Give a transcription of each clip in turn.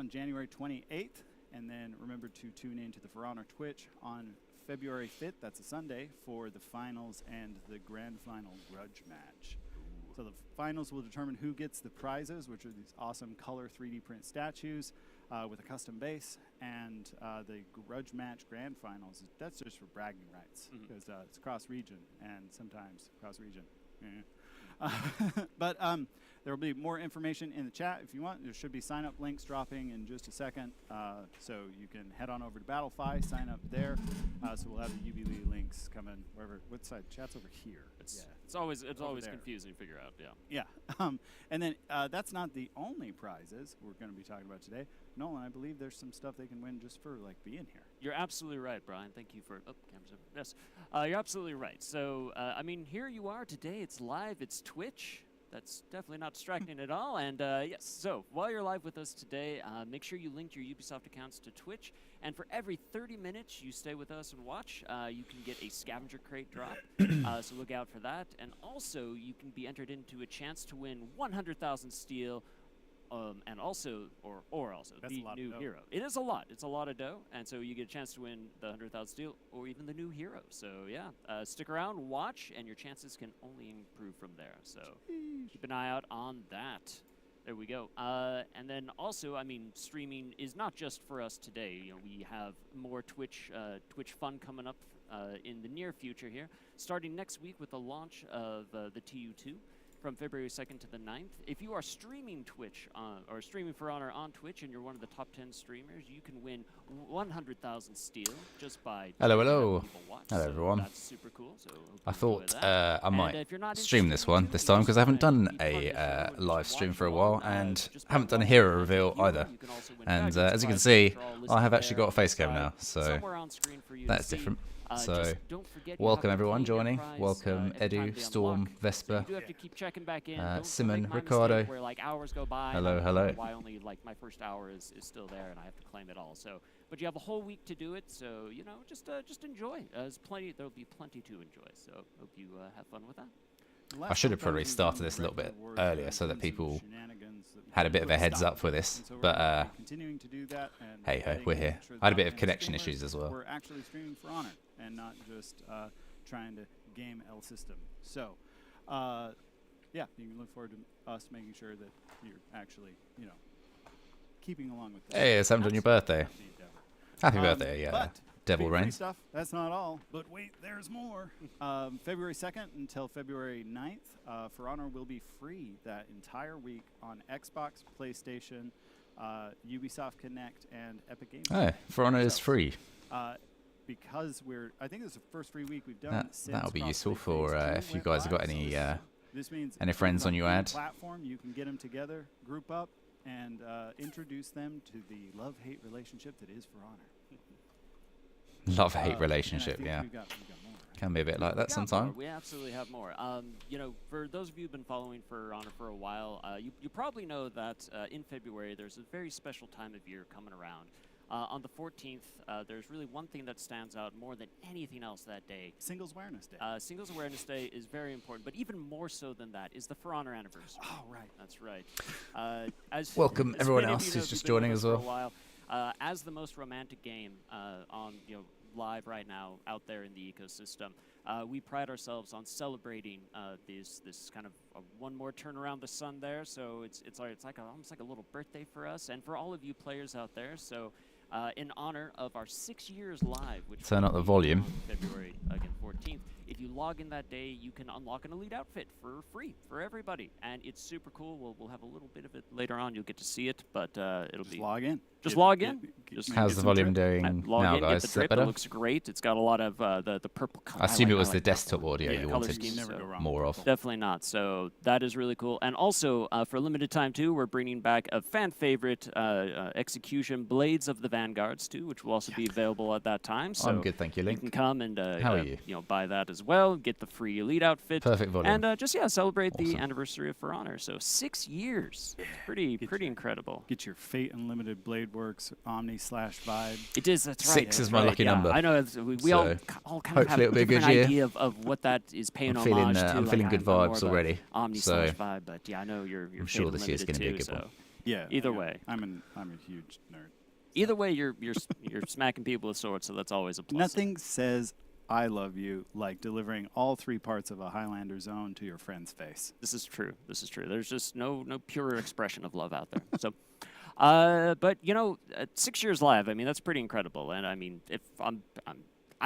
on January 28th. And then remember to tune in to the For Honor Twitch on February 5th. That's a Sunday for the finals and the grand final grudge match. So the finals will determine who gets the prizes, which are these awesome color 3D print statues with a custom base. And the grudge match grand finals, that's just for bragging rights because it's cross-region and sometimes cross-region. But there will be more information in the chat if you want. There should be sign-up links dropping in just a second. So you can head on over to BattleFi, sign up there. So we'll have the UBL links coming wherever. What side? Chat's over here. It's always confusing to figure out. Yeah. And then that's not the only prizes we're going to be talking about today. Nolan, I believe there's some stuff they can win just for like being here. You're absolutely right, Brian. Thank you for cameras over. Yes, you're absolutely right. So I mean, here you are today. It's live. It's Twitch. That's definitely not distracting at all. And yes, so while you're live with us today, make sure you link your Ubisoft accounts to Twitch. And for every 30 minutes you stay with us and watch, you can get a scavenger crate drop. So look out for that. And also, you can be entered into a chance to win 100,000 steel. And also, or also, That's the new hero. It is a lot. It's a lot of dough. And so you get a chance to win the 100,000 steel or even the new hero. So yeah, stick around, watch, and your chances can only improve from there. So keep an eye out on that. There we go. And then also, I mean, streaming is not just for us today. You know, we have more Twitch fun coming up in the near future here, starting next week with the launch of the TU2. From February 2nd to the 9th. If you are streaming Twitch or streaming For Honor on Twitch and you're one of the top 10 streamers, you can win 100,000 steel just by Hello. People watch. Hello, everyone. That's super cool. So I thought I might not stream this one this time because I haven't done a live stream for a while and haven't done a hero reveal either. And as you can see, I have actually got a face cam now, so that's different. So, welcome everyone joining. Welcome Edu, Storm, Vesper, Simon, Ricardo. Hello, hello. Why only like my first hour is still there, and I have to claim it all. So, but you have a whole week to do it. So you know, just enjoy. There'll be plenty to enjoy. So hope you have fun with that. I should have probably started this a little bit earlier so that people had a bit of a heads up for this, but hey ho, we're here. I had a bit of connection issues as well. We're actually streaming For Honor and not just trying to game L system. So, yeah, you can look forward to us making sure that you're actually, you know, keeping along with that. Hey, it's happened on your birthday. Happy birthday, yeah. Devil Reigns. Stuff. That's not all. But wait, there's more. February 2nd until February 9th, For Honor will be free that entire week on Xbox, PlayStation, Ubisoft Connect, and Epic Games. Oh, For Honor is free. Because I think it's the first free week we've done. That'll be useful for if you guys have got any this means any friends on your ad. Platform, you can get them together, group up, and introduce them to the love-hate relationship that is For Honor. Love-hate relationship, yeah. We got more, right? Can be a bit like that sometimes. We absolutely have more. You know, for those of you who've been following For Honor for a while, you probably know that in February there's a very special time of year coming around. On the 14th, there's really one thing that stands out more than anything else that day. Singles Awareness Day. Singles Awareness Day is very important, but even more so than that is the For Honor anniversary. Oh, right. That's right. Welcome everyone else who's just joining as well. For a while, as the most romantic game on live right now out there in the ecosystem, we pride ourselves on celebrating this kind of one more turn around the sun there. So it's like almost like a little birthday for us and for all of you players out there. So in honor of our 6 years live, which turn up the volume. On February 14th. If you log in that day, you can unlock an elite outfit for free for everybody, and it's super cool. We'll have a little bit of it later on. You'll get to see it, but it'll just log in. Just log in. How's the volume doing now, guys? Get the drip. It looks great. It's got a lot of the purple color. I assume it was the desktop audio you wanted never go wrong. more of. Definitely not. So that is really cool. And also, for a limited time, too, we're bringing back a fan favorite execution, Blades of the Vanguards, too, which will also be available at that time. So I'm good, thank you, Link. You can come and How are you? Buy that as well. Get the free elite outfit. Perfect volume. And just celebrate the anniversary of For Honor. So 6 years. Pretty incredible. Get your Fate Unlimited Blade Works Omni/Vibe. It is. That's right. 6 is my lucky number. I know. We all kind of have a different idea of what that is paying homage to. I'm feeling good vibes already. Omni/Vibe, but yeah, I know you're. I'm sure this year's going to be a good one. Yeah. Either yeah. way. I'm a huge nerd. Either way, you're smacking people with swords, so that's always a plus. Nothing says I love you like delivering all 3 parts of a Highlander zone to your friend's face. This is true. This is true. There's just no purer expression of love out there. So, but you know, 6 years live. I mean, that's pretty incredible. And I mean, if I'm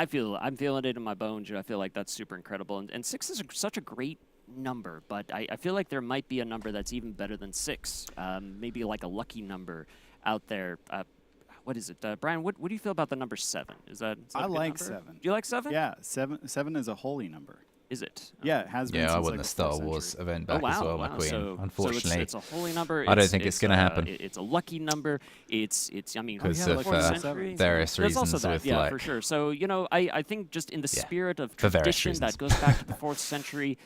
feeling it in my bones. I feel like that's super incredible. And 6 is such a great number, but I feel like there might be a number that's even better than 6. Maybe like a lucky number out there. What is it, Brian? What do you feel about the number 7? Is that I a good like number? 7. Do you like 7? Yeah, 7 is a holy number. Is it? Yeah, it has been. Yeah, I since, won like, the the Star 4th Wars century. event back as well, my queen. So, Unfortunately, so it's a holy number. I don't think it's going to happen. It's a lucky number. It's I mean, because yeah, of like 4th century. various There's reasons also that, with yeah, like for sure. So you know, I think just in the Yeah, spirit of for various tradition that reasons. goes back to the 4th century.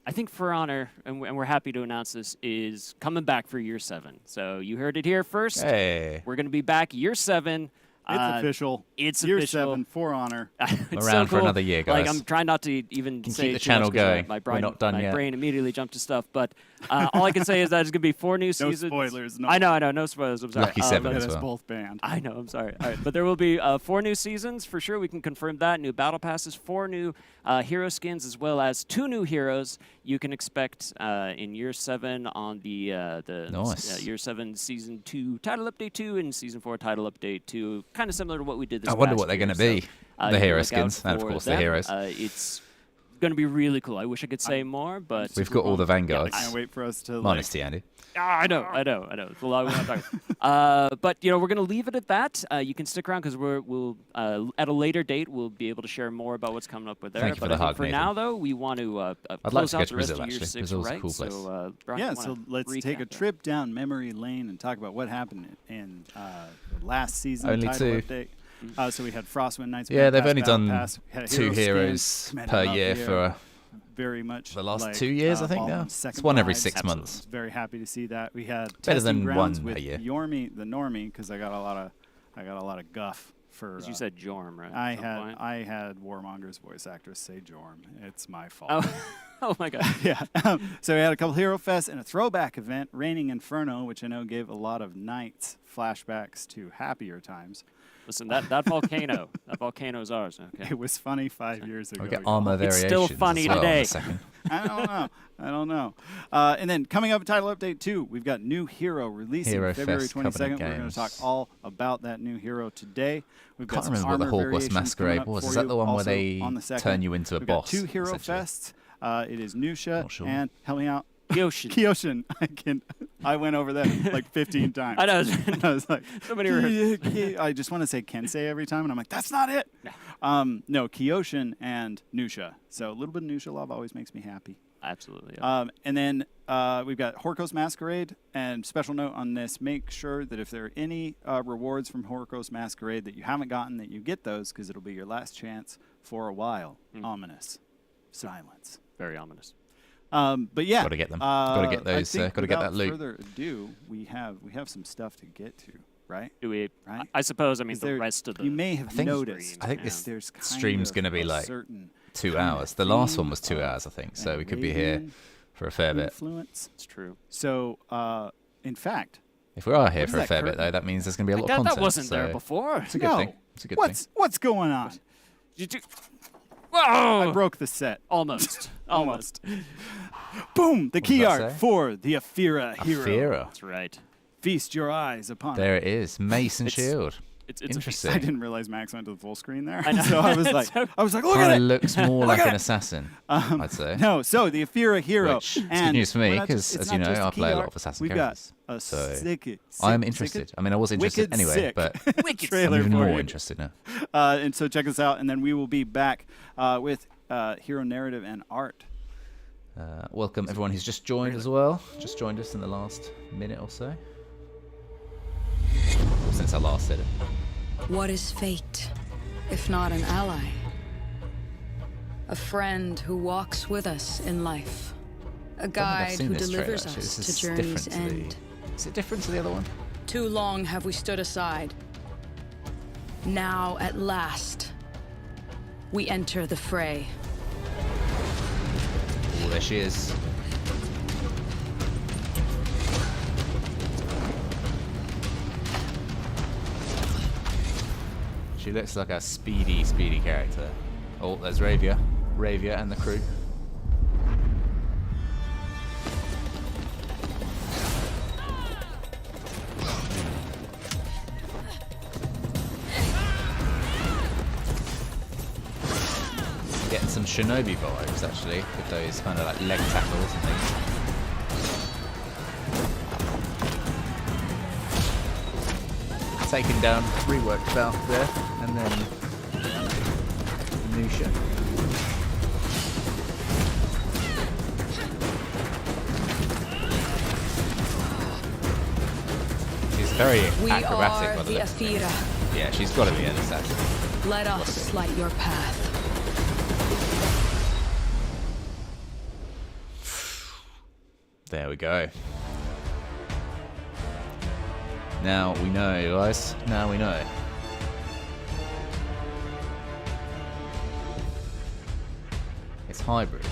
I think For Honor, and we're happy to announce this, is coming back for year 7. So you heard it here first. Hey, We're going to be back year 7. It's official. It's Year official. 7 For Honor. It's around so for cool. another year, Like, guys. I'm trying not to even Can say keep the too much channel 'cause going. My We're brain, not done my yet. brain immediately jumped to stuff. But all I can say is that it's going to be 4 new No seasons. spoilers. No. I know. No spoilers. I'm sorry. Lucky 7 but- as Get us well. both banned. I know. I'm sorry. All right, but there will be 4 new seasons for sure. We can confirm that. New battle passes, 4 new hero skins, as well as 2 new heroes. You can expect in year 7 on the Nice. year 7 season 2 title update 2 and season 4 title update 2. Kind of similar to what we did this. I wonder past what they're year. going to be. So, The you can hero look out skins, and of for course the them. heroes. It's going to be really cool. I wish I could say more, but We've got all the I vanguards. can't wait for us to Minus T, Andy. I know. It's a lot we want to talk. But you know, we're going to leave it at that. You can stick around because we'll at a later date we'll be able to share more about what's coming up with there. Thank you but for I the think hug, for Nathan. now, though, we want to I'd like close to go out to the rest Brazil, of year actually. 6, Brazil's a right? cool place. So, Brian, Yeah, you so wanna let's take a recap trip down memory lane and talk about what happened in the last season Only title 2. update. So we had Frostwind Knights. Yeah, Battle they've Pass, only Battle done Pass. We had a 2 hero skin, heroes met per them up year here, for very much the last like, 2 years, I think Ball now. and Second It's one every Vibes. 6 Absolutely. months. Very happy to see that. We had Better testing than grounds one a with year. Yormi the Normie because I got a lot of guff for. As you said, Jorm, right? at some point? I had Warmonger's voice actress say Jorm. It's my fault. Oh, oh my God. Yeah. So we had a couple Hero Fest and a throwback event, Raining Inferno, which I know gave a lot of nights flashbacks to happier times. Listen, that volcano, that volcano's ours. Okay. It was funny 5 years ago. We get y'all. armor It's variations. still funny as well in today. a second. I don't know. And then coming up, title update 2, we've got new hero releasing Hero February Fest 22nd. Covenant We're going to Games. talk all about that new hero today. We've got Can't some remember what the armor Hawkworth variations coming Masquerade up was. for Is that you the one where also they on the 2nd. turn you into a We've boss? got 2 hero essentially? fests. It is Nusha Not sure. and help me out. Kyoshin. Kyoshin. I went over that like 15 times. I know. I was like, So many words. I just want to say Kensei every time, and I'm like, that's not it. No, Kyoshin and Nusha. So a little bit of Nusha love always makes me happy. Absolutely. Yeah. And then we've got Horkos Masquerade. And special note on this, make sure that if there are any rewards from Horkos Masquerade that you haven't gotten, that you get those, because it'll be your last chance for a while. Ominous. Silence. Very ominous. But yeah. Gotta get them. Gotta get I those, think gotta get that without loot. further ado, we have some stuff to get to, right? Do we? Right. I suppose. I mean, Is the there- rest of the. You may have think- noticed. I think Yeah. this there's kind stream's of gonna be a like certain 2 kind hours. of The last one theme was 2 of hours, I think. So we could be Arabian here for a fair bit. influence. It's true. So, in fact, If we are here What is for a that fair bit, curtain? though, that means there's going to be a lot of content. That wasn't there so before. It's a good no. thing. It's a good thing. What's going on? You do. Whoa! I broke the set. Almost. Almost. Boom! The does key that art say? for the Aphira hero. Aphira. That's right. Feast your eyes upon it. There it is. Mace and It's- shield. It's Interesting. I didn't realize Max went to the full screen there. I know. So I was like, look Kind at of it. looks more like at an it. assassin, I'd say. No, so the Aphira hero. Which is good and news for me, we're not 'cause, just- as it's you not know, just I key play a lot art. of assassin We've characters, got a so sick, I am interested. I mean, I was interested wicked anyway, sick but wicked I'm trailer even for more you. interested now. And so check us out, and then we will be back with hero narrative and art. Welcome everyone who's just joined as well. Just joined us in the last minute or so. Since I last said it. What is fate, if not an ally? A friend who walks with us in life. A I don't think I've guide seen who this trailer, delivers actually. us This to is journey's different to end. Is it different to the other one? Too long have we stood aside. Now, at last, we enter the fray. Oh, there she is. She looks like a speedy character. Oh, there's Ravia and the crew. Getting some shinobi vibes actually with those kind of like leg tackles and things. Taking down reworked Valk there, and then Nusha. She's very acrobatic, by the way. Aphira. Yeah, she's got to be an assassin. Let us light your path. There we go. Now we know, guys. Now we know. It's hybrid.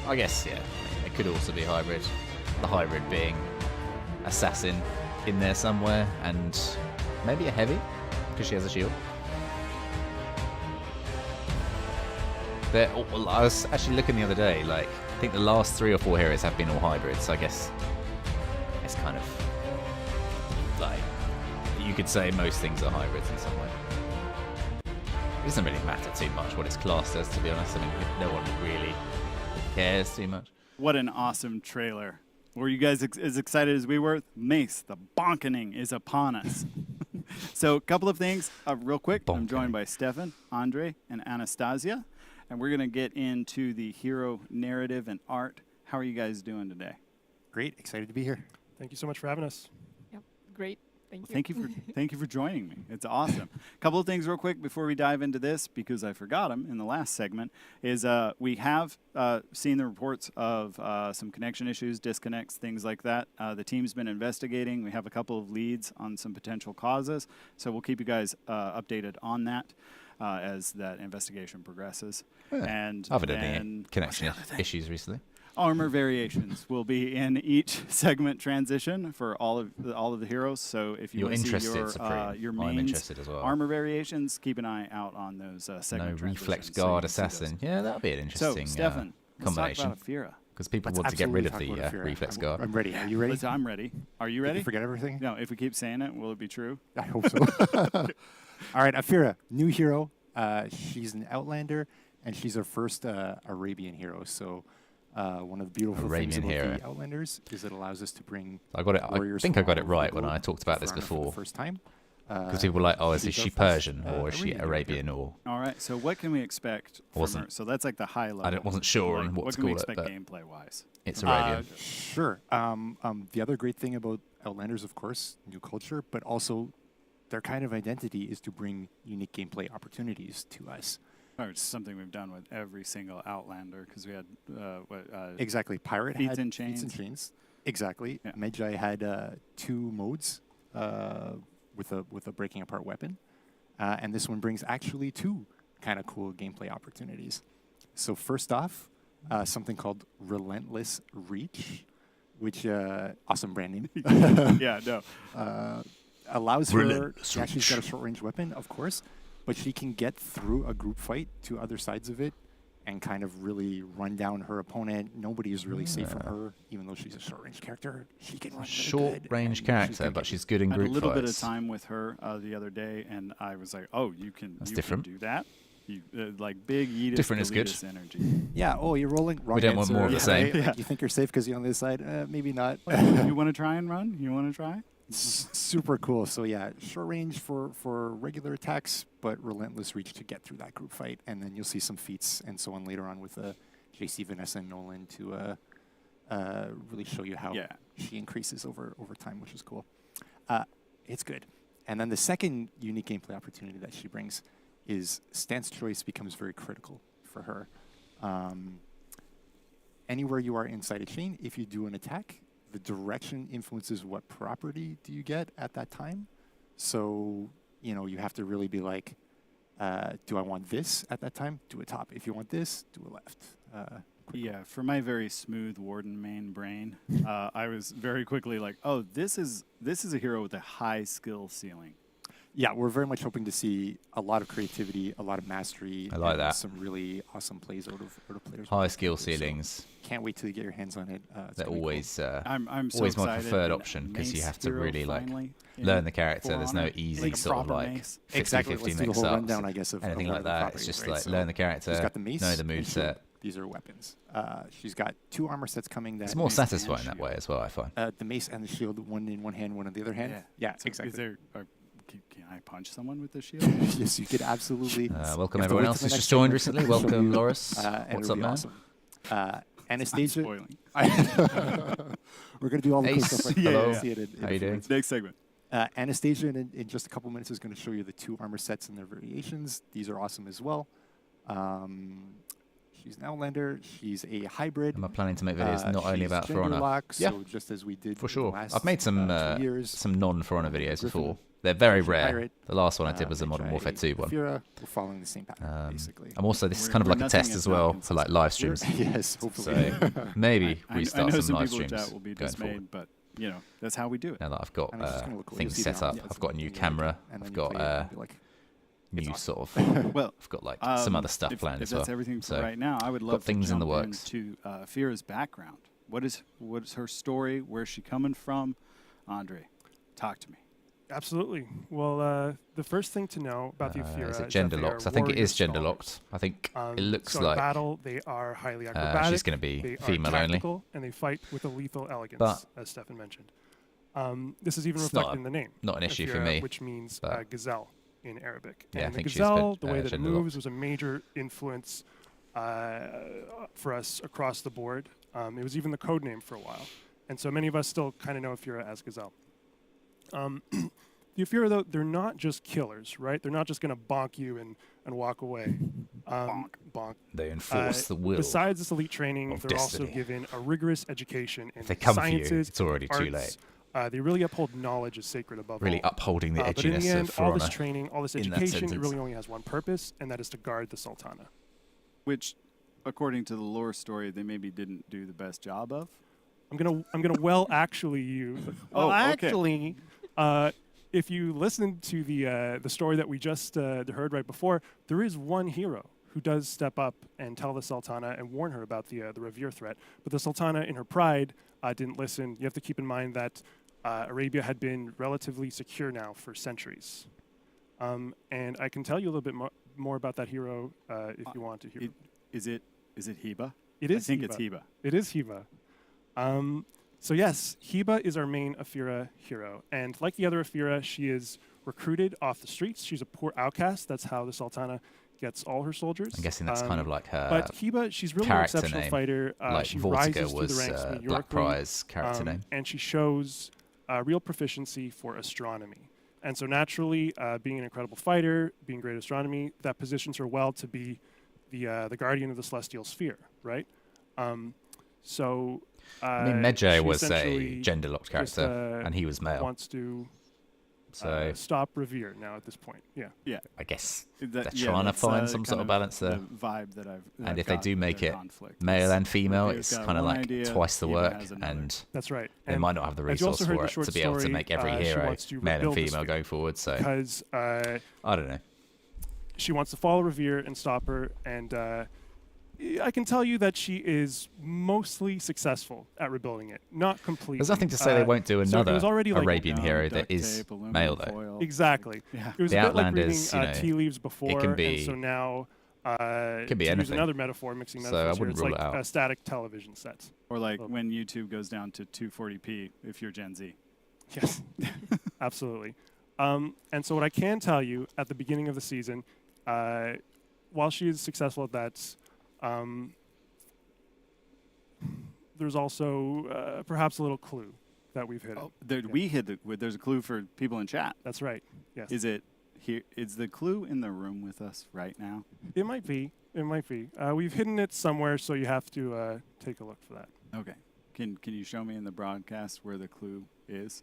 I guess, yeah. It could also be hybrid. The hybrid being assassin in there somewhere, and maybe a heavy, because she has a shield. I was actually looking the other day, like, I think the last 3 or 4 heroes have been all hybrids, so I guess it's kind of like, you could say most things are hybrids in some way. It doesn't really matter too much what it's classed as, to be honest. I mean, no one really cares too much. What an awesome trailer. Were you guys as excited as we were? Mace, the bonkening is upon us. So a couple of things real quick. I'm joined by Stefan, Andre, and Anastasia. And we're going to get into the hero narrative and art. How are you guys doing today? Great. Excited to be here. Thank you so much for having us. Yep. Great. Thank you. Thank you for joining me. It's awesome. A couple of things real quick before we dive into this, because I forgot them in the last segment, is we have seen the reports of some connection issues, disconnects, things like that. The team's been investigating. We have a couple of leads on some potential causes, so we'll keep you guys updated on that as that investigation progresses. Yeah. And I've had any connection issues recently. Armor variations will be in each segment transition for all of the heroes. So if you want to see your mains, I'm interested as well. Armor variations, keep an eye out on those segment transitions. Reflex guard assassin. Yeah, that'll be an interesting Stefan, combination. Let's talk about Aphira. Because people want to get rid of the reflex guard. I'm ready. Are you ready? I'm ready. Are you ready? Did you forget everything? No, if we keep saying it, will it be true? I hope so. All right, Aphira, new hero. She's an Outlander, and she's our first Arabian hero. So one of the beautiful things about the Outlanders is it allows us to bring I think I got it right when I talked about this before. For the first time. Because people were like, oh, is she Persian or is she Arabian or? All right. So what can we expect from her? So that's like the high level. I wasn't sure on what to call it. What can we expect gameplay wise? It's Arabian. Sure. The other great thing about Outlanders, of course, new culture, but also their kind of identity is to bring unique gameplay opportunities to us. It's something we've done with every single Outlander, because we had exactly. Pirate Feats had and Chains. Feats and Chains. Exactly. Yeah. Medjay had 2 modes with a breaking apart weapon, and this one brings actually 2 kind of cool gameplay opportunities. So first off, something called Relentless Reach, which awesome branding. Yeah, no. Allows her. Yeah, she's got a short range weapon, of course, but she can get through a group fight to other sides of it and kind of really run down her opponent. Nobody is really safe from her, even though she's a short range character. She can run short range character, but she's good in group fights. I had a little bit of time with her the other day, and I was like, "Oh, you can do that." You, like big Edith different is good. Energy. Yeah. Oh, you're rolling. Wrong we don't want more of the same. Right? You think you're safe because you're on this side? Maybe not. You want to try and run? You want to try? Super cool. So yeah, short range for regular attacks, but relentless reach to get through that group fight, and then you'll see some feats and so on later on with JC, Vanessa, and Nolan to really show you how she increases over time, which is cool. It's good. And then the second unique gameplay opportunity that she brings is stance choice becomes very critical for her. Anywhere you are inside a chain, if you do an attack, the direction influences what property do you get at that time. So, you have to really be like, do I want this at that time? Do a top. If you want this, do a left. Yeah, for my very smooth Warden main brain, I was very quickly like, oh, this is a hero with a high skill ceiling. Yeah, we're very much hoping to see a lot of creativity, a lot of mastery. I like and that. Some really awesome plays out of players. High skill ceilings. So can't wait till you get your hands on it. They're always I'm so always my excited. preferred And option because you Mace have to Hero really like finally in learn the character. For There's no Honor. easy Like a sort of proper like mace. 50-50 Exactly. Let's do the mix whole ups, rundown, I guess, of anything what like the that. property It's is, just right? like So learn the character, she's got the mace, know the and move shield. set. These are weapons. She's got 2 armor sets coming. That It's more Mace and satisfying that way shield. as well, I find. the mace and the shield, one in one hand, one in the other hand. Yeah, So exactly. Is there? Can I punch someone with the shield? Yes, you could absolutely. Welcome You have to everyone wait else till who's the just next joined segment recently. to show Welcome, you, Loris. and What's it'll up, be man? awesome. Anastasia. Spoiling. We're going to do all the cool Ace. stuff. Yeah, Hello. yeah. See it in How a you few doing? minutes. Next segment. Anastasia, in just a couple minutes, is going to show you the 2 armor sets and their variations. These are awesome as well. She's an Outlander. She's a hybrid. Am I planning to make videos not only she's about For gender Honor? lock, Yeah, so just as we did for in the sure. last, I've made some 2 years. some non-For Honor videos Griffin, before. They're very Griffin rare. Pirate, The last one I did was a Magi, Modern Warfare 2 one. Fira, we're following the same pattern, basically. I'm also, this is We're- kind of we're like a nothing test if as not well for consistent. like live streams. Yes, hopefully. So maybe I restart know some live people in streams chat will be going dismayed, forward. but you know that's how we do it. Now that I've got And it's just gonna look cool. You'll things see the set up, armor sets I've got a new and you camera, and then I've you got play it and be like, new awesome. sort of, Well, I've got like some other stuff if, planned if as well. that's everything for So right now, I would got love things to in the jump works. into Fira's background. What is her story? Where's she coming from? Andre, talk to me. Absolutely. Well, the first thing to know about the Ophira is it is gender that they locked? are I think it warrior is gender scholars. locked. I think it looks so like in battle, they are highly acrobatic. she's going to be they female are only. tactical, and they fight with a lethal elegance, But as Stefan mentioned. This is even it's not reflected in the name. not an issue for Ophira, me, which means but- gazelle in Arabic. Yeah, I and the think she's gazelle, been, the way that it gender moves, locked. was a major influence for us across the board. It was even the code name for a while. And so many of us still kind of know Ophira as gazelle. The Ophira, though, they're not just killers, right? They're not just going to bonk you and walk away. Bonk. They enforce the will. Besides this elite training, of they're also destiny. given a rigorous education in If they come for you, sciences, it's already too arts. late. They really uphold knowledge as sacred above Really all. upholding the But in the edginess end, of For all this Honor. training, all this in that education, it sentence. really only has one purpose, and that is to guard the Sultana. Which, according to the lore story, they maybe didn't do the best job of. I'm gonna well actually you. Oh, Well, okay. actually, if you listen to the story that we just heard right before, there is one hero who does step up and tell the Sultana and warn her about the Revere threat. But the Sultana, in her pride, didn't listen. You have to keep in mind that Arabia had been relatively secure now for centuries. And I can tell you a little bit more about that hero if you want to hear. Is it Heba? It is I think Heba. it's Heba. It is Heba. So yes, Heba is our main Ophira hero. And like the other Ophira, she is recruited off the streets. She's a poor outcast. That's how the Sultana gets all her soldiers. I'm guessing that's kind of like her But Heba, she's really an character exceptional name. fighter. like She Vortiga rises through was the ranks Black meteorically, Prize character name. and she shows real proficiency for astronomy. And so naturally, being an incredible fighter, being great at astronomy, that positions her well to be the guardian of the celestial sphere, right? I mean, Medjay she was a essentially gender-locked just, character, and he was male. wants to So stop Revere now at this point. Yeah. Yeah. I guess That- they're yeah, trying to that's, find some sort kind of balance there. The vibe that I've that And I've if they got do in make their it conflict. male It's and female, Revere's it's got kind of one like idea, twice the Heba work, has another. and That's right. they And might not have the as you also resource heard for the it short to be able to story, make every she hero wants to male and rebuild the female sphere. going forward. So because I don't know. she wants to follow Revere and stop her. And I can tell you that she is mostly successful at rebuilding it. Not completely. There's nothing to say they won't do so it another was already like Arabian hero Duct that is tape, aluminum male, though. foil. Exactly. Yeah. It was The a bit like reading Outlanders, you know, tea leaves before, can and be- so now can be to use anything. another metaphor, mixing So I metaphors here, wouldn't it's rule like it out. a static television set. Or like Well- when YouTube goes down to 240p if you're Gen Z. Yes, absolutely. And so what I can tell you at the beginning of the season, while she is successful at that, there's also perhaps a little clue that we've hidden. Oh, we hid there's a clue for people in chat. That's right. Yes. Is it here? Is the clue in the room with us right now? It might be. It might be. We've hidden it somewhere, so you have to take a look for that. Okay. Can you show me in the broadcast where the clue is?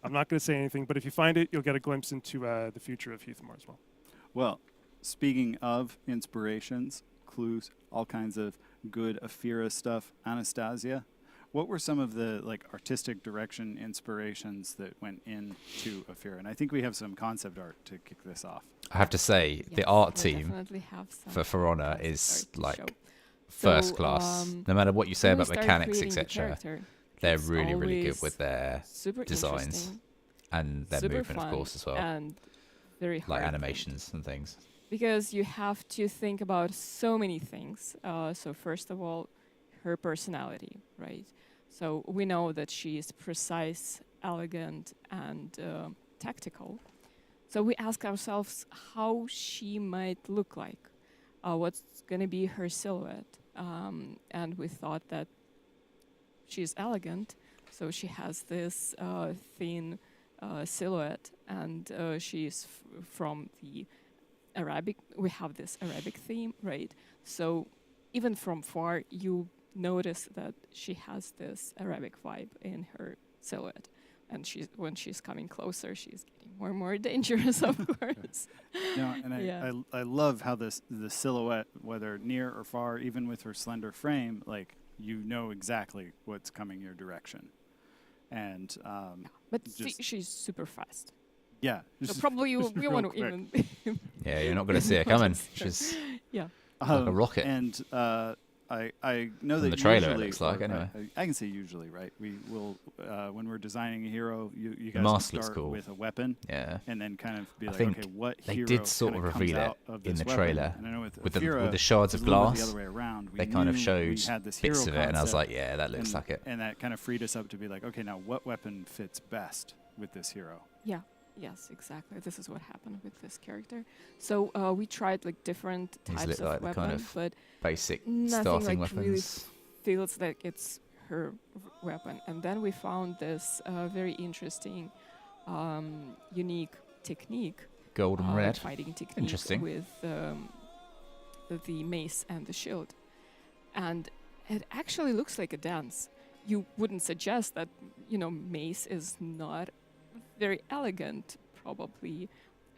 I'm not going to say anything, but if you find it, you'll get a glimpse into the future of Heathmore as well. Well, speaking of inspirations, clues, all kinds of good Ophira stuff, Anastasia, What were some of the like artistic direction inspirations that went into Afira? And I think we have some concept art to kick this off. I have to say, the art team for For Honor is like first class. No matter what you say about mechanics, etc., they're really good with their designs and their movement, of course, as well. And very hard, like animations and things. Because you have to think about so many things. So first of all, her personality, right? So we know that she is precise, elegant, and tactical. So we ask ourselves how she might look like, what's going to be her silhouette. And we thought that she's elegant, so she has this thin silhouette, and she's from the Arabic. We have this Arabic theme, right? So even from far, you notice that she has this Arabic vibe in her silhouette. And when she's coming closer, she's getting more and more dangerous, of course. No, and I love how the silhouette, whether near or far, even with her slender frame, like you know exactly what's coming your direction. And but she's super fast. Yeah. So probably you want to even. Yeah, you're not going to see her coming. She's like a rocket. And I know that the trailer usually, it looks like, anyway. I can say usually, right? We will when we're designing a hero, you guys mask start looks cool. with a weapon, and then kind of be I like, think okay, what they hero did sort of comes reveal out it of in this the weapon? trailer And I know with with Afira, the shards it of was a little bit glass. the other way around. They kind of We showed had this bits hero of it, and I was concept, like, yeah, that looks like it. And that kind of freed us up to be like, okay, now what weapon fits best with this hero? Yeah. Yes, exactly. This is what happened with this character. So we tried like different types of like weapons, kind of but basic nothing starting like really weapons. feels like it's her weapon. And then we found this very interesting, unique technique, Golden red. fighting technique Interesting. with the mace and the shield, and it actually looks like a dance. You wouldn't suggest that mace is not very elegant, probably.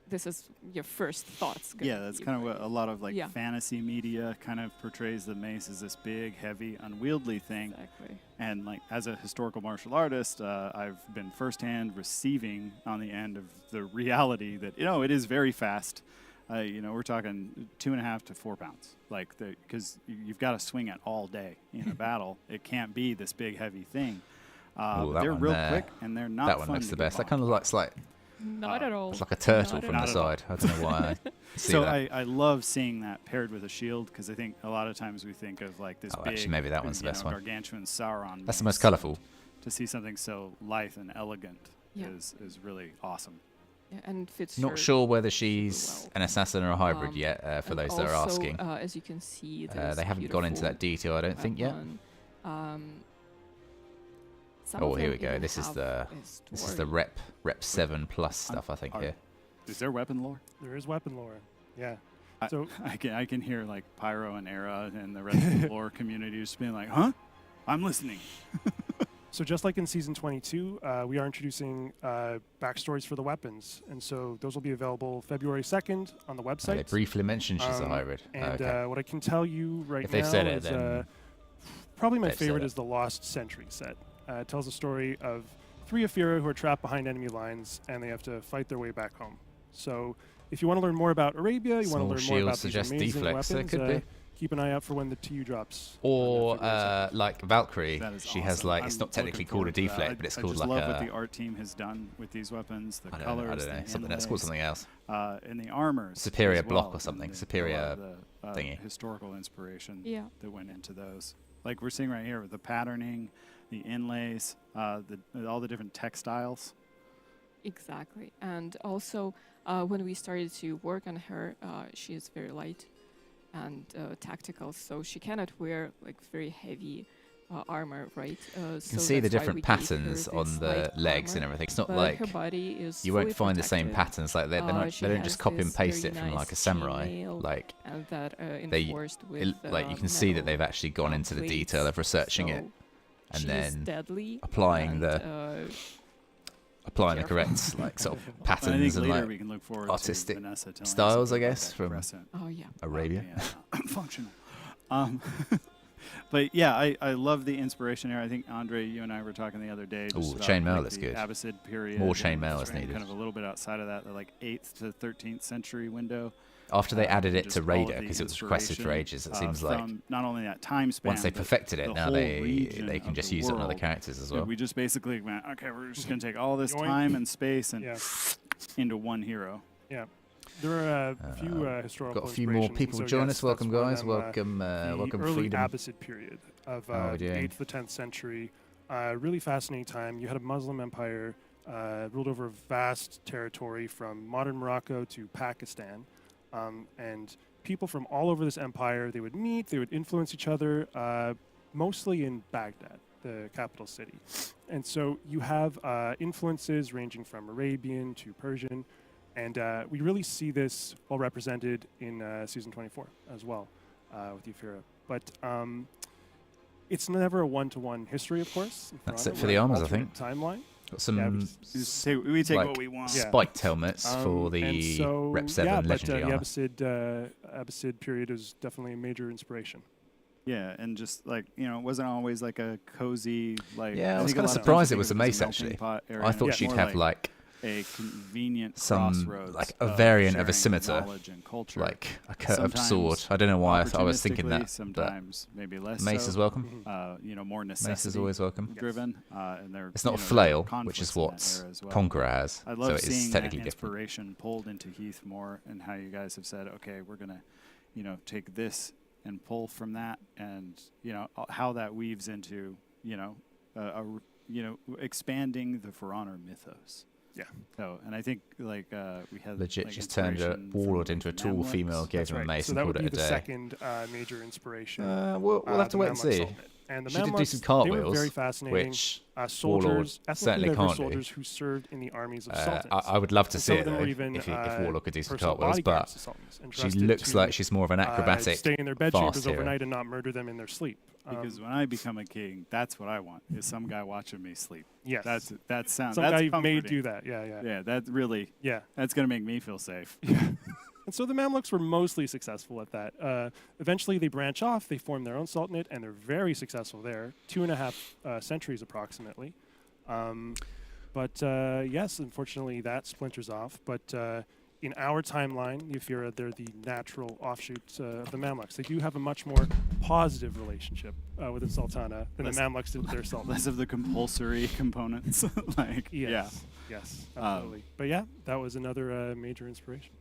This is your first thoughts. Yeah, that's kind of what a lot of like Yeah. fantasy media kind of portrays the mace as this big, heavy, unwieldy thing. Exactly. And like as a historical martial artist, I've been firsthand receiving on the end of the reality that it is very fast. We're talking 2.5 to 4 pounds. Like because you've got to swing it all day in a battle. It can't be this big, heavy thing. They're real quick and they're not. That one fun looks to the get best. That by. kind of looks like Not at all. it's like a turtle Not from at the all. side. I don't know why. I see So that. I love seeing that paired with a shield because I think a lot of times we think of like this big, actually, maybe that one's the best one. gargantuan Sauron. That's the mace. most colourful. To see something so lithe and elegant Yeah. is really awesome. Yeah, and fits Not her sure whether super she's well. an assassin or a hybrid Um, yet, for And those that are also, asking. as you can see, They haven't gone into that detail, I don't think, yet. Oh, here we go. This is the Rep 7 plus stuff, I think, here. Is there weapon lore? There is weapon lore. Yeah. I, So I can hear like Pyro and Era and the rest of the lore community just being like, huh? I'm listening. So just like in Season 22, we are introducing backstories for the weapons. And so those will be available February 2nd on the They website. briefly mentioned she's a hybrid. And Okay. what I can tell you right If now they've said it, is then probably my they've said favorite it. is the Lost Century set. It tells a story of 3 Afira who are trapped behind enemy lines, and they have to fight their way back home. So if you want to learn more about Arabia, you want to Small learn more shield about these suggests amazing deflex, weapons, could be. keep an eye out for when the TU drops. Or on February 2nd. like Valkyrie, That is she has awesome. like, it's I'm not technically looking called a forward to that. deflect, but it's I called just like love a... what the art team has done with these weapons, the I colors, don't know, the something that's called inlays, something else. and the armors. Superior as block well, or something, and superior a lot of the, thingy. historical inspiration Yeah. that went into those. Like we're seeing right here with the patterning, the inlays, all the different textiles. Exactly. And also, when we started to work on her, she is very light and tactical, so she cannot wear like very heavy armor, right? You can see the different patterns on the legs and everything. everything. It's not But like her body is you won't fully find the same protected, patterns. Like they she don't has just copy and this paste very it from like a nice samurai. chainmail, Like and that they- enforced with like you can see that metal, they've actually gone into the plates, detail of researching it so and she is then deadly applying and, the applying the careful. correct like sort of And I think patterns and later like we can look forward artistic to Vanessa telling us styles, a I bit about guess, that from crescent. oh yeah. Arabia. Functional. But yeah, I love the inspiration here. I think, Andre, you and I were talking the other day. Ooh, Just chainmail about, is the good. Abbasid period. More chainmail and is needed. Kind of a little bit outside of that, the like 8th to 13th century window. After they added it just to all Raider, of the because it was requested for inspiration, ages, it seems like from not only that time span, once they but perfected it, the now whole they region can of just the use it on other world. characters as So well. we just basically went, okay, we're just going to take all this Yoink. time and space and Yeah. into one hero. Yeah. There are a few historical Got a few more inspirations, people and so join yes, us. Welcome, that's one of guys. them, Welcome, the early Freedom. Abbasid period of How are we the doing? 8th to 10th century. Really fascinating time. You had a Muslim empire ruled over a vast territory from modern Morocco to Pakistan. And people from all over this empire, they would meet, they would influence each other, mostly in Baghdad, the capital city. And so you have influences ranging from Arabian to Persian. And we really see this well represented in season 24 as well with Euphira. But it's never a one-to-one history, of course. That's Verona. it for We're the an armors, I alternate think. Timeline. Got some We take like what we want. Yeah. spiked helmets for And the so, Rep 7 yeah, legendary but armor. the Abbasid period is definitely a major inspiration. Yeah, and just like, it wasn't always like a cozy, like... Yeah, I was think a kind of lot times surprised you it was a think of mace, melting actually. pot area, I thought and she'd more have like a convenient some crossroads like a of variant of a sharing scimitar, knowledge and culture. like a curved Sometimes sword. I don't know why I was thinking opportunistically, that. But Sometimes maybe less. mace so. is welcome. More necessity. Mace is always welcome. driven, and they're It's not a there are flail, which conflicts is in that what era as well. Conqueror has. I So love it is seeing that technically different. inspiration pulled into Heath more, and how you guys have said, okay, we're gonna, take this and pull from that, and how that weaves into, expanding the For Honor mythos. Yeah. So, and I think like we had Legit like, just turned a inspiration warlord from into a tall Mamluks. female, gave That's him a right. mace, So and that called would it be a the day. second major inspiration. We'll have to the wait and Mamluks see. Sultanate. And the She did do Mamluks, some they were cartwheels, very fascinating. which Soldiers, ethnically certainly diverse can't do. soldiers who served in the armies of I sultans. would love to And see some it of them though, were even if Warlock could do some personal cartwheels, bodyguards but to sultans, she entrusted looks to, like she's more of an acrobatic, stay in their fast bedchambers hero. overnight and not murder them in their sleep. Because when I become a king, that's what I want, is some guy watching me sleep. Yes. That sounds. Some that's guy may comforting. do that. Yeah. Yeah, that really. Yeah. That's gonna make me feel safe. And so the Mamluks were mostly successful at that. Eventually, they branch off, they form their own sultanate, and they're very successful there, 2.5 centuries approximately. Yes, unfortunately, that splinters off. But in our timeline, Euphira, they're the natural offshoots of the Mamluks. They do have a much more positive relationship with the Sultana than the Mamluks did with their sultan. Less of the compulsory components. Yes, absolutely. But yeah, that was another major inspiration.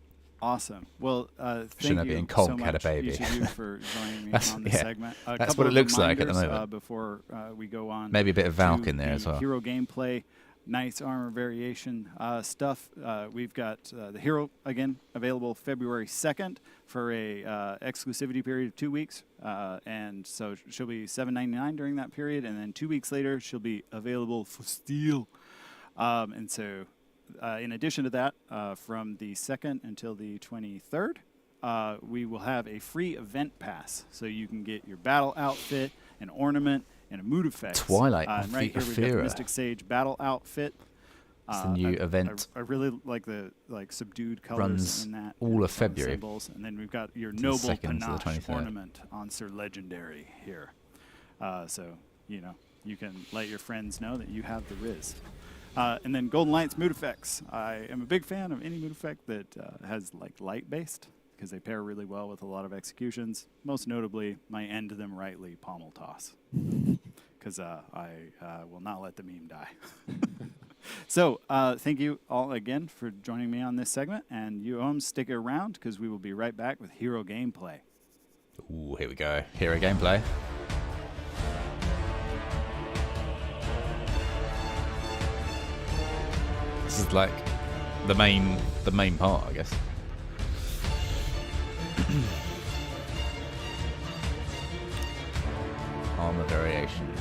Awesome. Well, thank Shouldn't you have been so Conk had a much, baby. each of you, for joining me That's- on this yeah. segment. That's Couple what it of looks like at the reminders, moment. Before we go on, Maybe a bit of Valk to in there as the well. Hero gameplay, Knight's Armor variation stuff. We've got the Hero again available February 2nd for a exclusivity period of 2 weeks, and so she'll be $7.99 during that period, and then 2 weeks later she'll be available for Steel, and so. In addition to that, from the 2nd until the 23rd, we will have a free event pass. So you can get your battle outfit, an ornament, and a mood effect. Twilight and of right the here we've got the Euphira. Mystic Sage battle outfit. It's the new event. I really like the subdued colors Runs in that. all and of some of the February. Symbols. And then we've got your the noble 2nd to the panache 23rd. ornament on Sir Legendary here. So, you can let your friends know that you have the Riz. And then Golden Light's mood effects. I am a big fan of any mood effect that has like light-based, because they pair really well with a lot of executions. Most notably, my End Them Rightly pommel toss, because I will not let the meme die. So thank you all again for joining me on this segment, and you stick around because we will be right back with Hero gameplay. Ooh, here we go. Hero gameplay. This is like the main part, I guess. Armor variations.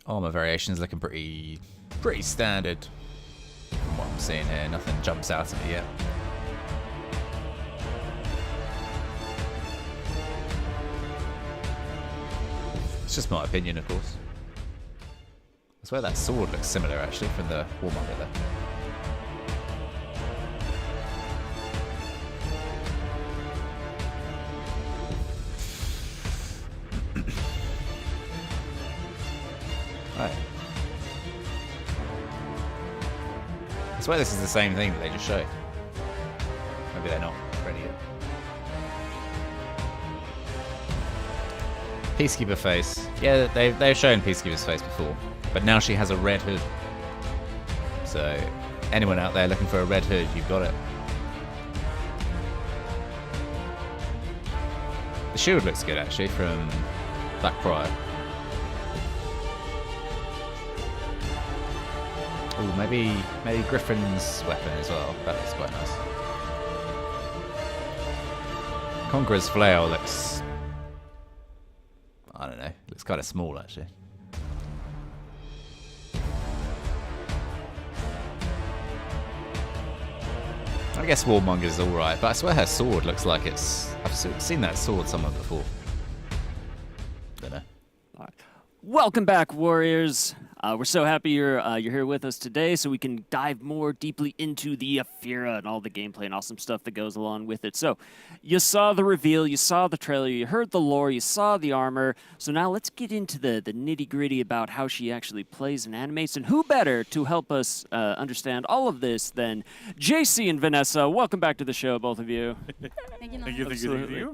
Armor variations looking pretty standard from what I'm seeing here. Nothing jumps out at me yet. It's just my opinion, of course. I swear that sword looks similar actually from the Warmonger there. Right. I swear this is the same thing that they just showed. Maybe they're not ready yet. Peacekeeper face. Yeah, they've shown Peacekeeper's face before, but now she has a red hood. So anyone out there looking for a red hood, you've got it. The shield looks good actually from Black Prior. Ooh, maybe Griffin's weapon as well. That looks quite nice. Conqueror's flail looks, I don't know, looks kind of small actually. I guess Warmonger's alright, but I swear her sword looks like it's... I've seen that sword somewhere before. Don't know. All right. Welcome back, Warriors. We're so happy you're here with us today, so we can dive more deeply into the Aphira and all the gameplay and awesome stuff that goes along with it. So, you saw the reveal, you saw the trailer, you heard the lore, you saw the armor. So now let's get into the nitty-gritty about how she actually plays and animates, and who better to help us understand all of this than JC and Vanessa. Welcome back to the show, both of you. Thank you. Absolutely.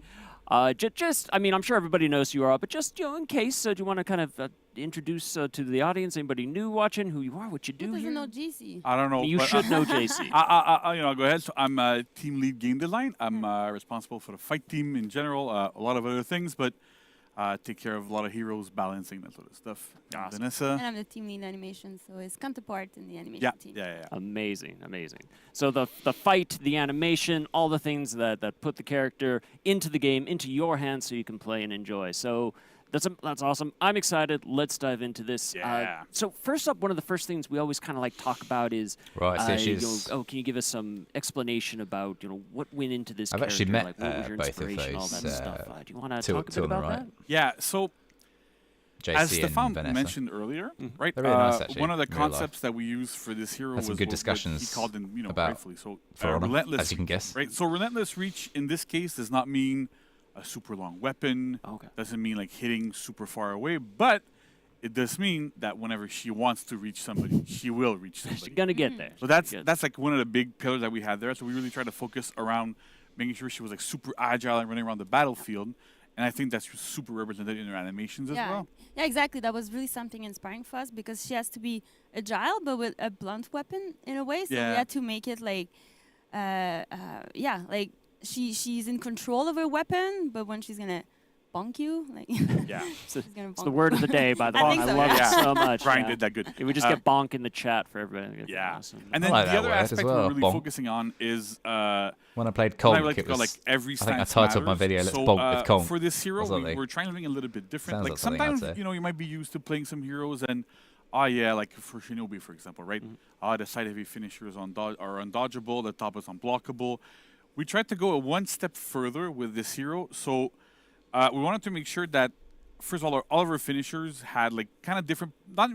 I mean, I'm sure everybody knows who you are, but just, in case, do you want to kind of introduce to the audience, anybody new watching, who you are, what you do Who doesn't here? know GC? I don't know. You should know JC. I'll go ahead. So I'm team lead game design. I'm responsible for the fight team in general, a lot of other things, but take care of a lot of heroes, balancing, that sort of stuff. Awesome. Vanessa. And I'm the team lead animation, so it's counterpart in the animation team. Yeah. Amazing. So the fight, the animation, all the things that put the character into the game, into your hands, so you can play and enjoy. So that's awesome. I'm excited. Let's dive into this. Yeah. So first up, one of the first things we always kind of like talk about is, Right, so she's... can you give us some explanation about what went into this I've character? actually met like, what was your both of inspiration, all that those, stuff. Do you want to two talk a bit on the about right. that? Yeah, so JC as and Stefan Vanessa. mentioned earlier, right? They're really nice, actually, one of the in real life. concepts that we use for this hero Had some was good what discussions he called in, about rightfully. So For Honor, relentless, as you can guess. right? So relentless reach in this case does not mean a super long weapon. Okay. Doesn't mean like hitting super far away, but it does mean that whenever she wants to reach somebody, she will reach You're somebody. gonna get there. So that's Good. like one of the big pillars that we had there. So we really tried to focus around making sure she was like super agile and running around the battlefield. And I think that's super represented in her animations as well. Yeah, exactly. That was really something inspiring for us because she has to be agile, but with a blunt weapon in a way. So we had to make it like, like she's in control of her weapon, but when she's gonna bonk you, like Yeah. she's gonna bonk It's the word of the day, by the I way. think I so, love yeah. it so much. Brian yeah. did that good. If we just get bonk in the chat for everybody. That'd be Yeah. awesome. And then I like the that other word as aspect well, we're really bonk. focusing on is When I played I Conk, like to it call was... like every I think I stance titled my matters. video, "Let's so, bonk with Conk." For this hero, Or something. we're trying something a little bit different. Sounds Like like something I'd sometimes, say. you might be used to playing some heroes and, like for Shinobi, for example, right? The side heavy finisher is are undodgeable, the top is unblockable. We tried to go one step further with this hero, so we wanted to make sure that first of all of our finishers had like kind of different, not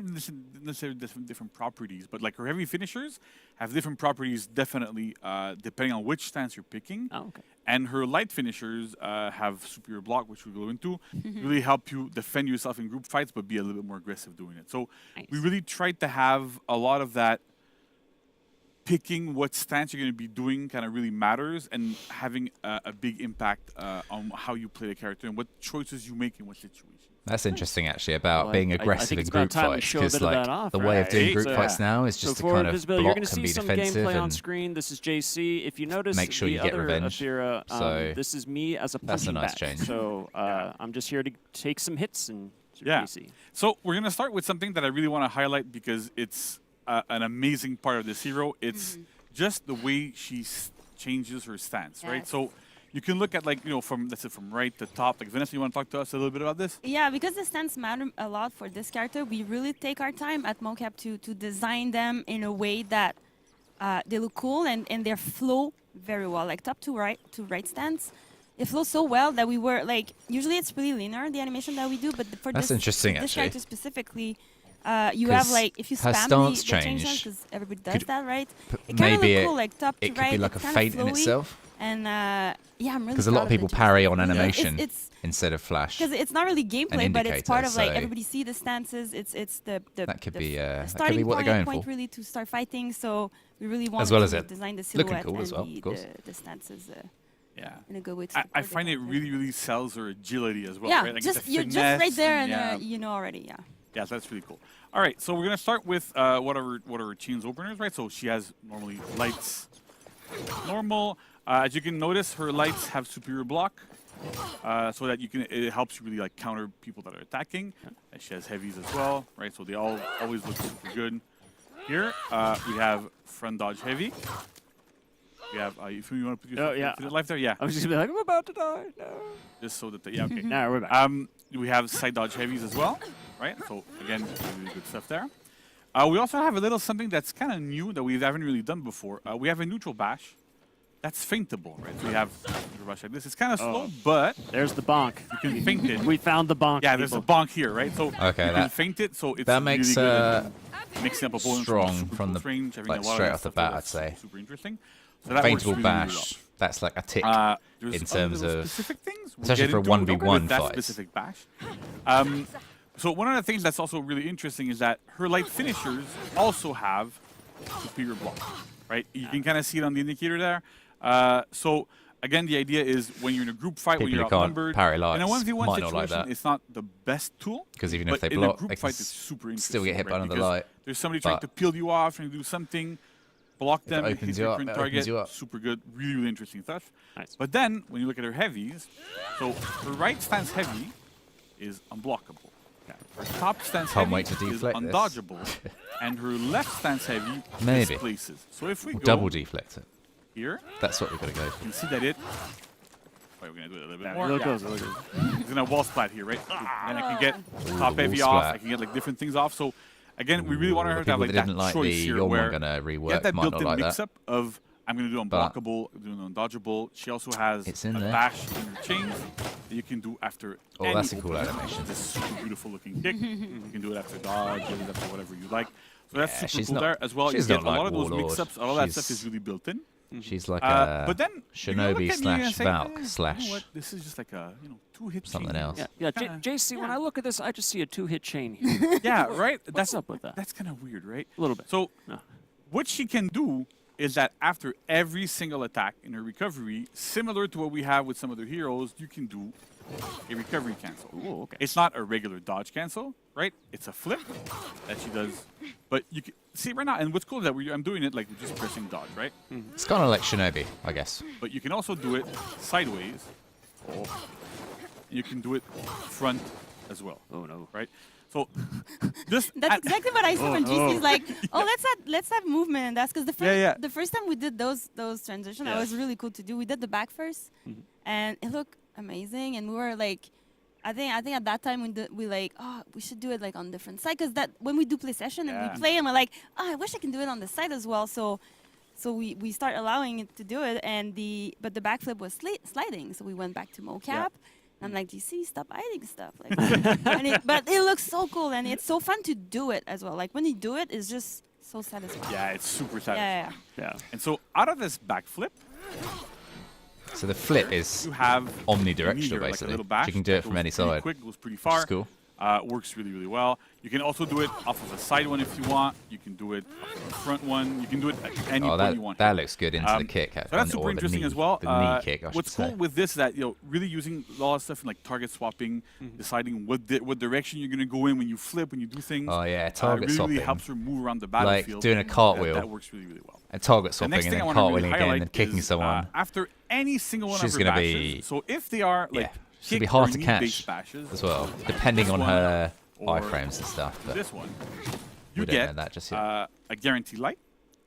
necessarily different properties, but like our heavy finishers have different properties definitely depending on which stance you're picking. Oh, okay. And her light finishers have superior block, which we'll go into, really help you defend yourself in group fights, but be a little bit more aggressive doing it. So we really tried to have a lot of that picking what stance you're going to be doing kind of really matters and having a big impact on how you play the character and what choices you make in what situation. That's interesting, actually, about Well, being I aggressive think in it's about group time we fights. show a Because bit of that off, the way of doing right? group So, fights now is just so to for kind of visibility, block you're going and to see be some defensive gameplay on and screen. This is JC. If you notice, make sure the you get other revenge. Aphira, So this is me as a that's a punching nice bag. change. So I'm just here to take some hits and Yeah. JC. So we're going to start with something that I really want to highlight because it's an amazing part of this hero. It's just the way she changes her stance, right? Yes. So You can look at from right to top. Like Vanessa, you want to talk to us a little bit about this? Yeah, because the stance matter a lot for this character, we really take our time at mocap to design them in a way that they look cool and they flow very well. Like top to right stance, it flows so well that we were like, usually it's pretty linear, the animation that we do, but for That's this interesting, this actually. character specifically, you have like, if you her spam stance the change change because everybody does could- that, right? It kind of maybe look cool, like top to it could right. be like a it's kinda feint in flowy. itself. And yeah, I'm really Because a lot of people parry on animation instead of flash. because it's not really gameplay, but it's indicator, part of like so- everybody see the stances. It's the That could be starting what they're going point for. really to start fighting. So we really want As well as to it design the looking silhouette cool and as well, of course. the stances Yeah. in a good way. To I support the find it character. really sells her agility as well. Yeah, right? Like just the you're just right finesse there, and and you know already. Yeah. Yeah, that's really cool. All right, so we're gonna start with what are her chains openers, right? So she has normally lights, normal. As you can notice, her lights have superior block, so that it helps you really like counter people that are attacking. And she has heavies as well, right? So they always look super good. Here we have front dodge heavy. We have if you want to put your infinite life there, yeah. I was just gonna be like, I'm about to die. No. Just so that yeah, okay. No, we're back. We have side dodge heavies as well, right? So again, really good stuff there. We also have a little something that's kind of new that we haven't really done before. We have a neutral bash. That's feintable, right? So we have neutral bash like this. It's kind of slow, but there's the bonk. you can feint it. We found the bonk. Yeah, there's a bonk here, right? So Okay, you can that- feint it, so it's that makes, really good at mixing up opponents strong super from close the- range, having like, a lot of straight that off the stuff there bat, that's I'd say. super interesting. So that works Feintable really, bash. That's like a tick. There's in other terms little of- specific things. We'll especially get for into. Don't go 1v1 with that fights. specific bash. So one of the things that's also really interesting is that her light finishers also have superior block, right? You can kind of see it on the indicator there. So again, the idea is when you're in a group fight, when People you're who can't outnumbered, parry in a lights 1v1 might not situation, like that. it's not the best tool. Because even but if they in block, a group they fight, can it's super still get interesting, hit by right? another Because light. There's somebody trying to But peel you off, trying to do something, block them, opens hit you your up, current it opens target. you up. Super good, really interesting stuff. Nice. But then when you look at her heavies, so her right stance heavy is unblockable. Her top stance Can't heavy wait to is deflect this. undodgeable, and her left stance heavy Maybe. displaces. So if we We'll go double deflect it. here, That's what we've got to go you for. can see that it. Wait, we're gonna do it a little bit Yeah, more. look Yeah. close, look close. It's gonna wall splat here, right? And I can get Ooh, top the heavy wall off. splat. I can get like different things off. So again, we really want her The to have people like that that didn't like choice the here Your where One gonna you rework get that might not built-in like that. mix-up of I'm gonna do But unblockable, doing undodgeable. She also has It's in a there. bash in her chains that you can do after. Oh, any that's a cool opening. animation. It's a super beautiful looking kick. You can do it after dodge, do it after whatever you like. So that's Yeah, super she's cool not- there as well. You she's get not a lot like of those Warlord. mix-ups. All of that stuff She's- is really built in. She's like But then you're gonna look Shinobi at me and slash say, Valk you know slash what? This is just like a two-hit something chain. else. Yeah, Kinda- JC, when I look at this, I just see a two-hit chain here. Yeah, right. What's up with that? That's kind of weird, right? A little bit. So, No. what she can do is that after every single attack in her recovery, similar to what we have with some other heroes, you can do a recovery cancel. Ooh, okay. It's not a regular dodge cancel, right? It's a flip that she does. But you can see right now, and what's cool is that I'm doing it like just pressing dodge, right? It's kind of like Shinobi, I guess. But you can also do it sideways. You can do it front as well, Oh no. right? So, just That's exactly what I saw when no. GC's like, oh, let's have movement, and that's because Yeah. the first time we did those transitions, Yeah. that was really cool to do. We did the back 1st, and it looked amazing, and we were like, I think at that time we like, oh, we should do it like on different side, because that when we do play session and Yeah. we play, and we're like, oh, I wish I can do it on the side as well. So we start allowing it to do it, but the backflip was sliding, so we went back to mocap. I'm like, GC, stop hiding stuff. Like, but it looks so cool, and it's so fun to do it as well. Like when you do it, it's just so satisfying. yeah, it's super satisfying. Yeah. Yeah. And so out of this backflip, So the flip is you have omnidirectional, meter, like a basically. little bash You can do it that from goes any pretty side. Quick, goes pretty Which far. is cool. Works really, really well. You can also do it off of a side one if you want. You can do it off of a front one. You can do it at any Oh, point you want. that looks good into the kick. So that's super or the interesting knee, as well. The knee kick, I should what's say. cool with this is that really using a lot of stuff in like target swapping, deciding what direction you're gonna go in when you flip, when you do things. Oh yeah, target really, swapping. really helps her move around the Like battlefield. doing a cartwheel. That works really, really well. And target The swapping next and thing I then want to really cartwheeling again highlight and kicking is, someone. after any single one She's of her gonna bashes, be- so if they are like Should be kick hard or to knee-based catch bashes, as well, depending this on one her or iframes and stuff. But this one, we you don't know get that just yet. a guaranteed light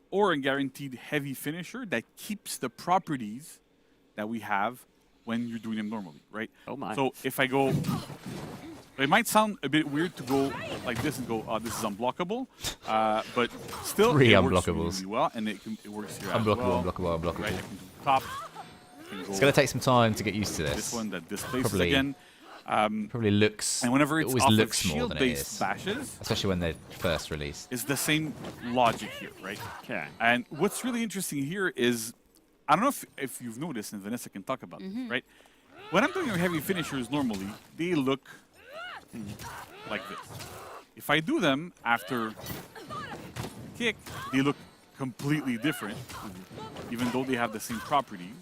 or a guaranteed heavy finisher that keeps the properties that we have when you're doing them normally, right? Oh my. So if I go, it might sound a bit weird to go like this and go, oh, this is unblockable, but still Three it works unblockables. really well, and it works here as Unblockable, well. unblockable, unblockable. Right, I can do top. I can It's go going to take some time to get used to this this. one that displaces Probably- again. Probably looks. And whenever it it's always off looks of more than it shield-based is, bashes, especially when they're first released. it's the same logic here, right? Okay. And what's really interesting here is, I don't know if you've noticed, and Vanessa can talk about this, right? When I'm doing your heavy finishers normally, they look like this. If I do them after kick, they look completely different, even though they have the same properties.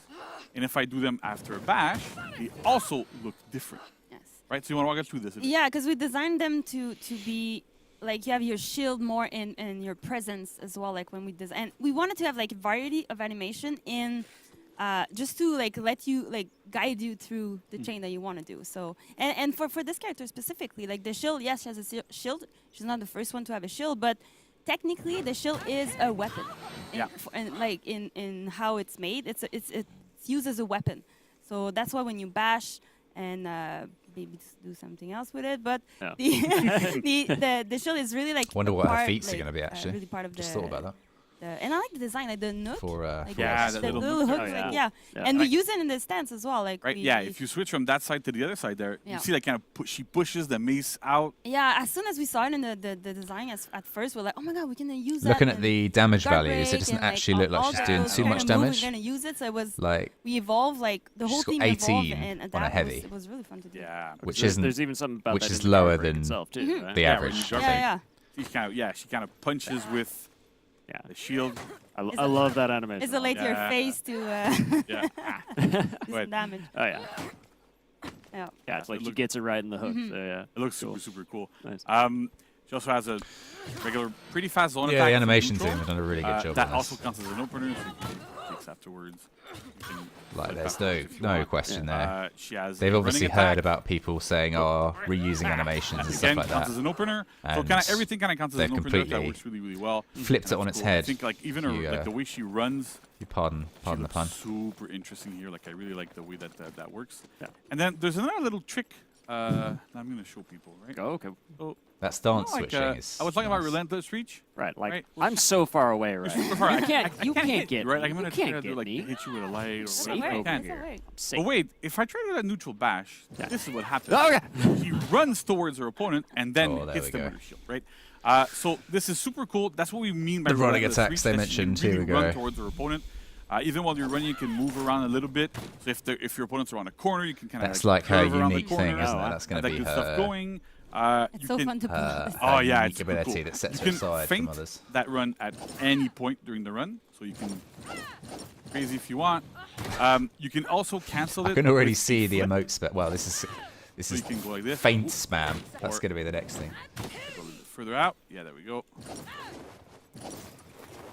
And if I do them after a bash, they also look different, Yes. right? So you want to walk us through this? a bit? Yeah, because we designed them to be like you have your shield more in your presence as well. Like when we design, and we wanted to have like variety of animation in just to like let you like guide you through the chain that you want to do. So and for this character specifically, like the shield, yes, she has a shield. She's not the first one to have a shield, but technically the shield is a weapon. Yeah. And like in how it's made, it's used as a weapon. So that's why when you bash and maybe do something else with it, but Yeah. the shield is really like. Wonder a what her part, feats are like, going to be actually. really part of Just the, thought about that. and I like the design, like the nook. For Like Yeah, the that little, little hook, nook. Oh, like, yeah. yeah. Yeah. And we Like- use it in the stance as well, like Right? we, Yeah. If you switch from that side to the other side, there, Yeah. you see like kind of she pushes the mace out. yeah. As soon as we saw it in the design, at first we're like, oh my god, we can use that. Looking at and the damage guard values, it break doesn't and, actually all- look like all she's the- doing those too kind much of moves damage. We're gonna use it, so it was Like, we evolved like the whole she's got team evolved 18 and on a adapted. heavy. It was really fun to do. Yeah. which There's- isn't, There's even something about which that is in the lower guard break than itself too, Mhm. right? the Yeah, average. when you I Yeah, think. yeah. She kind of punches with Yeah. the shield. I love that animation. Isolate your Yeah. face to Yeah. do Right. some damage. Oh yeah. Yeah. Yeah, it's like she look- gets it right in the hook. So yeah. It looks Cool. super cool. Nice. She also has a regular, pretty fast zone Yeah, attack. the for animation neutral. team have done a really good job That on also this. counts as an opener, so you can kicks afterwards. You can Like, flip there's afterwards if you no want. question there. She has They've a obviously running heard attack. about people saying, "Oh, reusing animations and stuff Again, like counts that." as an opener. So And kind of everything kind of counts as they've an opener. That completely works really well. flipped it That's on its cool. I head. think like even her, You, like the way she runs. You pardon She the looks pun. super interesting here. Like I really like the way that works. Yeah. And then there's another little trick. That I'm gonna show people, right? Oh, okay. So, That stance like, switching is. I was talking about nice. relentless reach. Right, like Right. I'm so far away, right? Super far. You I can't I get hit you, right? me. Like, I'm gonna You try can't to get like me. hit you with a light or Safe whatever I over can. here. Alright. I'm safe. But wait, if I try to do that neutral bash, Yeah. this is what happens. Oh, yeah. He runs towards her opponent and then Oh, there hits we them go. with her shield, right? So this is super cool. That's what we mean by The running relentless attacks reach, they that she can mentioned, here really we run go. towards her opponent. Even while you're running, you can move around a little bit. So if your opponents are on a corner, you can kind of That's like her curve around the unique thing, corner, isn't it? Oh, That's going have to that be good stuff her, going. It's You so can- fun to her, play. Oh her yeah, unique it's super ability cool. that sets You her can aside feint from others. that run at any point during the run, so you can crazy if you want. You can also cancel it. I can already with see the flip. emote spam. Well, this So is you can go like this. feint Oop, spam. That's Or- going to be the next thing. go a little bit further out. Yeah, there we go.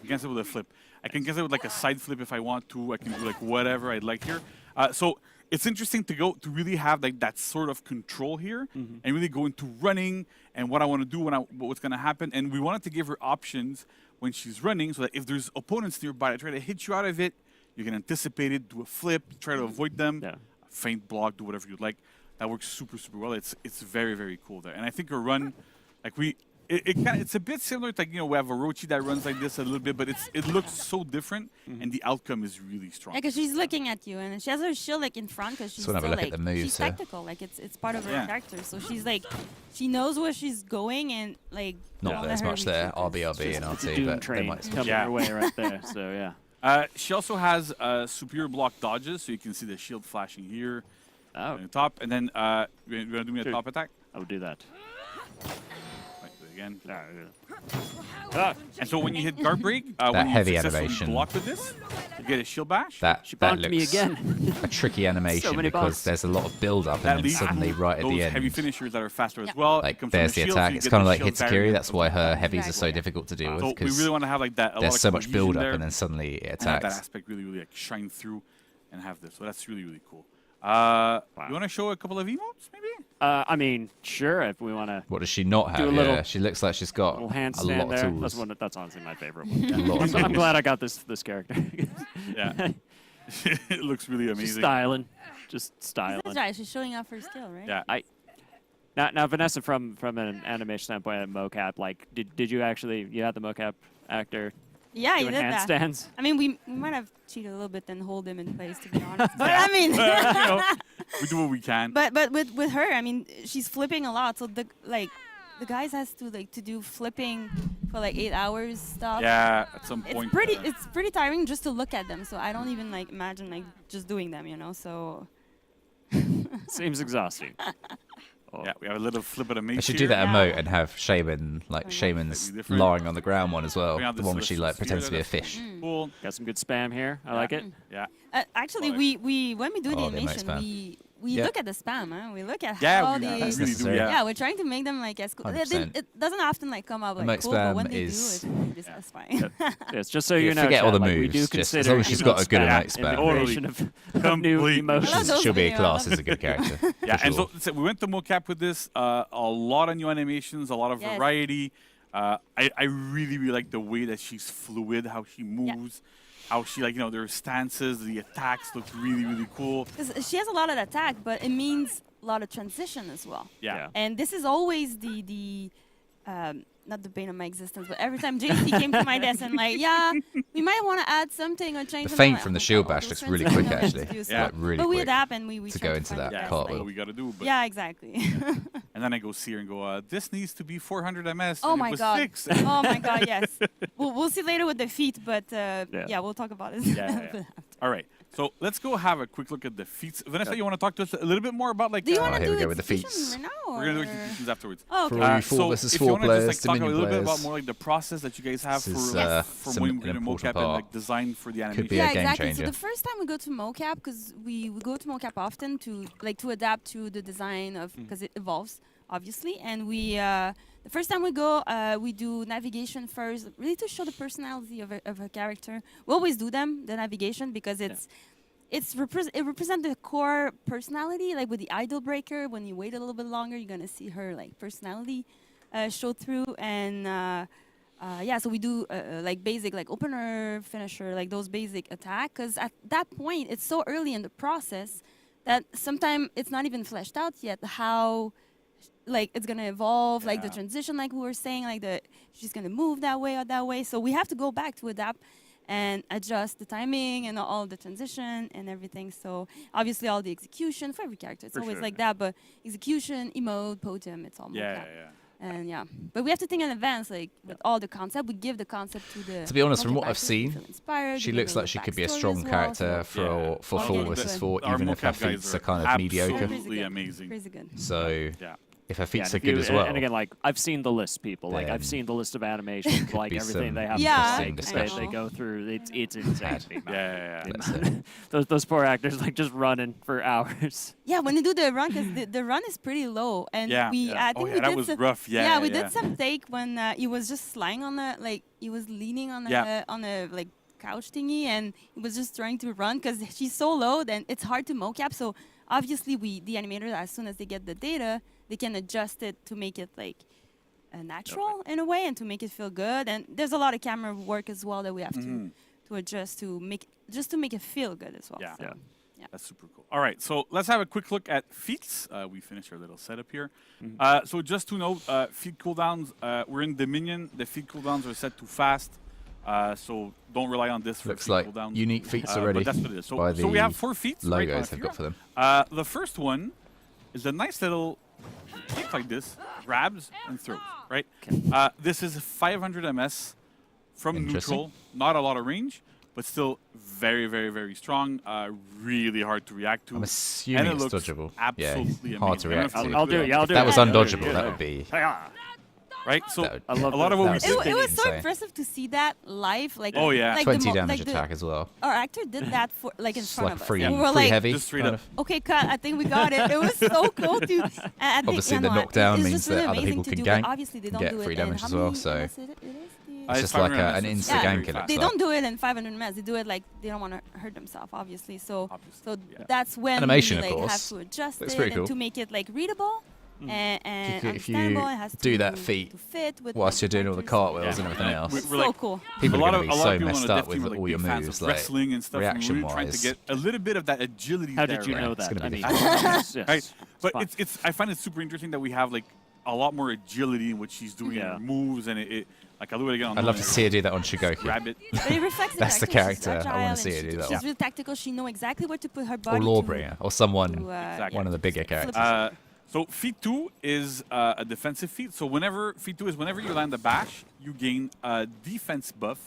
You cancel with a flip. I can cancel with like a side flip if I want to. I can do like whatever I'd like here. So it's interesting to really have like that sort of control here and really go into running and what I want to do what's going to happen. And we wanted to give her options when she's running so that if there's opponents nearby that try to hit you out of it, you can anticipate it, do a flip, try to avoid them, Yeah. feint block, do whatever you'd like. That works super, super well. It's very, very cool there. And I think her run, like it's a bit similar to like, we have a Orochi that runs like this a little bit, but it looks so different and the outcome is really strong. Yeah, because she's looking at you, and she has her shield like in front because she's wanna have a still look at like the moves she's here. tactical. Like it's part of her Yeah. character, so she's like she knows where she's going and like. Not don't that there's let her much reach there. it. RBRB and It's a RT, Doom but they train might coming Yeah. your way right there. So yeah. She also has superior block dodges, so you can see the shield flashing here Oh, on the top. And then you're going to do me a Sure. top attack? I would do that. Right, do it again. Ah, And so when you hit guard break, That when you heavy successfully animation. block with this, you get a shield bash. she that bonked me looks again. a tricky animation many because bonks. there's a lot of build up that and then leads suddenly to right at those the heavy end, finishers that are faster Yeah. as well. It like comes from there's the shield, so attack. you It's get kind of the like shield Hitsukiri. variant That's of why the her block. heavies are so Exactly. difficult to deal with So we because really want to have like that. A there's lot so of much cohesion build up there, and then suddenly it and have that attacks. aspect really, really like shine through and have this. So that's really, really cool. You want to show a couple of emotes, maybe? I mean, sure, if we want to What does she not Do have? a little- Yeah, she looks like she's got little a handstand lot there. of That's tools. that's honestly my favorite one. A lot of I'm tools. glad I got this character. Yeah. It looks really She's amazing. styling. just She's styling. not shy. She's showing off her skill, right? Yeah, now Vanessa, from an animation standpoint at mocap, like, did you actually had the mocap actor Yeah, he doing did that. handstands? I mean, we might have cheated a little bit and hold him in place, to be honest. But I mean, We do what we can. but with her, I mean, she's flipping a lot. So the guys has to do flipping for like 8 hours stuff. Yeah, at some point. It's pretty tiring just to look at them. So I don't even imagine just doing them, So Seems exhausting. Yeah, we have a little flip of the mage I should here. do that Yeah. emote and have Shaman, Shaman's Slightly different. lying on the ground one as well. We have The this one where she little pretends to be a sphere, fish. Mm. Cool. Got some good spam here. I like it. Yeah. Actually, Like- we when we do the Oh, the emote animation, spam. we Yeah. look at the spam. Huh? We look at Yeah, how we they. really do. necessary. Yeah. Yeah, we're trying to make them as cool. 100%. It doesn't often come up Emote cool, but when spam they is- do, it's pretty satisfying. Yes, just so Yeah, you know, forget all Chad, the like, we moves, do just as consider long as she's emote got a good spam emote in spam. the creation of new Complete. emotions. I love those She'll be a videos. class as a good character. Yeah, for and sure. so we went to mocap with this. A lot of new animations, a lot of Yes. variety. I really like the way that she's fluid, how she moves, how she their stances, the attacks look really cool. 'Cause she has a lot of attack, but it means a lot of transition as well. Yeah. And this is always the not the bane of my existence, but every time JC came to my desk and we might want to add something or change The something. feint from the shield bash looks really quick, actually. Yeah. Really but we quick adapt and we to try go into find that the Yeah, best, part. that's what we got to do. But Yeah, exactly. And then I go see her and go, this needs to be 400 ms. Oh and my it was god. 6. Oh my god, yes. We'll see later with the feet, but yeah, we'll talk about it. Yeah. All right. So let's go have a quick look at the feats. Vanessa, you want to talk to us a little bit more about Do you want Oh, to here do we go with the execution feats. right now? We're gonna do or- executions afterwards. Oh, For okay. you 4 versus if 4 you want to players, just talk a Dominion little bit about players. more the process that you guys have This is, from some- when we an do important mocap and part. design for the animation. Could be a Yeah, game exactly. changer. So the first time we go to mocap, because we go to mocap often to adapt to the design of because it evolves obviously, and we the first time we go we do navigation first, really to show the personality of a character. We always do the navigation because it represents the core personality, like with the idol breaker. When you wait a little bit longer, you're gonna see her personality show through, and so we do basic opener, finisher, those basic attack. Because at that point, it's so early in the process that sometimes it's not even fleshed out yet how it's gonna evolve, the transition, we were saying, she's gonna move that way or that way. So we have to go back to adapt and adjust the timing and all the transition and everything. So obviously all the execution for every character, it's For always sure. like that. But execution, emote, podium, it's all Yeah. mocap. And but we have to think in advance, with all the concept. We give the concept to the. To be honest, from mocap what I've actors to seen, feel inspired, She give looks them like a she could be a backstory strong as well, character so Yeah. for Oh, 4 yeah, versus good. 4, Our even if her mocap guys feats are are kind of mediocre. absolutely good. amazing. Crazy good. So Yeah. if her Yeah, feats and are if you- good as well, And again, I've seen the list, people. I've Then seen the list of animations, be everything some they have Yeah, to interesting they discussion. go through. It's insane. the amount- Yeah. the Let's amount- those poor actors just running for hours. Yeah, when they do the run, because the run is pretty low, and Yeah. I think we that did was some, rough. Yeah. we did some take when he was just lying on he was leaning on a couch thingy, and he was just trying to run because she's so low, then it's hard to mocap. So obviously the animators, as soon as they get the data, they can adjust it to make it natural in a way and to make it feel good. And there's a lot of camera work as well that we have to adjust to make it feel good as well. Yeah. So, That's super cool. All right, so let's have a quick look at feats. We finished our little setup here. So just to note, feat cooldowns, we're in Dominion. The feat cooldowns are set to fast, so don't rely on this for looks feat like cooldowns. unique feats But already that's what it is. by So we the have 4 feats right logos on they've here. got for them. The first one is a nice little kick like this, grabs and throws, right? This is 500 ms from Interesting. neutral, not a lot of range, but still very, very, very strong, really hard to react to. I'm assuming and it it's looks dodgeable. absolutely Yeah, hard to amazing. react I don't know to. if I'll do it. Yeah, I'll If do that it. was Yeah, undodgeable, yeah, that yeah. would be right? So That would- I love a lot of what we that. did. it was so Insane. impressive to see that live. Oh, yeah. 20 damage attack as well. Our actor did that for in It's front like of us. free, And we were free like, heavy. Just straight kind up. of. okay, cut. I think we got it. It was so cool to. I think, Obviously, the no, knockdown it's means just really that other amazing people to can do, but gank obviously they and don't get do free it in damage how as well, many so MS it is? The- It's just like an insta Yeah. gank, it looks They like. don't do it in 500 meds. They do it they don't want to hurt themselves, obviously. So Obviously, so yeah. that's when Animation, we of have course. to adjust Looks it pretty and cool. to make it readable. and If you understandable. It has do to, that feat to fit with whilst you're doing all the cartwheels and Yeah. everything else, It's We're so like- cool. people a lot are of going to be so people on messed the up dev team with are, like, all your big fans moves, of like wrestling and stuff. And we're really trying to reaction-wise. get a little bit of that agility. How there, did you right? know It's that? gonna I be mean, difficult. yes, yes, Right, but fun. it's I find it super interesting that we have like a lot more agility in what she's doing in Yeah. her moves, and it like I'll do it again. On I'd love to Nolan. see her do that on Shigoku. Grab it. But it reflects the That's the character. character She's I wanna agile see and her do she- that She's one. really tactical. She knows exactly where to put her Or body. Lawbringer, or someone, Exactly. one of the bigger characters. So feat 2 is a defensive feat. So feat 2 is whenever you land a bash, you gain a defense buff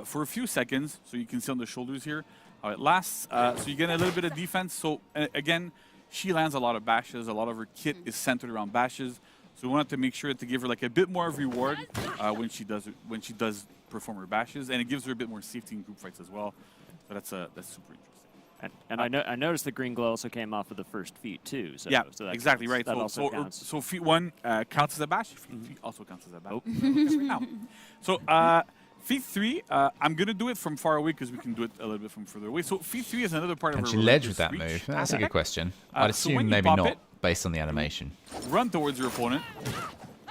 for a few seconds. So you can see on the shoulders here how it lasts. So you get a little bit of defense. So again, she lands a lot of bashes. A lot of her kit is centered around bashes. So we wanted to make sure to give her like a bit more of reward when she does perform her bashes, and it gives her a bit more safety in group fights as well. So that's super interesting. And I noticed the green glow also came off of the first feat too. So, Yeah, so that exactly counts. right. That So, also so, counts. so feat 1 counts as a bash. Feat 3 also counts as a bash. Oh. Now. So feat 3, I'm gonna do it from far away because we can do it a little bit from further away. So feat 3 is another part Can of she her ledge with relentless that reach move? That's a good aspect. question. So I'd when assume you maybe pop not, it, based on the animation. run towards your opponent,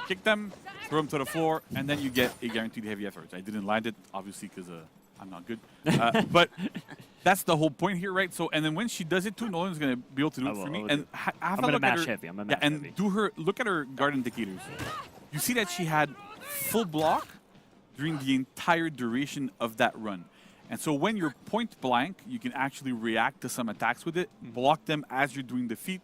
kick them, throw them to the floor, and then you get a guaranteed heavy effort. I didn't land it, obviously, because I'm not good. But that's the whole point here, right? So, and then when she does it too, Nolan's going to be able to do I it will, for I me. will And do have I'm a gonna look at mash her. heavy. I'm gonna Yeah, mash and heavy. look at her guard indicators. You see that she had full block during the entire duration of that run. And so when you're point blank, you can actually react to some attacks with it, block them as you're doing the feat,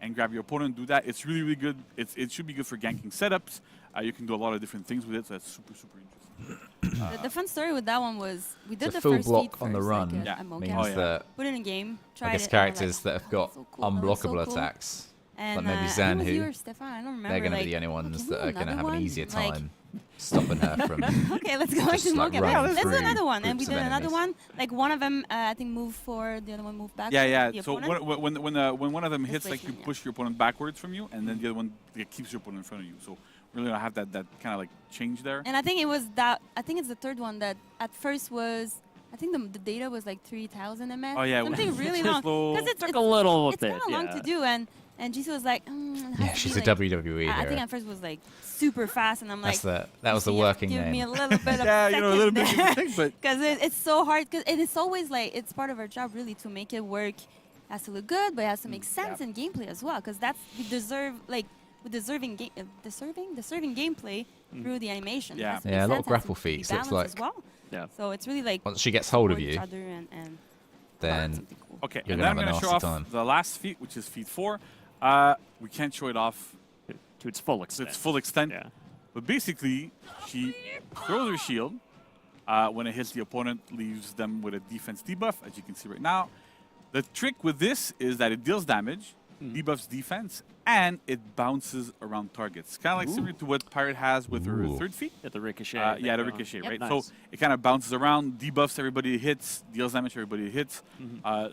and grab your opponent and do that. It's really, really good. It should be good for ganking setups. You can do a lot of different things with it, so that's super, super interesting. The fun story with that one was we did So the full first block feat on the first, run like, Yeah. at mocap. means Oh, yeah. that Put it in a game. Tried I guess it, and we're characters like, that have "Oh, got that's so cool, that was so unblockable cool." attacks, And, like maybe I Zan, think it was you who or Stefan, I don't remember. they're going to like, be the only "Oh, ones can that we are do going to another have an one?" easier Like, time stopping her from. okay, let's go Just, into like, mocap. running Let's do through another one. And we groups of did another enemies. one. Like one of them, I think, moved forward, the other one moved back. Yeah. The So opponent. when one of them hits, like you Displacement, yeah. push your opponent backwards from you, and then the other one keeps your opponent in front of you. So really, I have that kind of like change there. And I think it was that. I think it's the third one that at first was. I think the data was like 3,000 ms. Oh, yeah, something really long. slow. Because Took a little it's bit. kind of long to do, and GC was like, it has Yeah, to she's be a like, WWE I think hero. at first was like super fast, and I'm like, That was the "GC, you have to working give me a name. little bit of Yeah, you know, a little bit of a thing, but because it's so hard. Because it's always like it's part of our job really to make it work. It has to look good, but it has to make sense in gameplay as well. Because that's we deserve like with deserving gameplay through the animation. It Yeah. has to Yeah, make a lot sense of grapple and to be feats, looks balanced as like. well. Yeah. So it's really like Once she gets hold of support each you, other and then something cool. okay. You're And gonna then I'm have a going to show nasty off time. the last feat, which is feat 4. We can't show it off To its full to extent. its full extent. Yeah. But basically, she throws her shield. When it hits the opponent, leaves them with a defense debuff, as you can see right now. The trick with this is that it deals damage, debuffs defense, and it bounces around targets. Kind of like similar to what Pirate has with her Ooh. third feat. Yeah, the ricochet. Yeah, thing the going on. ricochet, Yep. right? Nice. So it kind of bounces around, debuffs everybody it hits, deals damage to everybody it hits.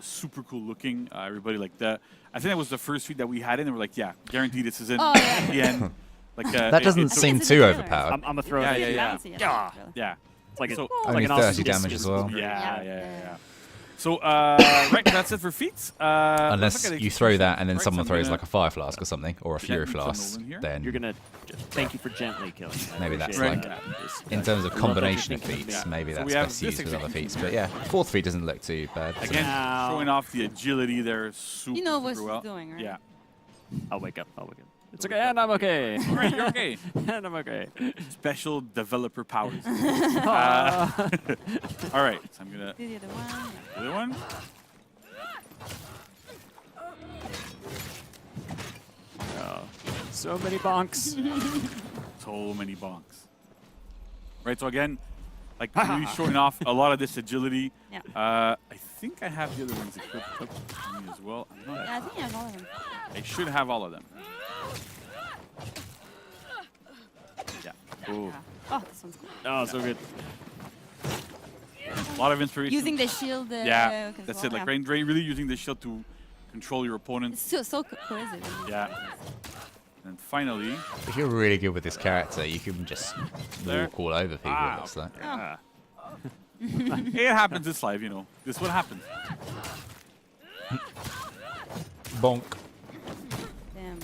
Super cool looking. Everybody like that. I think that was the first feat that we had in, and we're like, yeah, guaranteed this is in Oh, yeah. the end. Like that doesn't think seem it's in too the trailer. overpowered. I'm gonna throw Yeah, it. yeah, yeah. Bouncy, I think, Yeah. really. yeah. It's like, So- it's Only like an 30 awesome damage as well. Yeah. So, right, that's it for feats. Let's Unless look at you throw that and then Right, so someone I'm throws gonna like a fire flask or something, or a fury gently kill flask, Nolan here. then You're gonna thank you for gently killing. I Maybe that's appreciate like- that. Just, in terms of I love that you're combination of thinking feats, about maybe So that's we have best this used with other execution feats. But yeah, fourth feat doesn't look too bad. Again, Now- showing off the agility there super, You know what super she's well. doing, right? Yeah. I'll wake up. It's okay, and I'm okay. All right, you're okay. And I'm okay. Special developer powers. All right, so I'm going to Do the other one. the other one. Oh, so many bonks. So many bonks. Right, so again, like really showing off a lot of this agility. Yeah. I think I have the other ones equipped up for me as well. I'm not- Yeah, I think you have all of them. I should have all of them. Yeah. Ooh. Oh, this one's cool. Oh, so good. A lot of inspiration. Using the shield. Yeah, as that's well, it. Like yeah. really using the shield to control your opponent. It's so cohesive. Yeah. And finally, If you're really good with this character, you can just There. walk all over people. Ah, It looks like. Ah. it happens. It's live, you know. This is what happens. Bonk. Damn.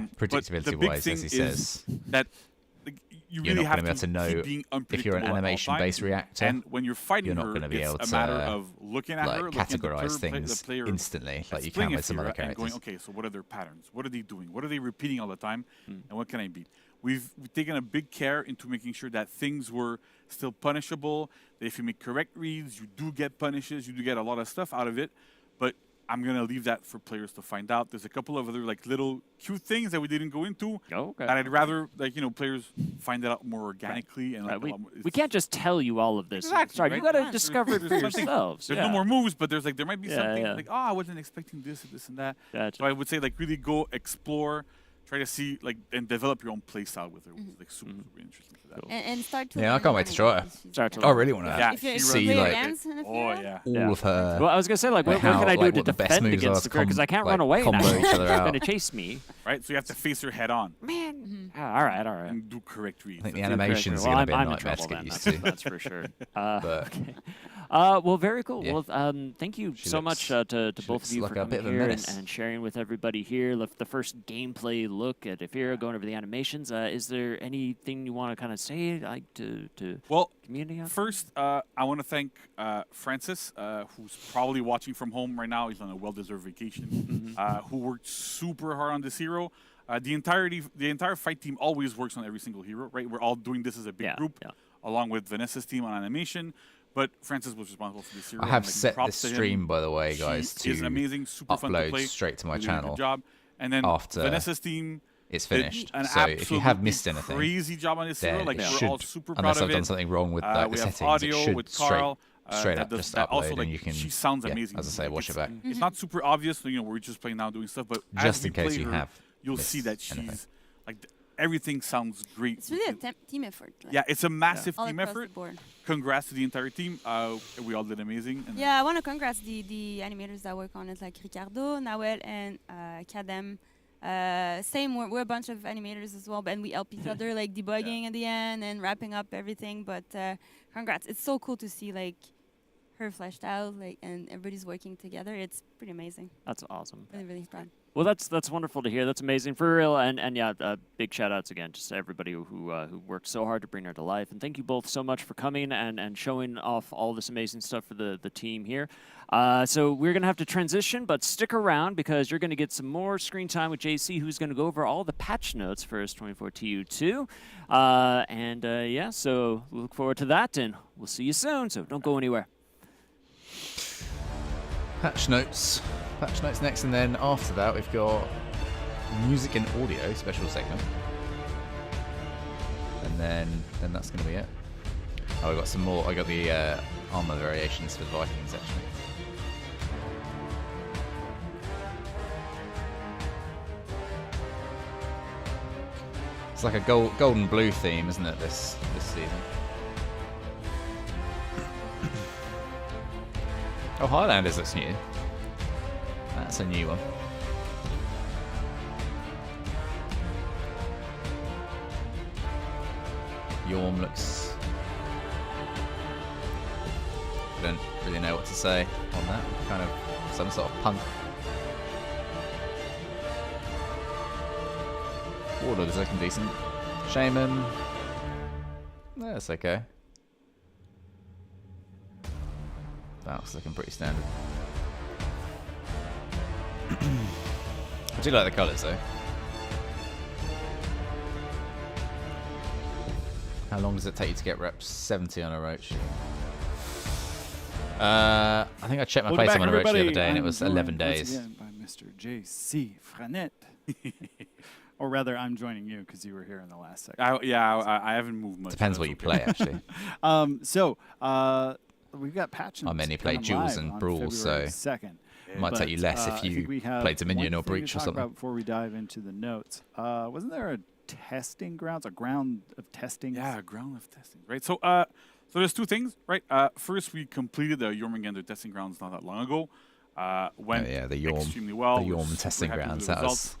Yeah, but the big predictability-wise, thing as he is says. that like, you're really not have going to be able to know keep being if you're an unpredictable at all animation-based times. reactor. And when you're fighting You're not her, going to be it's able a to matter of looking at her, looking at the categorize the player instantly, like you playing can with some other Aethera and characters. going, okay, so what are their patterns? What are they doing? What are they repeating all the time? And what can I beat? We've taken a big care into making sure that things were still punishable, that if you make correct reads, you do get punishes, you do get a lot of stuff out of it. But I'm going to leave that for players to find out. There's a couple of other like little cute things that we didn't go into. Okay. And I'd rather players find it out more organically and Right, like, we can't just tell you all of this. Exactly, Sorry, right? you got to There's- discover it for there's something- yourselves. There's yeah. no more moves, but there might be Yeah, something yeah. like, I wasn't expecting this and that. Gotcha. So I would say like really go explore, try to see like and develop your own play style with her, which is like super interesting for that. Cool. And start to Yeah, I learn can't wait to how try to it. use Start that. to I really want to Yeah, If you see play like against and if Oh you're- yeah. all Yeah. of her. Well, I was gonna say like, like where can I do like to what the best defend moves are against to the girl? Because I can't like run away now. combo each other She's out. gonna chase me. Right? So you have to face her head on Man. All right. and do correct reads. I think the That's it. animation's Well, going to be a I'm in nightmare to trouble get then. used That's, to. that's for sure. But Okay. Well, very cool. Yeah. Well, thank you She so looks- much to she both looks of you like for a coming bit of a here menace. and sharing with everybody here. The first gameplay look at Aethera, going over the animations. Is there anything you want to kind of say, like to Well, community? out there? first, I want to thank Francis, who's probably watching from home right now. He's on a well-deserved vacation. Who worked super hard on this hero. The entire fight team always works on every single hero, right? We're all doing this as a big Yeah, group, yeah. along with Vanessa's team on animation. But Francis was responsible for this hero. I have and, like, set props this to him. stream, by the way, guys, She is to amazing, super fun to upload play. straight to my Really did a channel good job. And then after Vanessa's team it's did finished. an So if you have absolutely missed anything, crazy job on this hero. then Like it we're all should, super proud unless of I've it. done something wrong with like, we the have settings, audio it should with straight, Carl. straight that up does just that upload also, like, and you can, she sounds yeah, amazing. as I say, Like, watch it it's- back. It's not super obvious, we're just playing now doing stuff, but Just as we in case play you her, have you'll see missed that she's anything. like everything sounds great. It's really a team effort. Like, Yeah, it's a massive all team across the effort. board. Congrats to the entire team. We all did amazing. And Yeah, I want to congrats the animators that work on it, like Ricardo, Nawel, and Kadem. Same, we're a bunch of animators as well, and we help each other, like debugging at the end and wrapping up everything. But congrats! It's so cool to see like her fleshed out, like, and everybody's working together. It's pretty amazing. That's awesome. Really, really proud. Well, that's wonderful to hear. That's amazing for real. And yeah, big shout outs again just to everybody who worked so hard to bring her to life. And thank you both so much for coming and showing off all this amazing stuff for the team here. So we're going to have to transition, but stick around because you're going to get some more screen time with JC, who's going to go over all the patch notes for S24 TU2. Yeah, so we look forward to that, and we'll see you soon. So don't go anywhere. Patch notes next, and then after that we've got music and audio special segment, and then that's going to be it. Oh, we got some more. I got the armor variations for the Vikings actually. It's like a gold and blue theme, isn't it? This season. Oh, Highlanders looks new. That's a new one. Yorm looks... I don't really know what to say on that. Kind of some sort of punk. Warlord's looking decent. Shaman... That's okay. That's looking pretty standard. I do like the colours though. How long does it take you to get reps 70 on a roach? I think I checked my Welcome face back, on a roach the other everybody. day and it I'm was joined 11 once days. again by Mr. J.C. Franet. Or rather, I'm joining you because you were here in the last second. I haven't moved much. Depends so what you that's play okay. actually. We've got patch I notes mainly play coming duels live and on brawls, February so 2nd. might take you less if I think you we have play Dominion one or thing to Breach or talk something. about before we dive into the notes. Wasn't there a testing grounds, a ground of testing? Yeah, ground of testing, right? So, so there's two things, right? First, we completed the Jormungandr testing grounds not that long ago. Went yeah, the Yorm, extremely well. the We're Yorm super testing happy with grounds. the That results.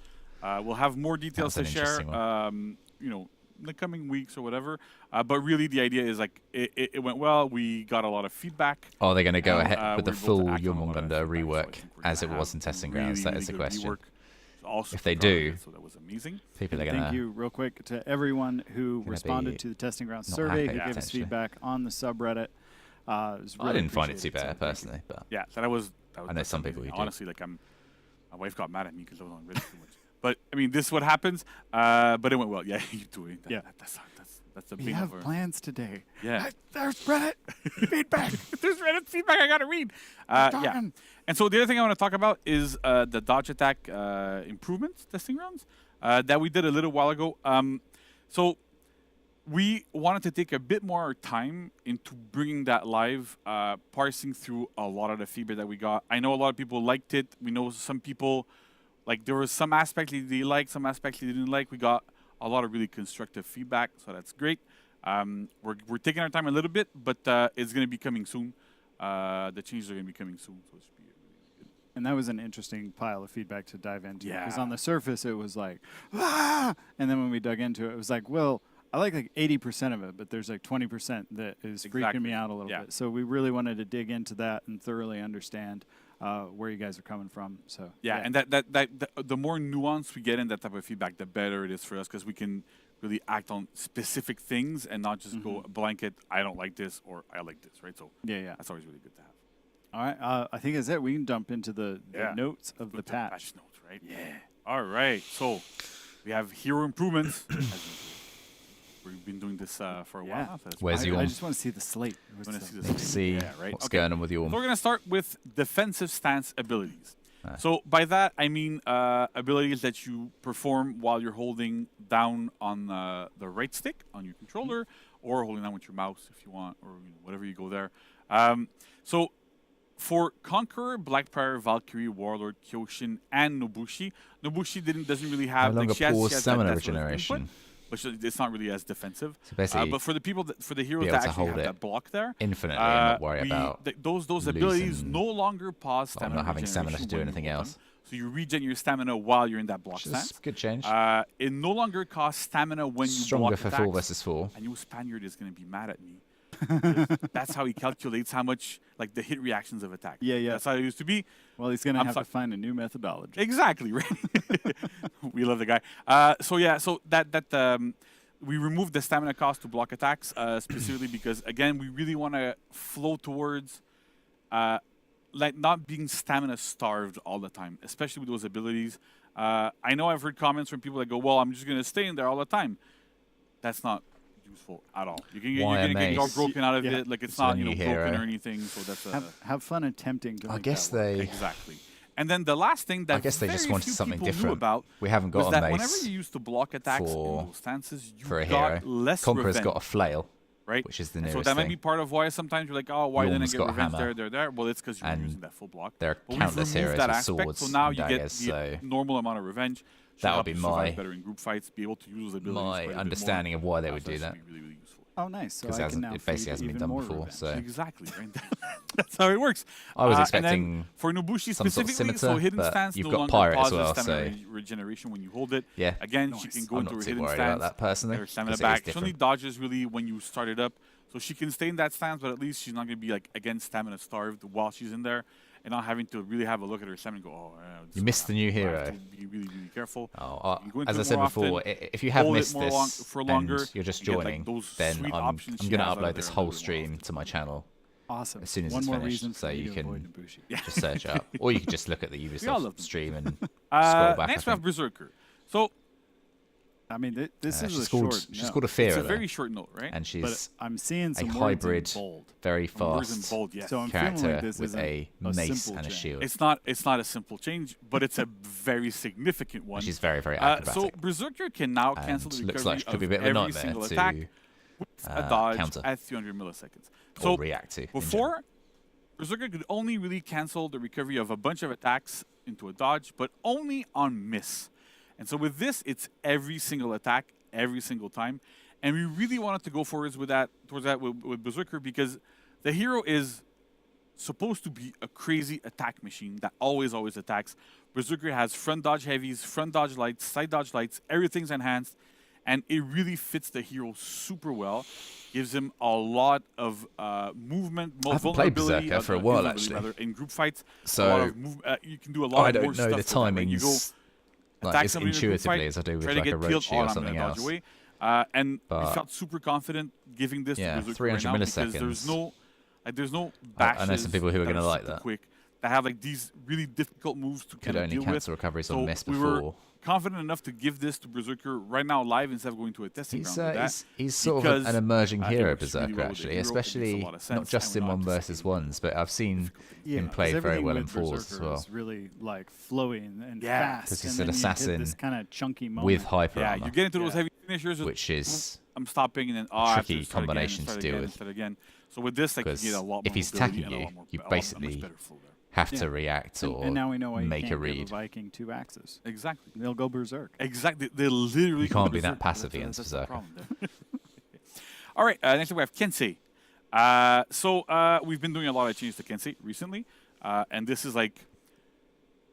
We'll have more details to was an share, interesting in the coming weeks or whatever. But really, the idea is like it went well. We got a lot of feedback. Oh, they're going to go and, ahead with the we're able to full act on a lot of Jormungandr feedback, so I rework think we're as it gonna was have in testing really, grounds. That really is the good question. rework. also if they proud of do, it, so that was amazing. people are Thank gonna. you real quick to everyone who gonna responded be to the Testing Grounds not survey, happy, who gave us potentially. feedback on the subreddit. It was I really didn't find it too appreciated, so bad thank you. personally, but Yeah, that was. I know some people who do. Honestly, like my wife got mad at me because I was on Reddit too much. But I mean, this is what happens. But it went well. Yeah, you do it. Yeah. That's the We big have of our- plans today. Yeah. There's Reddit feedback. There's Reddit feedback I gotta read. Yeah. Darn. And so the other thing I want to talk about is the dodge attack improvements testing rounds that we did a little while ago. So we wanted to take a bit more time into bringing that live, parsing through a lot of the feedback that we got. I know a lot of people liked it. We know some people, like there was some aspects they liked, some aspects they didn't like. We got a lot of really constructive feedback, so that's great. We're taking our time a little bit, but it's going to be coming soon. The changes are going to be coming soon, so it should be really good. And that was an interesting pile of feedback to dive into. Because Yeah. on the surface, it was like, ah! And then when we dug into it, it was like, well, I like 80% of it, but there's like 20% that is freaking Exactly. me out a little Yeah. bit. So we really wanted to dig into that and thoroughly understand where you guys are coming from. So Yeah, and the more nuance we get in that type of feedback, the better it is for us because we can really act on specific things and not just go blanket, I don't like this or I like this, right? So yeah. that's always really good to have. All right. I think that's it. We can jump into the Yeah. notes of Go the to patch. notes, right? Yeah. All right. So we have hero improvements. As usual. We've been doing this for a while. So that's Where's I, your- I just want to see the slate. What's wanna the- see the need to see Yeah, right. what's Okay. going on with your. So we're going to start with defensive stance abilities. Ah. So by that, I mean abilities that you perform while you're holding down on the right stick on your controller or holding down with your mouse if you want, or whatever you go there. So for Conqueror, Blackbriar, Valkyrie, Warlord, Kyoshin, and Nobushi, Nobushi doesn't really have... No longer she has pause that stamina death sort of regeneration. input, but it's not really as defensive. So basically, But for the people, for the heroes able that to actually hold have it that block there, infinitely and not worry about those abilities losing- no longer pause or stamina not having stamina to regeneration do when you anything hold them. else. So you regen your stamina while you're in that block Which is stance. good change. It no longer costs stamina when you Stronger block for attacks. 4 versus 4. And you Spaniard is going to be mad at me. That's how he calculates how much, like the hit reactions of attack. Yeah. That's how it used to be. Well, he's going to I'm have sorry. to find a new methodology. Exactly, right? We love the guy. So we removed the stamina cost to block attacks specifically because, again, we really want to flow towards like not being stamina starved all the time, especially with those abilities. I know I've heard comments from people that go, well, I'm just going to stay in there all the time. That's not useful at all. You're going to get all YMAs. broken out of Yeah. it. Like it's It's a not new broken hero. or anything. So that's Have fun attempting to I make guess that work. they. exactly. And then the last thing that I guess they just very wanted few something people knew different. about We haven't was got a that whenever mace you used to block attacks for- in those stances, you for a got hero. less Conqueror's revenge, got a flail, right? which is the And nearest so that might thing. be part of why sometimes you're like, oh, why didn't I Yorm's get got a revenge hammer. there? Well, it's because you're And using that full block. there are But we've countless removed heroes that with aspect, swords so now and you daggers, get the so normal amount of revenge. Should that'll help be you survive my- better in group fights, be able to use those abilities my quite a bit more. understanding of why they would So do should that. be really, really useful. Oh, nice. So Because I can now it basically feed hasn't been even done more before. revenge. So Exactly, right? That's how it works. I was And expecting then for Nobushi some sort of specifically, so scimitar, hidden but stance you've no got longer pirate as pauses well, stamina so regeneration when you hold it. yeah, Again, Nice. she can go I'm into not a too hidden worried stance. about that personally. Get her stamina 'cause it is back. She only different. dodges really when you start it up, so she can stay in that stance, but at least she's not going to be like again stamina starved while she's in there, and not having to really have a look at her stamina and go, oh, this You is missed what the new happened. I have hero. to be really, really careful. Oh, You can go into as I it said more before, often, if you have hold it missed more this for longer, and you're just you get, like, joining, those then sweet I'm options she going to has out upload there this are whole really stream awesome. to my channel Awesome. as soon as One it's more finished, reason for so me you to can avoid Nobushi. just search up, or you can just look at the all Ubisoft love them. stream and scroll back. Next, we I have think. Berserker. So I mean, this is she's a called short she's note, called a it's Fear, a very short note, right? and but she's I'm seeing some a words hybrid, in bold. very Words in fast bold, yes. So I'm feeling character like this with isn't a mace simple and a change. shield. It's not a simple change, but it's a very significant one. She's very, very So acrobatic. Berserker can now and cancel the looks recovery like she could be a bit of a every nightmare single to attack with a dodge counter at 300 milliseconds. or So react to. in general. before, Berserker could only really cancel the recovery of a bunch of attacks into a dodge, but only on miss. And so with this, it's every single attack, every single time. And we really wanted to go towards that with Berserker because the hero is supposed to be a crazy attack machine that always attacks. Berserker has front dodge heavies, front dodge lights, side dodge lights, everything's enhanced, and it really fits the hero super well. Gives him a lot of movement, I haven't played vulnerability, Berserker for a while, invulnerability, actually. rather, in group fights. So a lot of you can do a lot I more don't know stuff the with that, right? You go timings attack as somebody in a group intuitively fight, as I do with try to like a get killed, Rochi oh, or I'm something gonna dodge else. away. And we But- felt super confident giving this Yeah, to Berserker 300 right now because milliseconds. there's no I bashes know some people who are that gonna like super that. quick that have like these really difficult moves to Could kind of only deal cancel with. recoveries So on miss we were before. confident enough to give this to Berserker right now live instead of going to a testing He's, ground with that. he's sort of an emerging it hero, works really Berserker, well with the actually, hero. It makes a especially lot of sense, not just and in we're not 1v1s, but I've seen Yeah, him 'cause play very everything well in with fours as Berserker well. is really like flowing and Yeah. fast. 'Cause he's and an then you hit assassin this kind of chunky moment. with hyper Yeah, armor, you get into those Yeah. heavy finishers, which is I'm stopping, and then I have tricky to start again, combination start to deal again, with. start again. So with this, like, you because get a lot more if he's mobility attacking and a you, lot more, you a lot- basically much better flow there. have Yeah. to react or and now we know why make you a can't read. give a Viking 2 axes. Exactly. They'll go berserk. Exactly. They literally You can't go be that berserk. passive That's- against that's the Berserker. problem there. All right, next up we have Kensei. We've been doing a lot of changes to Kensei recently, and this is like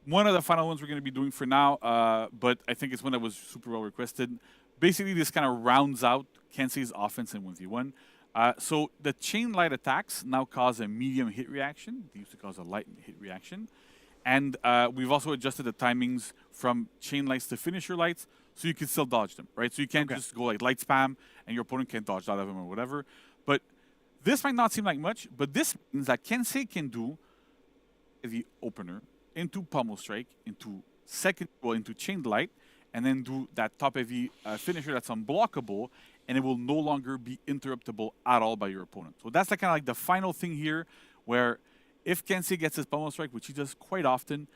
one of the final ones we're going to be doing for now, but I think it's one that was super well requested. Basically, this kind of rounds out Kensei's offense in 1v1. So the chain light attacks now cause a medium hit reaction. They used to cause a light hit reaction. And we've also adjusted the timings from chain lights to finisher lights, so you can still dodge them, right? So you can't just go like light spam, and your opponent can't dodge out of them or whatever. But this might not seem like much, but this means that Kensei can do the opener into pommel strike, into into chained light, and then do that top heavy finisher that's unblockable, and it will no longer be interruptible at all by your opponent. So that's kind of like the final thing here, where if Kensei gets his pommel strike, which he does quite often,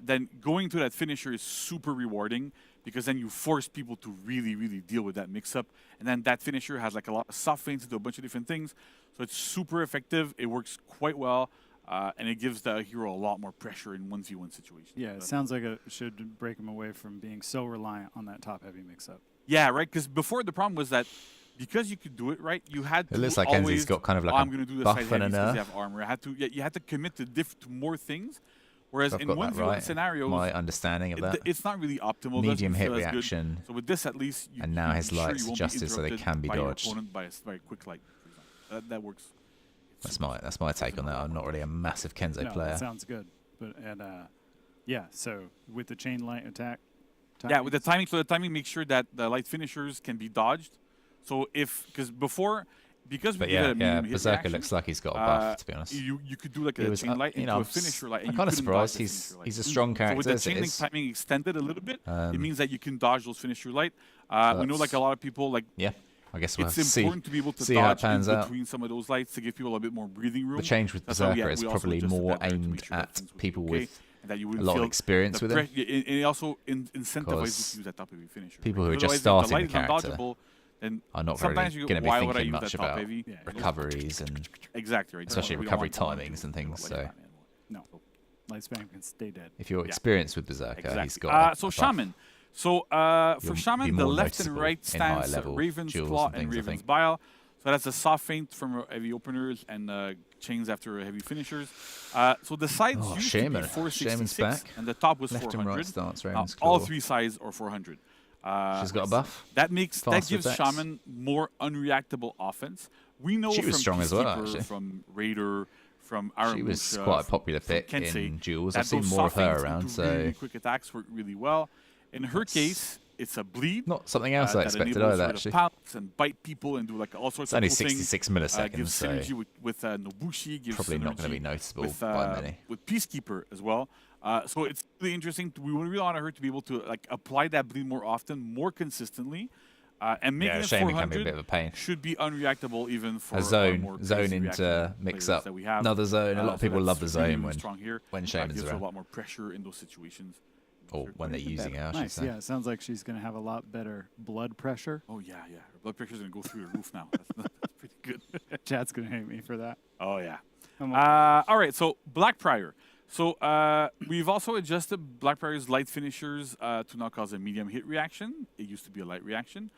then going to that finisher is super rewarding, because then you force people to really, really deal with that mix-up. And then that finisher has like a lot of soft feints to do a bunch of different things. So it's super effective. It works quite well. And it gives the hero a lot more pressure in 1v1 situations. Yeah, it sounds like it should break him away from being so reliant on that top-heavy mix-up. Yeah, right? Because before the problem was that because you could do it right, you had to It looks like always, Kenzei's got kind of like I'm a going to do the buff side and a heavies because nerf. they have armor. You had to commit to more things. Whereas If I've in got that 1v1 right, scenarios, my understanding of that. it's not really optimal. Medium doesn't hit feel as good. reaction, So with this, at least, and now his you're sure lights you won't be adjusted so they interrupted can be by your dodged. opponent by a very quick light, for example. That works. That's my take on that. I'm not really a massive Kensei No, player. that sounds good. But yeah, so with the chain light attack. Yeah, with the timing. So the timing makes sure that the light finishers can be dodged. So because we But did yeah, a medium hit Berserker reaction, looks like he's got a buff, to be honest. You could do like He a was, chain light you into know, a finisher light. And I'm you kind of couldn't dodge surprised. the He's finisher light. he's a strong So character with the as it chain link is. timing extended a little bit, it means that you can dodge those finisher light. We know like a That's- lot of people like. Yeah, I guess we'll have to It's see. important to be able to see how it dodge in pans out. between some of those lights to give people a bit more breathing room. The change with That's why Berserker is we also probably adjusted more that there to make aimed sure that at things would be people okay, with and that you a wouldn't lot of feel experience the with him. and it also incentivizes Because you to use that top heavy finisher. people who are Because just otherwise, starting if the light is character undodgeable, then are not sometimes really you going to be why would I thinking use much that top about heavy? recoveries and Exactly, right. especially We don't recovery want timings to and do things, light so- spam anymore. No, light spam can stay dead. if you're Yeah. experienced with Berserker, Exactly. he's got. So a buff. Shaman. So You'll for be Shaman, the more left and noticeable right in higher stance, level Raven's duels Claw and and things, I Raven's think. Bile. So that's a soft feint from heavy openers and chains after heavy finishers. So the sides Oh, used Shaman. to be 466, Shaman's back. and the top was Left 400. and right stance, Now, Raven's all Claw. three sides are 400. She's got a buff. That Faster gives attacks. Shaman more unreactable offense. We know She from was strong as well, Peacekeeper, actually. from Raider, from Aramusha, She was quite a popular from pick Kensei, in duels. that I've seen those more of soft her feints around, into so really quick attacks work really well. In her That's case, it's a bleed. not something else I that expected enables either. her to Actually, pounce and bite people and do like all sorts it's only of cool 66 things. milliseconds, Gives so synergy with Nobushi. Gives probably not going to synergy be noticeable with, by many. with Peacekeeper as well. So it's really interesting. We really want her to be able to like apply that bleed more often, more consistently, and making Yeah, it Shaman can be a 400 bit of a pain. should be unreactable even for A our zone, more zone crazy into reacting mix players up. that we have. Another zone. A lot of people love the that's really, zone really when strong here. Shaman's Gives her a around, lot more pressure in those situations. or when they're using it. I should Nice. say. Yeah, it sounds like she's going to have a lot better blood pressure. Oh yeah. Her blood pressure's gonna go through the roof now. That's pretty good. Chad's going to hate me for that. Oh yeah. I'm okay. All right, so Blackbriar. So we've also adjusted Blackbriar's light finishers to now cause a medium hit reaction. It used to be a light reaction.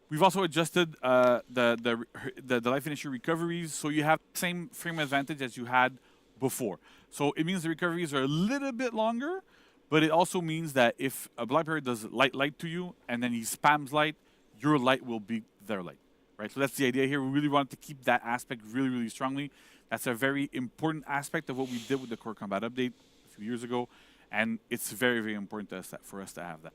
We've also adjusted the light finisher recoveries, so you have the same frame advantage as you had before. So it means the recoveries are a little bit longer, but it also means that if a Blackbriar does light to you and then he spams light, your light will beat their light. Right, so that's the idea here. We really wanted to keep that aspect really, really strongly. That's a very important aspect of what we did with the Core Combat update a few years ago. And it's very, very important to us for us to have that.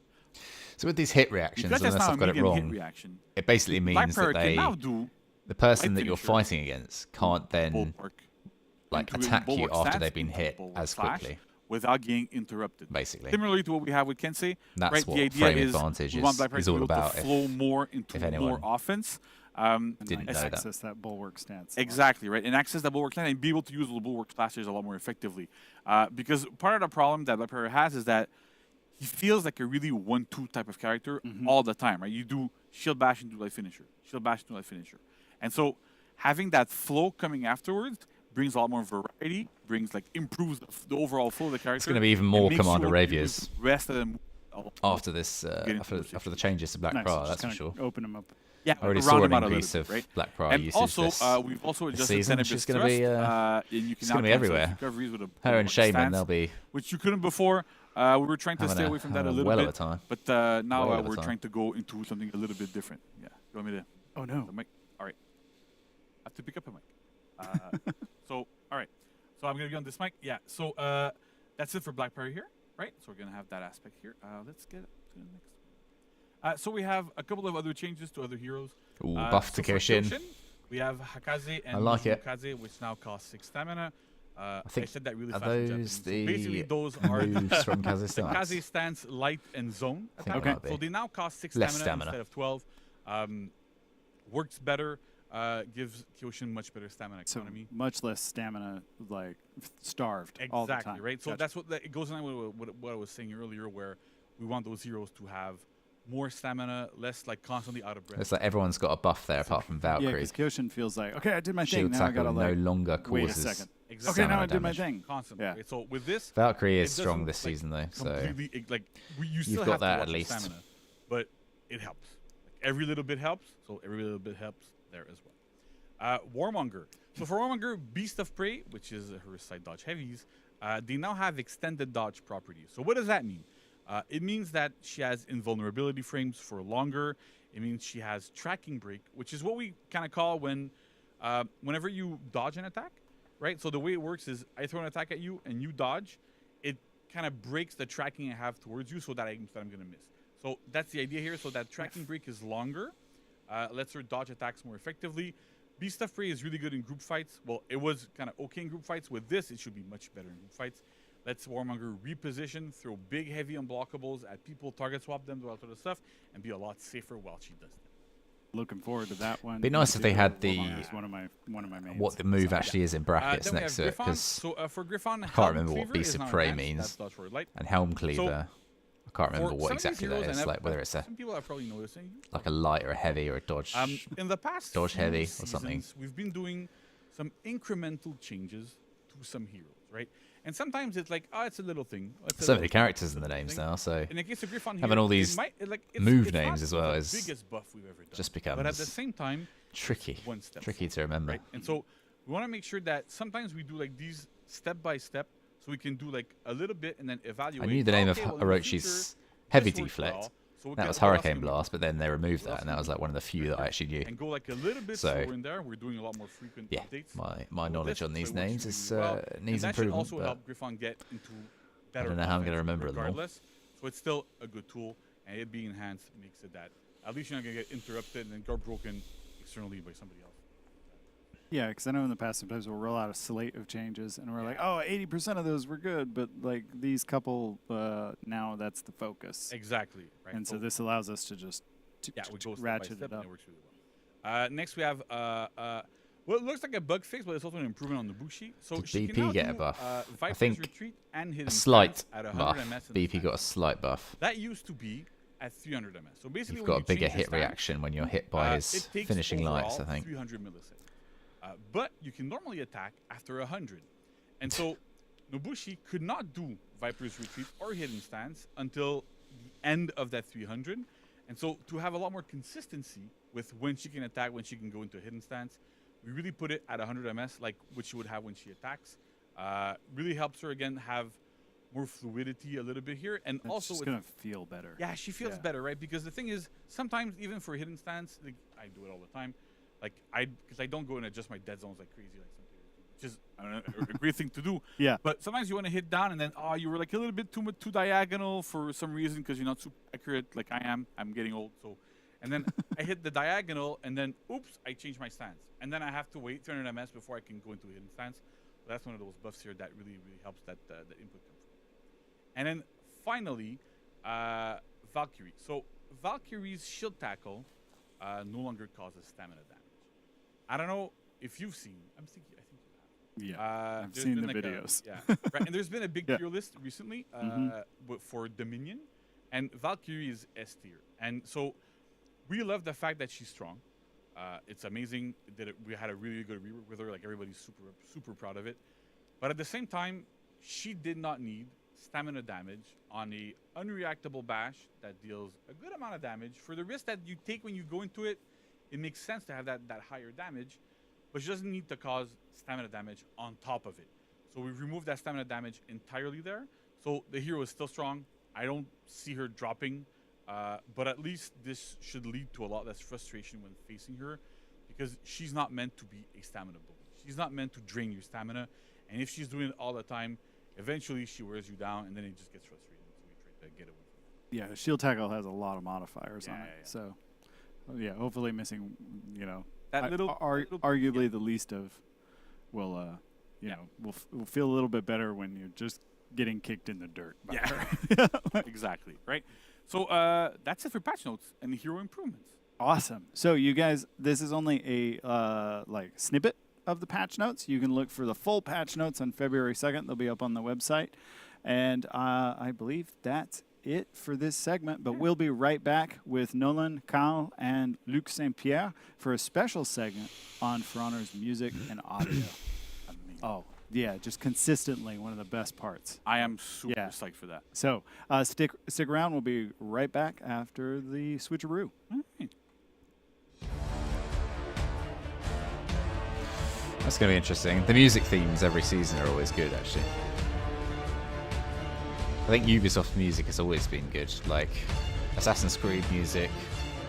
So with these hit reactions, Because that's unless now I've a got it medium hit wrong, reaction. it basically means that Blackbear can now do the person light that you're finisher fighting against can't then bulwark like into attack you bulwark after stance, they've been into hit bulwark as slash, quickly. without getting interrupted. Basically, Similarly to what we have with Kensei, that's right? what The idea frame is advantage we want is Blackbear all to be able about. to flow more into if more anyone offense. And didn't like know that. access that bulwark stance. Exactly, right? And access that bulwark stance and be able to use the bulwark slashes a lot more effectively. Because part of the problem that Blackbear has is that he feels like a really 1-2 type of character all the time, right? You do shield bash into light finisher, shield bash into light finisher. And so having that flow coming afterwards brings a lot more variety, improves the overall flow of the character. It's going to be even more Commander Ravias rest of them after this, after the changes to Black Nice, Prior, just that's for kinda sure. Open them up. Yeah, I already round saw them an out a little increase bit, of right? Black Prior And usage also, this we've also this adjusted season. Tenebris She's going to be, and you can she's now going to be cancel everywhere. recoveries with a Her and bulwark Shaman, stance, they'll be which you couldn't before. We were trying to stay away from that a little well bit, of a time. but now Well of a we're time. trying to go into something a little bit different. Yeah, you want me to? Oh no. The mic? All right. I have to pick up a mic. So, all right. So I'm going to be on this mic. Yeah. So that's it for Black Prior here, right? So we're going to have that aspect here. Let's get to the next one. So we have a couple of other changes to other heroes. Ooh, buff to so for Kyoshin. We have Hakaze and I like it. Kaze, which now cost 6 stamina. I think said that really are fast in those Japanese. So the basically, those are moves from the Kazakhstan? Kaze stance, light, and zone. I think attack. it might be. So they now cost 6 Less stamina stamina. instead of 12. Works better. Gives Kyoshin much better stamina So economy. much less stamina, like starved all the Exactly, time. right? So Gotcha. that's it goes in line with what I was saying earlier, where we want those heroes to have more stamina, less like constantly out of breath. It's like everyone's got a buff there apart from Yeah, Valkyrie. because Kyoshin feels like, okay, I did my thing. Shield Now I gotta tackle like no longer wait a causes second. Exactly. Okay, now I stamina did my damage. thing. Constantly. Yeah. Right? So with this, Valkyrie it is strong doesn't, this like, season though, so completely you still got have that to at watch the least. stamina, but it helps. Like, every little bit helps, so every little bit helps there as well. Warmonger. So for Warmonger, Beast of Prey, which is her side dodge heavies, they now have extended dodge properties. So what does that mean? It means that she has invulnerability frames for longer. It means she has tracking break, which is what we kind of call whenever you dodge an attack, right? So the way it works is I throw an attack at you and you dodge. It kind of breaks the tracking I have towards you so that I'm going to miss. So that's the idea here. So that tracking break is longer, lets her dodge attacks more effectively. Beast of Prey is really good in group fights. Well, it was kind of okay in group fights. With this, it should be much better in group fights. Lets Warmonger reposition, throw big, heavy unblockables at people, target swap them, do all sort of stuff, and be a lot safer while she does that. Looking forward to that one. Be nice if they had the- Warmonger's one of my mains. what the move actually is in brackets Then we next have to it, Griffon. because So for Griffon, I can't remember what Cleaver Beast is of now Prey enhanced. means. That's dodge forward light. and Helm Cleaver, I can't remember For what some of these exactly that heroes, is, and like whether it's a some people are probably noticing. like a light or a heavy or a dodge. In the past Dodge few heavy or something. seasons, we've been doing some incremental changes to some heroes, right? And sometimes it's like, oh, it's a little thing. It's a So little many thing, characters it's a in the little names thing. now, so In the case of Griffon having here, all these it's move not names as well the is biggest buff we've ever done. just But at the becomes same time, tricky. one step Tricky to remember. right? And so we want to make sure that sometimes we do like these step by step, so we can do like a little bit and then evaluate. I knew the name of okay, well, in the Orochi's future, heavy this worked deflect. well, so That what was else Hurricane can we Blast, do? but then they removed What that, else and that can was we like one of the few that I actually knew. and go like a little bit So, slower in there. We're doing a lot more frequent Yeah, updates. my So knowledge this on these works names really, is really well. needs and that should improvement. also But help Griffon get into better don't know how I'm gonna offense remember them all. regardless. So it's still a good tool, and it being enhanced makes it that at least you're not gonna get interrupted and then got broken externally by somebody else. Yeah, because I know in the past sometimes we'll roll out a slate of changes and we're like, oh, 80% of those were good, but like these couple, now that's the focus. Exactly. Right. And so this allows us to just yeah, we go step by ratchet step, it up. and it works really well. Next, we have what looks like a bug fix, but it's also an improvement on the Bushi. So Did she BP can now get a do, buff? Viper's think Retreat and Hidden a slight Stance at 100 buff. MS in the BP got a stance. slight buff. That used to be at 300 MS. So basically, You've when got a you bigger change the hit stance, reaction when you're hit by his it takes finishing lights, I overall think. 300 milliseconds. But you can normally attack after 100. And so Nobushi could not do Viper's Retreat or Hidden Stance until the end of that 300. And so to have a lot more consistency with when she can attack, when she can go into a Hidden Stance, we really put it at 100 MS, like what she would have when she attacks. Really helps her, again, have more fluidity a little bit here. And It's also just with going to feel better. yeah, she feels better, right? Because the thing is, sometimes even for Hidden Stance, like, I do it all the time. Like because I don't go and adjust my dead zones like crazy, like some players do. which is a great thing to do. Yeah. But sometimes you want to hit down, and then you were like a little bit too diagonal for some reason because you're not super accurate like I am. I'm getting old, so. And then I hit the diagonal, and then oops, I changed my stance, and then I have to wait 300 ms before I can go into a hidden stance. But that's one of those buffs here that really helps that input come from. And then finally, Valkyrie. So Valkyrie's shield tackle no longer causes stamina damage. I don't know if you've seen. I think you have. Yeah, I've There's seen been the like videos. Right, and there's been a big tier list recently for Dominion, and Valkyrie is S tier. And so we love the fact that she's strong. It's amazing that we had a really good rework with her. Like, everybody's super proud of it. But at the same time, she did not need stamina damage on a unreactable bash that deals a good amount of damage. For the risk that you take when you go into it, it makes sense to have that higher damage, but she doesn't need to cause stamina damage on top of it. So we've removed that stamina damage entirely there. So the hero is still strong. I don't see her dropping, but at least this should lead to a lot less frustration when facing her, because she's not meant to be a stamina bully. She's not meant to drain your stamina, and if she's doing it all the time, eventually she wears you down, and then it just gets frustrating. So we try to get away from that. Yeah, the shield tackle has a lot of modifiers on it. Yeah. So, yeah, hopefully missing, That little arguably the least of will, we'll feel a little bit better when you're just getting kicked in the dirt by her. Exactly, right? So that's it for patch notes and hero improvements. Awesome. So you guys, this is only a snippet of the patch notes. You can look for the full patch notes on February 2nd. They'll be up on the website. And I believe that's it for this segment, but we'll be right back with Nolan, Kyle, and Luc St. Pierre for a special segment on For Honor's music and audio. Amazing. Oh, yeah, just consistently one of the best parts. I am super psyched for that. So stick around. We'll be right back after the switcheroo. That's going to be interesting. The music themes every season are always good, actually. I think Ubisoft music has always been good. Like Assassin's Creed music,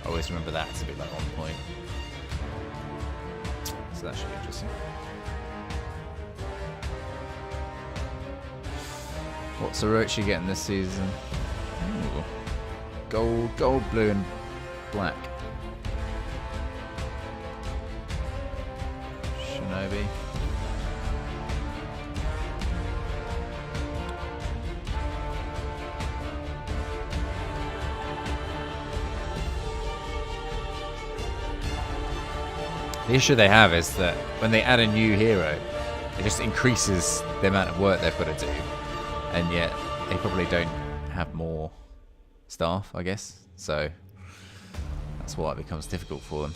I always remember that. It's a bit like on point. So that should be interesting. What's Orochi getting this season? Ooh. Gold, blue, and black. Shinobi. The issue they have is that when they add a new hero, it just increases the amount of work they've got to do, and yet they probably don't have more staff, I guess. So that's why it becomes difficult for them.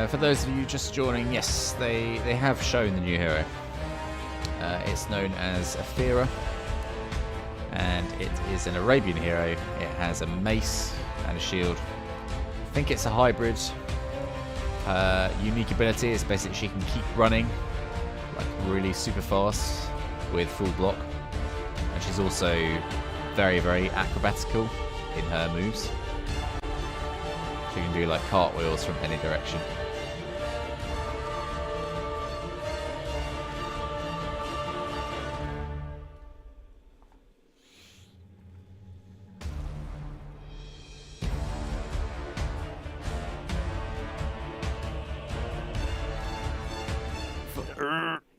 For those of you just joining, yes, they have shown the new hero. It's known as Aphira, and it is an Arabian hero. It has a mace and a shield. I think it's a hybrid. Unique ability is basically she can keep running, like really super fast with full block, and she's also very, very acrobatical in her moves. She can do like cartwheels from any direction.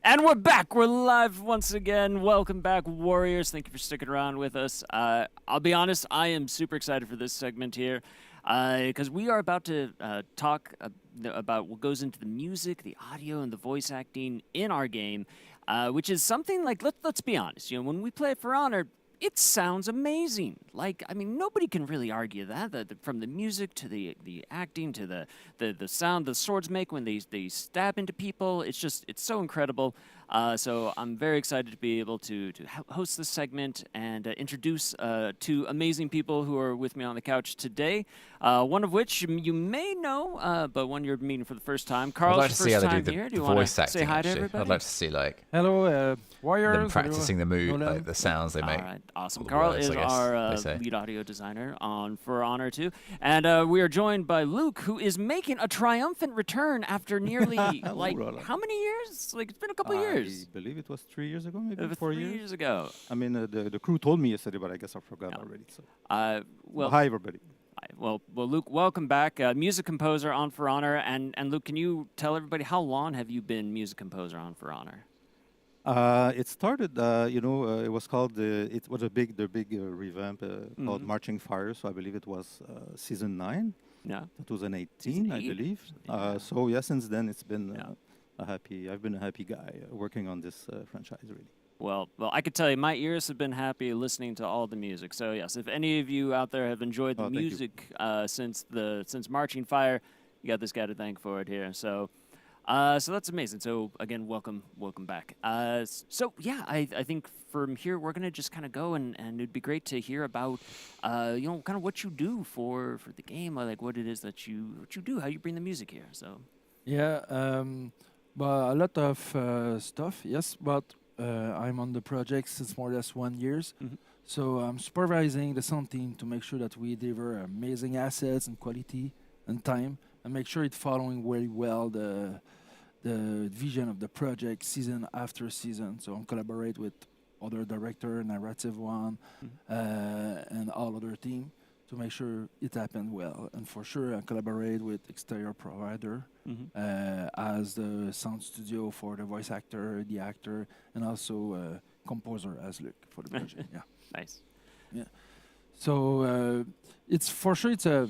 And we're back. We're live once again. Welcome back, Warriors. Thank you for sticking around with us. I'll be honest, I am super excited for this segment here because we are about to talk about what goes into the music, the audio, and the voice acting in our game, which is something like, let's be honest. You know, when we play For Honor, it sounds amazing. Like, I mean, nobody can really argue that. From the music to the acting to the sound the swords make when they stab into people, it's so incredible. So I'm very excited to be able to host this segment and introduce two amazing people who are with me on the couch today. One of which you may know, but one you're meeting for the first time. I'd Carl's like to see how first they do time here. Do the you want voice to acting. say hi to Actually, everybody? I'd like to see like Hello, Warriors. them practicing the mood, Nolan. like the sounds they make. All right, awesome. Or the Carl words, is I guess our they say. lead audio designer on For Honor 2. And we are joined by Luke, who is making a triumphant return after nearly, like, how many years? Like, it's been a couple years. I believe it was 3 years ago, maybe Over 4 3 years. years ago. I mean, the crew told me yesterday, but I guess I forgot Yeah. already. So, Well, hi everybody. hi. Well, Luke, welcome back. Music composer on For Honor. And Luke, can you tell everybody how long have you been music composer on For Honor? It started, it was called it was the big revamp called Mhm. Marching Fire. So I believe it was season 9, Yeah. 2018, I 8? believe. Yeah. So yeah, since then it's been Yeah. I've been a happy guy working on this franchise really. Well, I could tell you, my ears have been happy listening to all the music. So yes, if any of you out there have enjoyed the Oh, thank you. music since Marching Fire, you got this guy to thank for it here. So, so that's amazing. So again, welcome back. So yeah, I think from here we're gonna just kind of go and it'd be great to hear about, kind of what you do for the game, or like what it is that you do, how you bring the music here. So. Yeah, but a lot of stuff, yes, but I'm on the project since more or less 1 year. Mhm. So I'm supervising the sound team to make sure that we deliver amazing assets and quality and time, and make sure it's following very well the vision of the project season after season. So I'm collaborate with other director, narrative one, and all other team to make sure it happened well. And for sure, I collaborate with exterior provider as the sound studio for the voice actor, the actor, and also composer as Luke for the project. Yeah. Nice. Yeah. So it's for sure it's a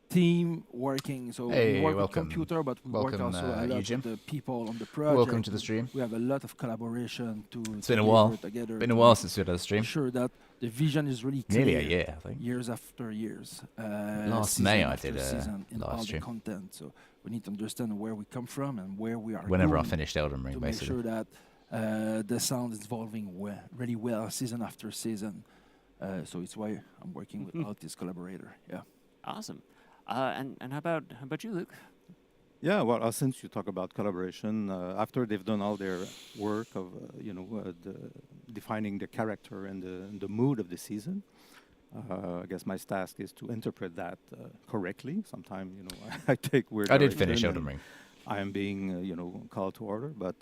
team working. So Hey, we work welcome. with computer, but we Welcome, work also a lot you, Jim. with the people on the project. Welcome to the stream. We have a lot of collaboration to. It's been a while. Together Been a to while make since we had a stream. sure that the vision is really clear. Nearly a year, I think. Years after years. Last season May I after did a season in live all stream. the content. So we need to understand where we come from and where we are. Whenever I going finished Elden Ring, to basically. make sure that the sound is evolving really well season after season. So it's why I'm working with all these collaborator. Yeah. Awesome. And how about you, Luke? Yeah, well, since you talk about collaboration, after they've done all their work of, defining the character and the mood of the season, I guess my task is to interpret that correctly. Sometimes, I take weird. I did direction finish and Elden Ring. I am being, called to order, but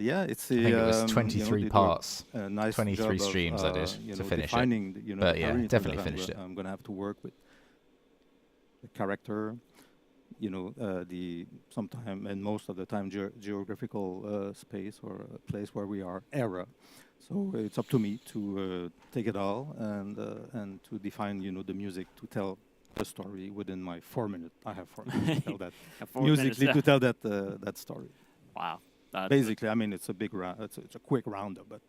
yeah, it's a. I think it was they 23 do parts. a nice 23 job of, streams I did to finish it. defining, But the yeah, rhythm definitely that finished it. I'm going to have to work with the character, the sometime and most of the time geographical space or place where we are, era. So it's up to me to take it all and to define, the music to tell the story within my 4 minutes. I have 4 minutes to tell that 4 minutes, musically yeah. to tell that story. Wow. Basically, I mean, it's a big round. It's a quick roundup, but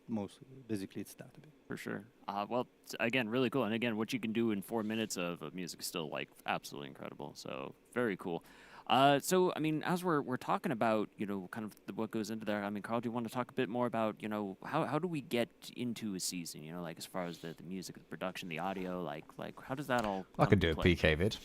basically it's that. For sure. Well, again, really cool. And again, what you can do in 4 minutes of music is still like absolutely incredible. So very cool. So I mean, as we're talking about, kind of what goes into there. I mean, Carl, do you want to talk a bit more about, how do we get into a season? Like as far as the music, the production, the audio, like how does that all? I come could do into a play? PK vid.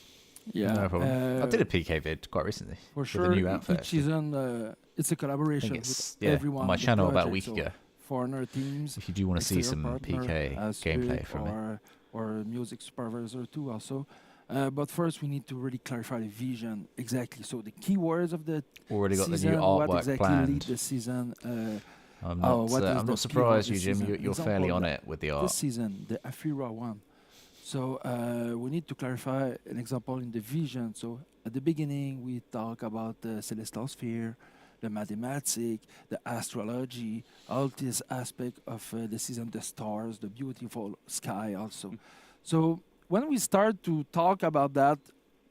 Yeah. No problem. I did a PK vid quite recently. For with sure, a new outfit. each season it's a collaboration it's- with yeah, everyone. on my on the channel about a project, week so ago. Foreigner teams. If you do want to see exterior some partner, PK as gameplay Luke from me. or music supervisor too also. But first we need to really clarify the vision exactly. So the keywords of the Already got the new season, what artwork exactly lead planned. the season. I'm what not, is I'm the not surprised, pivot you, this Jim. season? You're Example, fairly on it with the art. This season, the Afira one. So we need to clarify an example in the vision. So at the beginning, we talk about the celestial sphere, the mathematics, the astrology, all this aspect of the season, the stars, the beautiful sky also. So when we start to talk about that,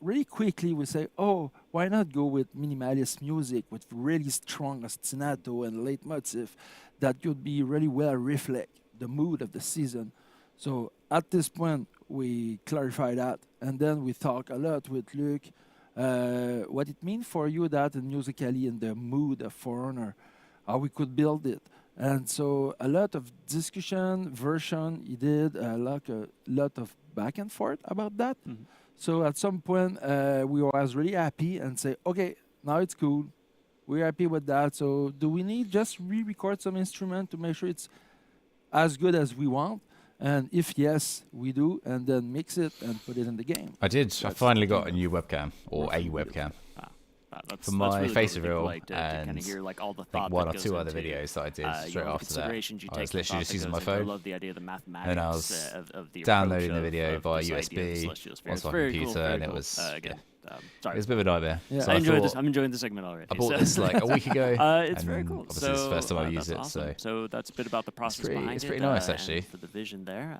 really quickly we say, oh, why not go with minimalist music with really strong ostinato and leitmotiv that could be really well reflect the mood of the season. So at this point, we clarify that, and then we talk a lot with Luc. What it means for you that and musically in the mood of For Honor, how we could build it. And so a lot of discussion, version, he did a lot of back and forth about that. Mm-hmm. So at some point, we was really happy and say, okay, now it's cool. We're happy with that. So do we need just re-record some instrument to make sure it's as good as we want? And if yes, we do, and then mix it and put it in the game. I did. I finally got a new webcam, or a webcam. For my really face cool that people reveal like to and kind of hear like all the I thought think one that or goes two other into, videos that I did you straight know, after that. considerations you I take was the literally thought just that using goes my into. I phone, love the idea of the mathematics and I was of the downloading approach the video of via this idea of USB celestial sphere. onto It's my very computer, cool, very and it cool. was Again, it sorry. was a bit of a nightmare. Yeah. So I I enjoyed thought, this. I'm enjoying the segment already. I bought so. this like a week ago. It's very and cool. Obviously, it's the first time I've used that's it. awesome. So that's a bit about the process behind it's it. pretty nice, and actually. for the vision there.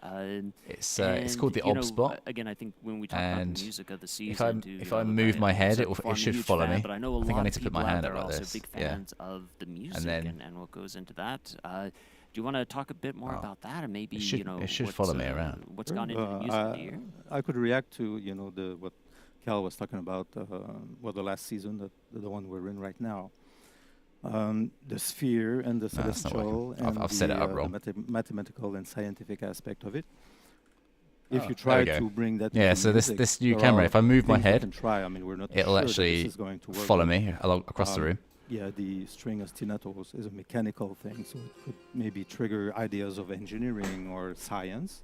It's called the you Ob know, Spot. Again, I think when we talk about And the music of the season, if I move my head, it I'm a should huge follow fan, me. But I know a I think I lot need of to put people my out hand there up are like also this. big Yeah. fans of the music then- and what goes into that. Do you want to talk a bit more about that, and maybe should- you know it should what's, follow me around. What's gone into the music of the year? I could react to what Cal was talking about. The last season, the one we're in right now. The sphere and the No, it's not celestial working. and I've set it up the wrong. mathematical and scientific aspect of it. Oh, If you there try we go. to bring that, Yeah, into so this music, new there camera, are if I move my things you head, can try. I mean, we're not it'll sure that actually this is going to work, follow but, me across the room. Yeah, the string ostinatos is a mechanical thing, so it could maybe trigger ideas of engineering or science.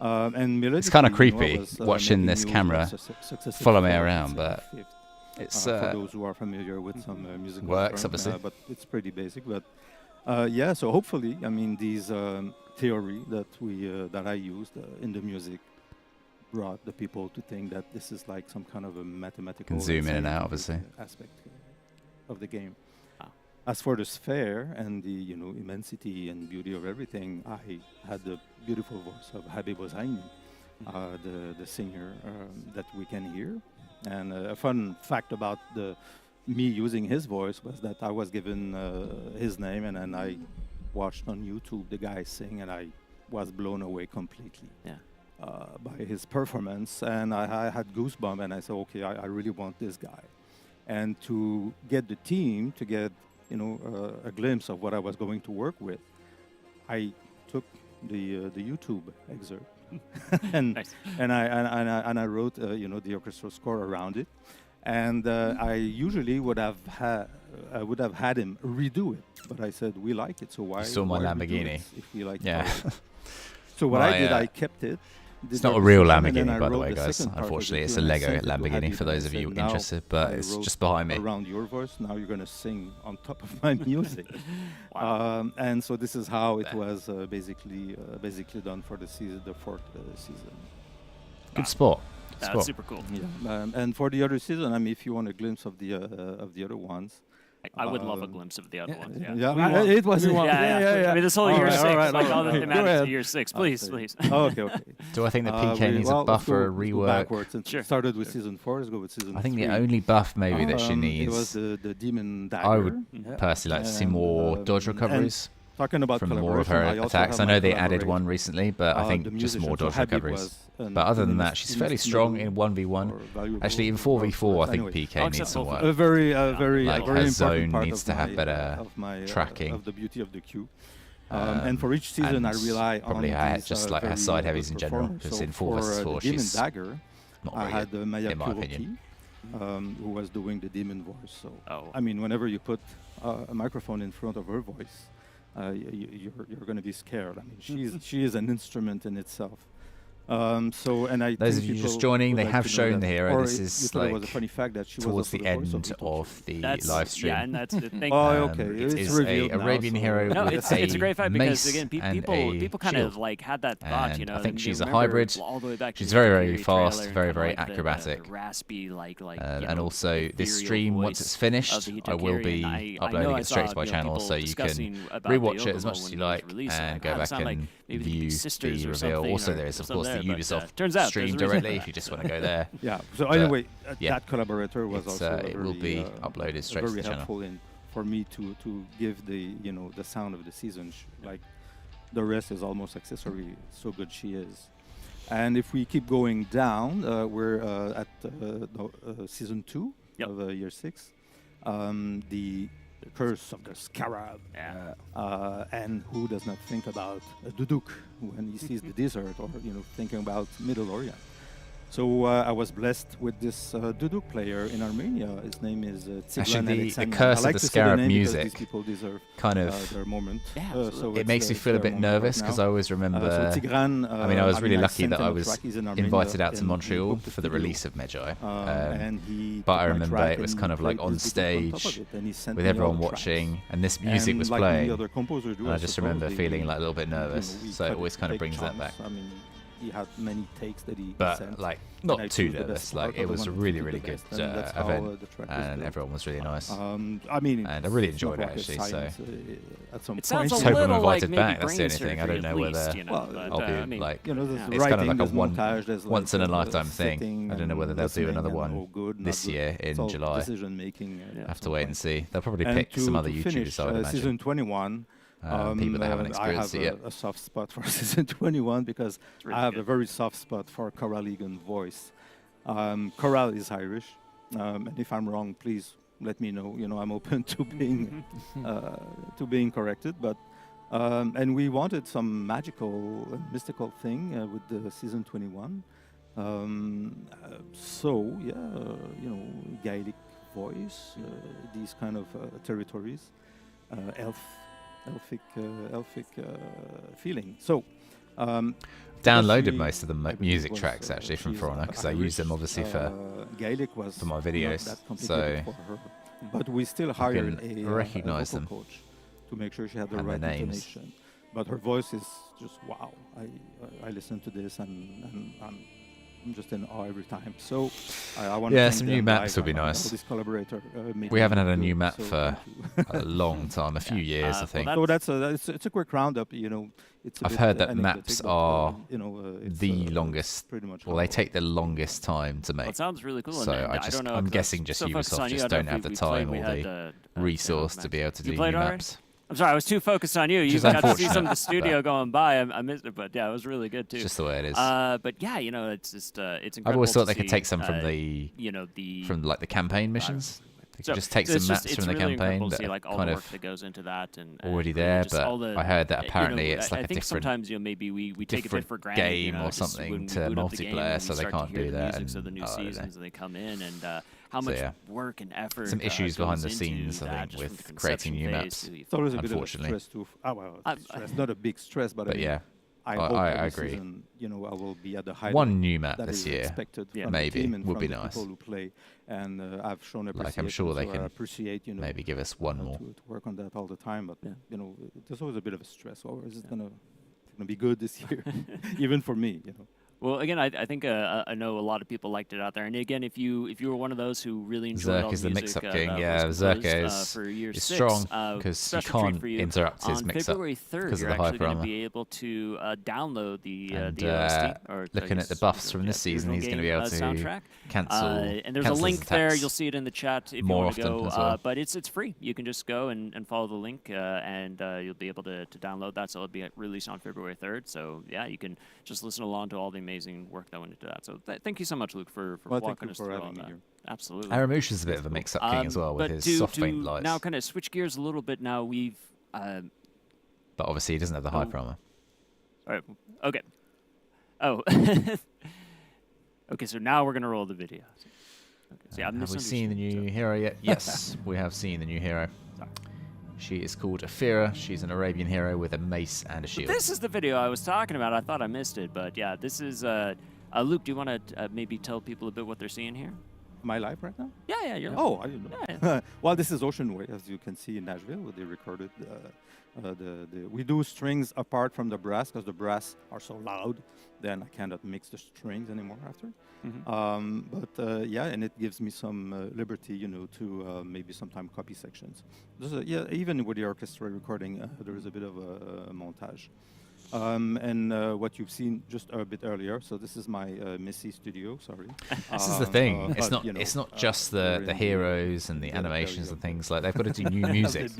And It's kind of melodically, I creepy was, watching making this use of camera successive follow me fourths around, and but fifths. it's For those who are familiar with some musical works, terms, obviously. but it's pretty basic. But yeah, so hopefully, I mean, these theory that I used in the music brought the people to think that this is like some kind of a mathematical Can zoom in and out, scientific, obviously. aspect of the game. Wow. As for the sphere and the immensity and beauty of everything, I had the beautiful voice of Habib Ozaini, the singer that we can hear. And a fun fact about me using his voice was that I was given his name, and then I watched on YouTube the guy sing, and I was blown away completely. Yeah. By his performance, and I had goosebumps, and I said, okay, I really want this guy. And to get the team to get a glimpse of what I was going to work with, I took the YouTube excerpt and Nice. and I wrote the orchestral score around it, and I usually would have had him redo it, but I said we like it, so why? You saw my why redo Lamborghini. it if we like Yeah. it? So what I My, did, I kept it. It's did not a the real orchestration, and then I Lamborghini, by the wrote way, guys. second part of it Unfortunately, too, it's a and I Lego sent it to Lamborghini Habib, for and I those of you said, "Now interested, but I it's wrote just behind me. around your voice. Now you're going to sing on top of my music." And so this is how it was basically done for the season, the fourth season. Good spot. That's super cool. Yeah. And for the other season, I mean, if you want a glimpse of the other ones. I would love a glimpse of the other ones. Yeah, it was. I mean, this whole year six, all right, like all the go thematics ahead. of year six. Please, please. Okay. Do I think the PK needs a buff or a rework? Backwards and Sure. started with season 4. Let's go with season 3. I think the only buff maybe that she It needs, was the demon dagger. I would personally like to see more dodge recoveries Talking about from more of her collaboration, I also attacks. I have know my they added collaborator, one recently, but I the think just musician. more So dodge Habib recoveries. was an But other than instrument- that, she's fairly strong in 1v1. or valuable Actually, in for 4v4, I think anyway. PK needs some work. A very Like, very her important zone part needs of to have my, better of my, tracking. of the beauty of the queue. And for each season, I and rely probably on her, these, just like her very side good heavies in general, performers. because So in 4 for vs 4, the demon she's dagger, not I very had good, Maya in my opinion. Kuroki, who was doing the demon voice. So Oh. I mean, whenever you put a microphone in front of her voice, you're going to be scared. I mean, she is an instrument in itself. And I Those think of you just people joining, would they like have to know shown that. the hero. Or This you is thought it was a like funny fact that she was towards also the voice end Beetlejuice. of the That's live stream. Yeah, and that's the thing. Okay, It it's is revealed a now, Arabian so- hero No, with it's a great fight because mace again, and people kind shield. of like had that thought, And you know. I think and she's you a remember hybrid. all the way back to She's the very, very Fury fast, trailer very, and very kinda like acrobatic. The raspy, like you And know, also, this ethereal stream, once voice it's of finished, the I will Hitakiri, be and I know uploading I it straight saw, to my you know, channel, people so you can discussing about rewatch the it as much Yokobo as when you it was like released, and like, go "Ah, it back sounded like and maybe they could be view sisters the or reveal. something, Also, or there is, of something course, the there, but, Ubisoft turns out stream there's a reason directly for if that. you just want to go there. Yeah. So But, anyway, yeah. that collaborator was It's, also it will very, be uploaded straight to very the channel. helpful for me to give the the sound of the season like The rest is almost accessory. So good she is. And if we keep going down, we're at season 2 of year 6. The Curse of the Scarab. And who does not think about a Duduk when he sees the desert, or thinking about Middle Orient? So I was blessed with this Duduk player in Armenia. His name is Tigran Actually, the Alexanian. Curse I of like the to say Scarab name because music these people deserve kind of their moment. Yeah, it makes me feel a bit nervous because I always remember. So Tigran, I mean, I was really lucky sent that him I a was track. He's in Armenia, invited out to and he Montreal booked a for the studio. release of Medjai. And he But I took my remember track it was and kind of like played on this Duduk on top stage of it, and he sent with me all everyone the watching, tracks. and this music And was like many playing. other composers do, And I just suppose, remember they- feeling like a little bit nervous, we so it cut always kind of big brings that chunks. back. I mean, he had many takes that he But sent. like and I not too chose the best nervous. part Like of it the was a one that really fitted really the good best, and that's how, event, the track was and built. everyone was really nice. I mean, And I really it's not enjoyed it rocket actually. So science, at some It point. sounds a Just hope I'm little like invited maybe back. That's the brain only thing. I surgery don't know at whether least, but, I'll I be mean, like. there's It's writing, kind of like a there's montage, there's once in a lifetime thing. sitting I don't know and whether they'll do listening another and, one oh, good, not this good. year It's in all July. Decision making. I have to wait and see. They'll probably And pick some other to YouTubers, finish, I would imagine. season 21. People that haven't experienced I it have yet. a soft spot for season 21 because really I have good. a very soft spot for Coral Egan voice. Coral is Irish, and if I'm wrong, please let me know. I'm open to being corrected. But and we wanted some magical, mystical thing with the season 21. So yeah, Gaelic voice, these kind of territories, elfic feeling. So. Downloaded we- most of the I believe music was, tracks actually from she's For Honor because I use them obviously for Gaelic was my not videos, that complicated so for her. But we still I hired can a recognise vocal them coach to make sure she had the and right their names. intonation. But her voice is just wow. I listen to this and I'm just in awe every time. So I want to Yeah, thank some new them maps live. would be All nice. this collaborator made We me haven't had look a new good, map so for thank you. a long time, a few years I well, think. that's- So it's a quick roundup. It's a I've bit, heard that anecdotic, maps but, are it's, the longest. pretty much Well, they how- take the longest time to Well, make. it sounds really cool. So and I I just- don't know. I'm 'cause guessing I'm just so focused Ubisoft on you, just I don't know don't if have the we played, time we or had, the yeah, resource to maps. be able to You do played new already? maps. I'm sorry, I was too focused on you. Which You is got to see some of the unfortunate, studio but- going by. I missed it, but yeah, it was really good too. It's just the way it is. But yeah, it's just it's incredible. I've always thought to they could see, take some from the the from like the campaign missions. They So could just take it's some maps it's from the really campaign incredible to that see, are like all kind the of work that goes into that and already really there, just but all the, I heard that apparently it's like I a think different sometimes maybe we take it a bit different for granted, game or just something when we to boot up the game multiplayer, and so we they start to can't hear do the that, musics of the and new I don't know. seasons and they come in and how So, much yeah. work and effort Some issues behind goes the into scenes, I that, think, just from with the creating new conception maps. phase to It's always a bit of a Unfortunately. stress too. Stress, not a big stress, but, I But mean, yeah, I I- hope I every agree. season, I will be at the high one level new map that this is year, expected from maybe, the team and would from be the nice. people who play, and I've shown appreciation. Like I'm sure they so can I appreciate, maybe give us one more. to work on that all the time. But there's always a bit of a stress. Or is it gonna be good this year? Even for me, Well, again, I think I know a lot of people liked it out there. And again, if you were one of those who really enjoyed all Zerk is the music, mix-up that king. was Yeah, composed, Zerk is for year is 6, strong because you special treat can't for you. interrupt his On mix-up February 3rd, because of you're the actually going to hyper be able to download the And, OST, or I looking at guess the buffs the- from yeah, this the season, original he's going to be game, able to soundtrack. cancel. And there's a cancel his link there. attacks You'll see it in the chat if more you want to often go. as well. But it's free. You can just go and follow the link, and you'll be able to download that. So it'll be released on February 3rd. So yeah, you can just listen along to all the amazing work that went into that. So thank you so much, Luke, for Well, thank walking you us for through all having me that. here. Absolutely. Aramush is a bit of a mix-up king as well with but his to- soft to paint lights. Now, kind of switch gears a little bit. Now we've. But obviously he doesn't have the hyper armor. All right. Okay. Oh. Okay. So now we're gonna roll the video. Okay. So yeah, Have we seen the new hero yet? Yes, we have seen the new hero. She is called Aphira. She's an Arabian hero with a mace and a shield. This is the video I was talking about. I thought I missed it, but yeah, this is. Luke, do you want to maybe tell people a bit what they're seeing here? Am I live right now? Yeah, you're. Oh, I didn't know. Yeah, Well, this is Ocean Way, as you can see in Nashville. They recorded we do strings apart from the brass because the brass are so loud. Then I cannot mix the strings anymore after. But yeah, and it gives me some liberty, to maybe sometime copy sections. Even with the orchestra recording, there is a bit of a montage. And what you've seen just a bit earlier. So this is my Missy studio. Sorry. This is the thing. It's but, not. you know, It's not just we're the in heroes and the other animations area and of things. Like they've got to do new music,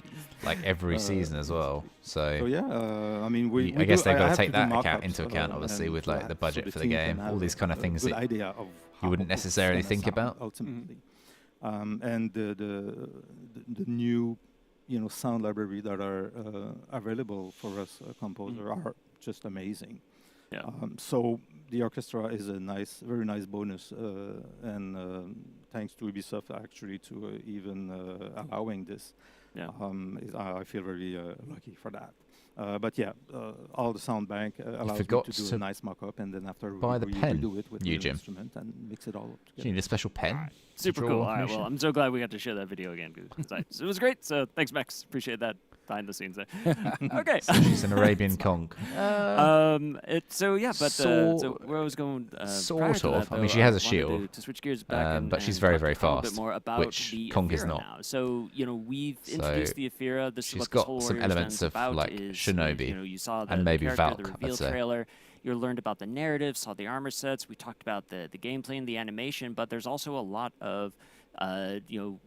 like every season as well. So So yeah, I mean, we I guess do, they've got to have take do that mock-ups, into account, obviously, and with to like have- the so budget for the team can game, all have these kind of a things good that idea of how wouldn't it's necessarily gonna think sound about. ultimately. And the new, sound library that are available for us composer are just amazing. Yeah. So the orchestra is a very nice bonus, and thanks to Ubisoft actually to even allowing this. Yeah. I feel very lucky for that. But yeah, all the sound bank allows me forgot to do to a nice mock-up, and then after buy the we pen, redo it with you, real Jim. instrument and mix it all up Do together. you need a special pen? to Super draw cool. All right, information? well, I'm so glad we got to share that video again. 'Cause it was great. So thanks, Max. Appreciate that behind the scenes there. Okay. So she's an Arabian conch. So yeah, but so where I was going. Sort prior to of. that, I mean, though, she has a wanted shield, to switch gears back, but she's and very, talk very a little bit fast, more about which the Conk is Aphira not. now. So we've So introduced the Aphira. This is she's what this got whole some Warriors elements Den's of, about like, is, Shinobi you saw and the maybe character, Valk, the I'd reveal say. trailer. You learned about the narrative, saw the armor sets. We talked about the gameplay and the animation, but there's also a lot of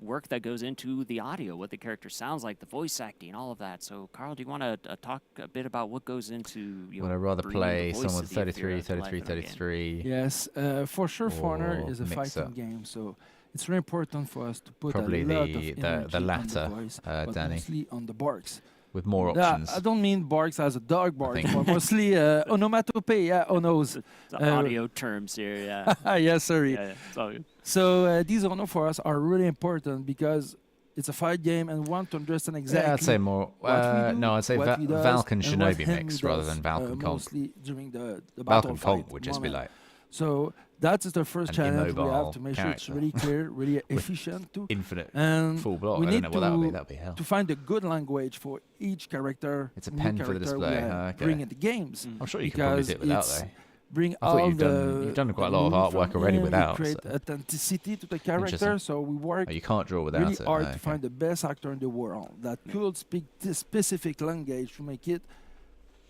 work that goes into the audio, what the character sounds like, the voice acting, all of that. So, Carl, do you want to talk a bit about what goes into? Would I rather bringing play the voice someone of the Aphira 33, to life 33, in our game? 33? Yes, for sure, For Honor or is a mix fighting up? game, so it's really important for us to put Probably a lot of the energy latter, on the voice, but Danny. mostly on the barks. With more Yeah, options. I don't mean barks as a dog bark, think. but mostly onomatopoeia, onos. The audio terms here, yeah. Yes, sorry. Yeah, it's all good. So these honor for us are really important because it's a fight game and we want to understand exactly. Yeah, I'd say more. what we do, No, I'd say what he does, Valk and what Shinobi Henry mix rather does, than Valk and Conk. mostly during the Valk battle and fight Conk would just be moment. like So that's the first an challenge we have immobile to make sure it's character. really clear, really efficient too. infinite And full block. we I don't need know what that would be. to- That'd be hell. To find a good language for each character. It's a new pen for the character we display. are Okay. bring in the games. I'm sure you could probably because do it without it's though. Bring I thought all you've done quite a lot of movement artwork from already him, we without, create so- authenticity to the character, Interesting. so we work Oh, you can't draw without really it. hard no, to okay. find the best actor in the world that could speak this specific language to make it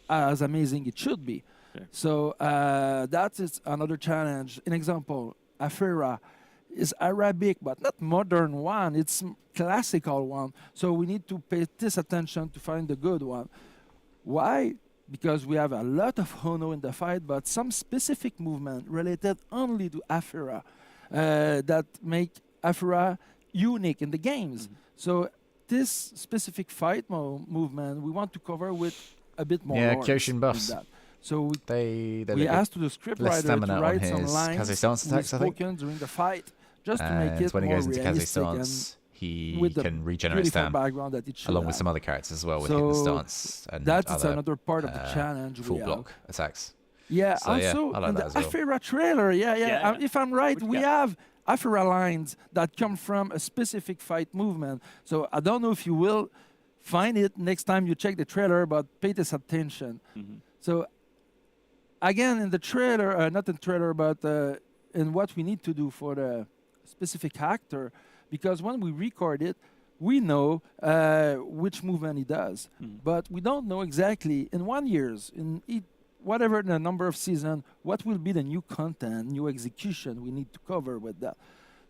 as amazing it should be. Sure. So that is another challenge. An example, Aphira is Arabic, but not modern one. It's classical one. So we need to pay this attention to find the good one. Why? Because we have a lot of Hono in the fight, but some specific movement related only to Aphira that make Aphira unique in the games. So this specific fight movement we want to cover with a bit more. Yeah, lore Kyoshin in buffs. that. So They we look asked to the script less writer to stamina on write some his lines Kazakhstan's with attacks, I think. spoken during the fight, just to make And it when he more goes into realistic and Kazakhstan's, he with the can regenerate beautiful stam background that it should along with have. some other characters as well with So hidden stance and that's other another part of the challenge full we block attacks. Yeah, So, yeah, also I like in the that as well. Aphira trailer, Yeah. if I'm right, What you we got? have Aphira lines that come from a specific fight movement. So I don't know if you will find it next time you check the trailer, but pay this attention. So again, in the trailer, not in the trailer, but in what we need to do for the specific actor, because when we record it, we know which movement he does, but we don't know exactly in 1 year, whatever the number of season, what will be the new content, new execution we need to cover with that.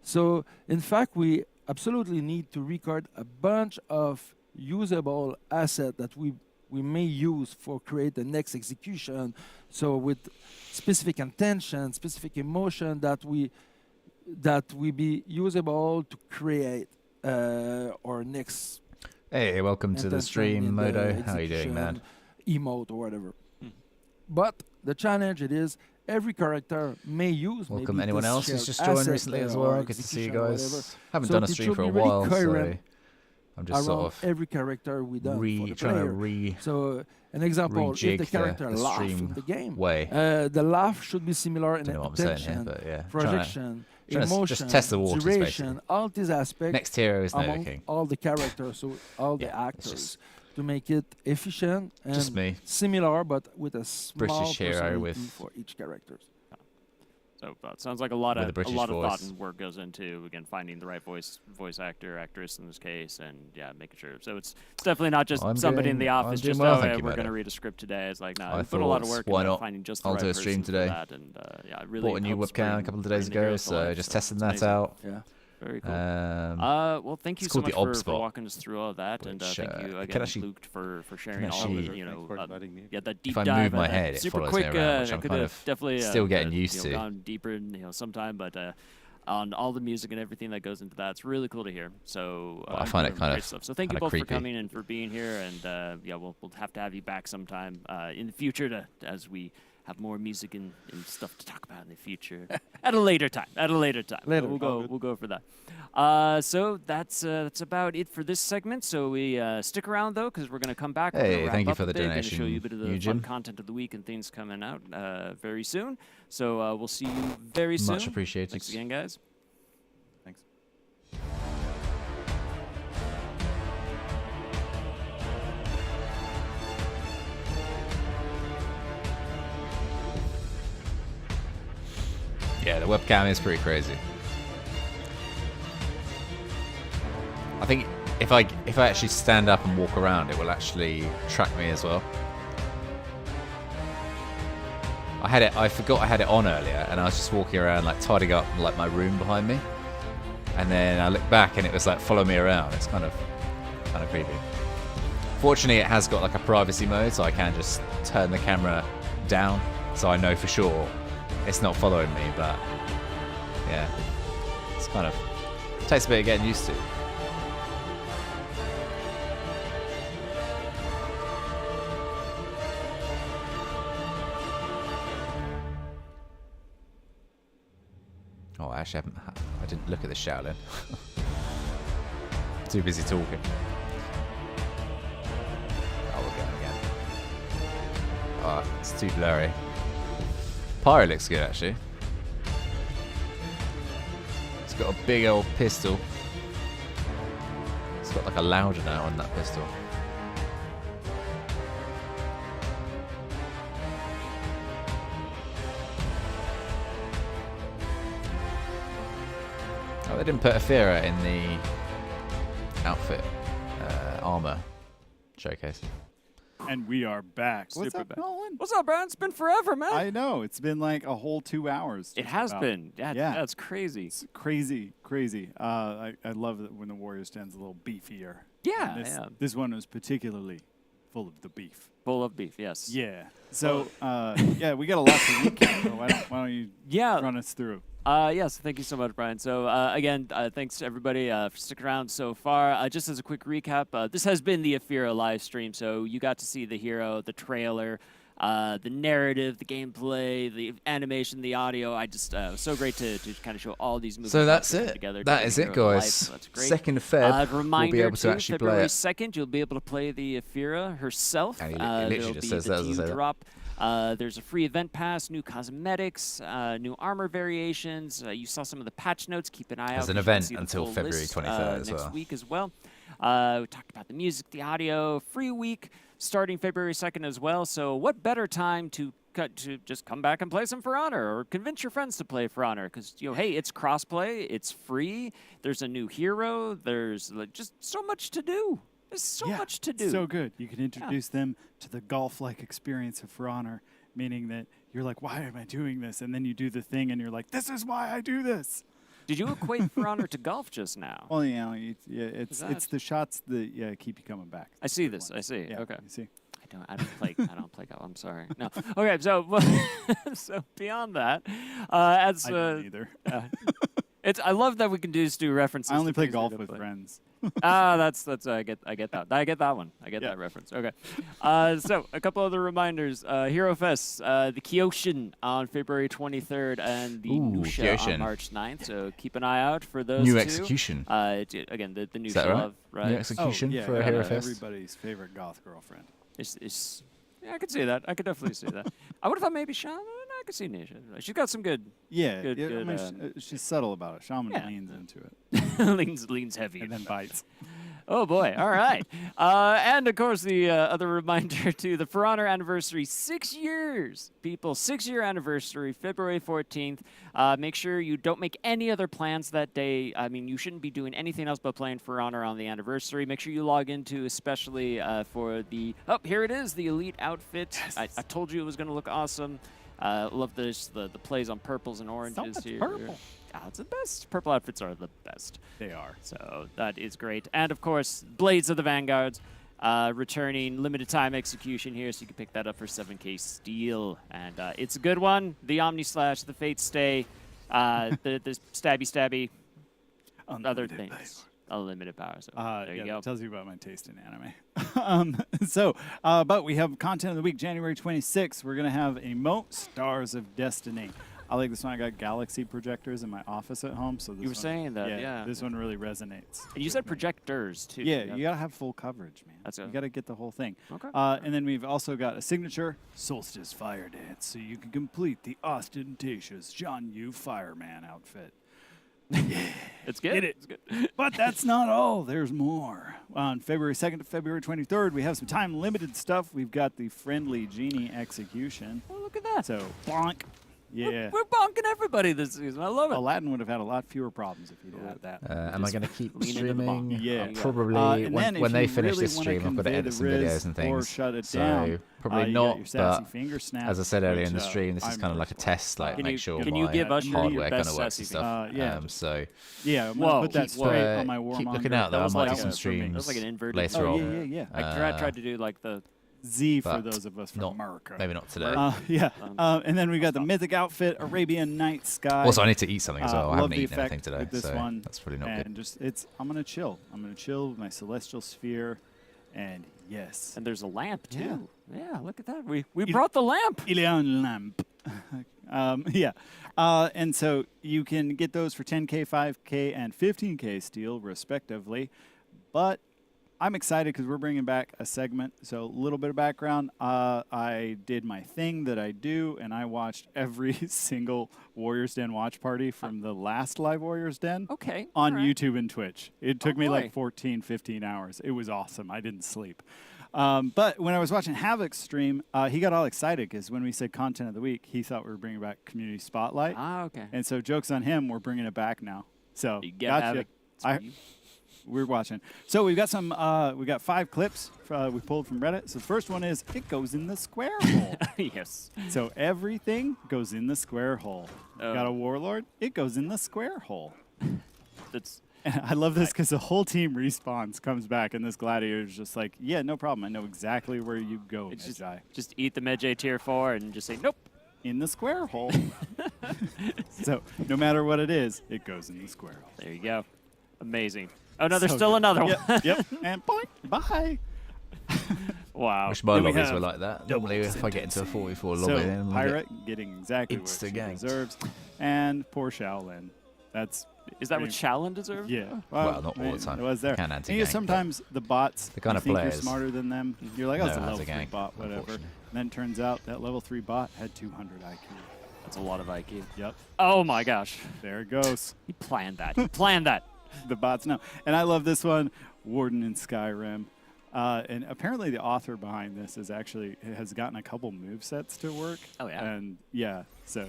So in fact, we absolutely need to record a bunch of usable assets that we may use for create the next execution. So with specific intention, specific emotion that we be usable to create our next Hey, welcome to the intention stream, in the Modo. How are you doing, man? execution, emote or whatever. But the challenge it is every character may use. Welcome maybe anyone this else who's shared just joined asset recently as or well. Good to see you execution or guys. whatever. Haven't So done a it stream should for a be really while, so coherent I'm just around sort of every character we done for the trying to player. So an example, if rejig the character the laugh stream in the game, way. the laugh should be similar in Don't know what I'm saying here, attention, but yeah. projection, trying to emotion, just test the waters, duration, basically. all these aspects Next hero is among Nova King. all the characters, so all the Yeah, it's actors, just- to make it efficient Just and me. similar, but with a small British hero personality with for each character. So it sounds like a lot With a of British thought voice. and work goes into again finding the right voice actor, actress in this case, and yeah, making sure. So it's definitely not just I'm somebody in doing- the I'm office doing just well, oh, thank yeah, you, we're going to madam. read a script today. It's like no, I we put a lot of thought, work why into not? finding just the I'll right do a stream person for today. that, and yeah, it really Bought a new helps webcam a bring- couple of bring days the ago, heroes to so life, just so testing it's that amazing. out. Yeah. Very cool. Um, Well, thank you it's so called the much Ob for Spot, walking us through all that, and which, thank you I can again, actually- Luke, for sharing all actually- the Thanks for inviting me. yeah, that deep if I dive. move my and that head, it super follows quick. me around, which I I'm could kind have of definitely still getting used you to. know, gone deeper, sometime, but on all the music and everything that goes into that, it's really cool to hear. So I find it kind great of stuff. So thank you kinda both creepy. for coming and for being here, and yeah, we'll have to have you back sometime in the future as we have more music and stuff to talk about in the future at a later time. Later. We'll go for that. So that's about it for this segment. So we stick around though, because we're going to come back. We're Hey, gonna wrap thank you up for a the bit, gonna donation, show you a bit of the fun Eugene. content of the week and things coming out very soon. So we'll see you very soon. Much appreciated. Thanks again, guys. Thanks. Yeah, the webcam is pretty crazy. I think if I actually stand up and walk around, it will actually track me as well. I forgot I had it on earlier, and I was just walking around like tidying up like my room behind me, and then I looked back and it was like follow me around. It's kind of creepy. Fortunately, it has got like a privacy mode, so I can just turn the camera down, so I know for sure it's not following me. But yeah, it's kind of takes a bit of getting used to. Oh, I didn't look at the Shaolin. Too busy talking. Oh, we're going again. Oh, it's too blurry. Pyro looks good, actually. It's got a big old pistol. It's got like a louder now on that pistol. Oh, they didn't put Athera in the outfit armor showcase. And we are back. What's Super up, back. Nolan? What's up, Brian? It's been forever, man. I know. It's been like a whole 2 hours. It just has about. been. Yeah, Yeah. that's crazy. It's crazy. I love it when the Warriors Den's a little beefier. Yeah, And yeah. This one was particularly full of the beef. Full of beef, yes. Yeah. So, yeah, we got a lot to recap. So why don't you run us through? Yes, thank you so much, Brian. So, again, thanks to everybody for sticking around so far. Just as a quick recap, this has been the Athera live stream, so you got to see the hero, the trailer, the narrative, the gameplay, the animation, the audio. I just so great to kind of show all these movies. So that's it. Together That to is the it, hero of life, guys. so that's great. 2nd of Feb, Reminder we'll be able too, to actually play February it. 2nd, you'll be able to play the Athera herself. And it literally There'll just be says the that as I team say that. drop. There's a free event pass, new cosmetics, new armor variations. You saw some of the patch notes. Keep an eye out. There's an 'cause you can event see the until full February list, 23rd as next well. week as well. We talked about the music, the audio, free week starting February 2nd as well. So what better time to just come back and play some For Honor, or convince your friends to play For Honor? Because hey, it's crossplay, it's free. There's a new hero. There's just so much to do. There's so much to do. So good. You can introduce them to the golf-like experience of For Honor, meaning that you're like, why am I doing this? And then you do the thing, and you're like, this is why I do this. Did you equate For Honor to golf just now? Well, it's the shots that keep you coming back. I see this. I see. Yeah, Okay. you see. I don't play golf. I'm sorry. No. Okay. So so beyond that, as I don't either. I love that we can just do references. I only to play things we golf don't with play. friends. That's I get that. I get that one. I get that reference. Okay. So a couple other reminders. Hero Fest, the Kyoshin on February 23rd and the Nusha Kyoshin. on March 9th. So keep an eye out for those New two. Execution. Again, the Nusha Is that right? love, right? New Execution yeah, for a yeah, Hero Fest. everybody's favorite goth girlfriend. Yeah, I could see that. I could definitely see that. I would have thought maybe Shaman. I could see Nisha. She's got some good. Yeah, Good, I good, mean, she's subtle about it. Shaman yeah. leans into it leans heavy. and then bites. Oh boy! All right, and of course the other reminder to the For Honor anniversary, 6 years, people, 6-year anniversary, February 14th. Make sure you don't make any other plans that day. I mean, you shouldn't be doing anything else but playing For Honor on the anniversary. Make sure you log into, especially for the here it is, the Elite outfit. Yes. I told you it was going to look awesome. Love this, the plays on purples and oranges So much here. purple. Oh, it's the best. Purple outfits are the best. They are. So that is great. And of course, Blades of the Vanguards, returning limited time execution here, so you can pick that up for 7K steel. And it's a good one. The Omni Slash, the Fate Stay, the Stabby, other things. Power. Unlimited power. So there you go. That tells you about my taste in anime. But we have content of the week, January 26th. We're going to have Emote Stars of Destiny. I like this one. I got galaxy projectors in my office at home. So this You were saying that, yeah. This one really resonates. And you said projectors, too. Yeah, you got to have full coverage, man. That's you it. got to get the whole thing. Okay. And then we've also got a signature Solstice Fire Dance, so you can complete the ostentatious John Yu Fireman outfit. It's good. Get it. It's good. But that's not all. There's more. On February 2nd to February 23rd, we have some time-limited stuff. We've got the Friendly Genie Execution. Oh, look at that. So, bonk. Yeah. We're bonking everybody this season. I love it. Aladdin would have had a lot fewer problems if he'd had that. Am I going to keep lean into the bomb. streaming? Yeah. Probably And then when if they you finish really this wanna stream, I've got to convey edit the some Riz videos and or things. shut it so down, probably you got not. your sassy But finger snap, as I said earlier in the which, stream, this is kind of like a test, like Can make you- sure can you my give us your hardware kind best of works sassy and stuff. finger? So Yeah, I'm Whoa, gonna put that keep- straight on my war keep looking monitor. out. There That was might like do some a- streams that was like an inverted later Oh, on. yeah. I tried to do like the Z for but those of us from not- America. Maybe not today. Yeah. And then we got the Mythic Outfit, Arabian Night Sky. Also, I need to eat something as well. I love haven't the eaten effect anything today, with this so one. that's probably not and good. I'm gonna chill. I'm gonna chill with my celestial sphere, and yes, and there's a lamp too. Yeah. Yeah, look at that. We brought the lamp. Ilion lamp. And so you can get those for 10K, 5K, and 15K steel, respectively. But I'm excited because we're bringing back a segment. So a little bit of background. I did my thing that I do, and I watched every single Warriors Den watch party from the last live Warriors Den Okay. on all right. YouTube and Twitch. It took me boy. like 14, 15 hours. It was awesome. I didn't sleep. But when I was watching Havoc's stream, he got all excited because when we said content of the week, he thought we were bringing back Community Spotlight. Ah, okay. And so joke's on him, we're bringing it back now. So You get gotcha. Havoc. It's for you. We're watching. So we've got some. We got 5 clips we pulled from Reddit. So the first one is it goes in the square hole. Yes. So everything goes in the square hole. Oh. Got a warlord? It goes in the square hole. That's And I love this because the whole team respawns, comes back, and this gladiator is just like, yeah, no problem. I know exactly where you go, it's Medjai. just eat the Medjay tier 4 and just say nope. In the square hole. So no matter what it is, it goes in the square hole. There you go. Amazing. Oh no, there's So still good. another one. Yep. And boink. Bye. Wow. Wish my Then we lobbies were have like that. double Normally, if I get into a sentencing. 44 So lobby, then I'll Pirate getting exactly what Insta she ganked. deserves, and poor Shaolin. That's Is that what pretty- Shaolin deserves? Yeah. Well, not all the time. It was there. Can And anti-gank, you know, but sometimes the bots, the kind you of think you're players smarter than them. You're like, oh, it's a know how level to 3 gank, bot, whatever. unfortunately. And then it turns out that level 3 bot had 200 IQ. That's a lot of IQ. Yep. Oh my gosh. There it goes. He planned that. He planned that. The bots know. And I love this one, Warden in Skyrim. And apparently the author behind this is actually has gotten a couple movesets to work. Oh, yeah. And yeah, so.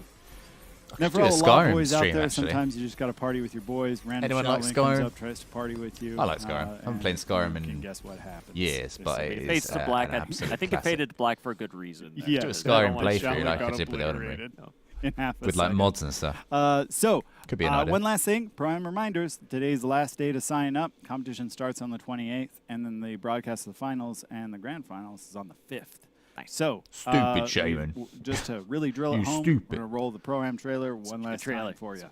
could Now for do a all the lot Skyrim boys out stream, there, actually. sometimes you just got to party with your boys. Random Anyone like Shaolin comes Skyrim? up, tries to party with you. I like Skyrim. I haven't and played Skyrim you can in guess what happens. years, Just but so it It is fades to black. an I absolute think it classic. faded to black for a good reason. Yeah. Do a I Skyrim don't like playthrough Shaolin like I got did with Elden Ring. obliterated in half a With like second. mods and stuff. So, Could be an idea. one last thing, prime reminders. Today's the last day to sign up. Competition starts on the 28th, and then the broadcast of the finals and the grand finals is on the 5th. Nice. So, Stupid Shaman. Just to really drill You it home, stupid. we're going to roll the Pro-Am trailer one Stupid last trailer. time for you.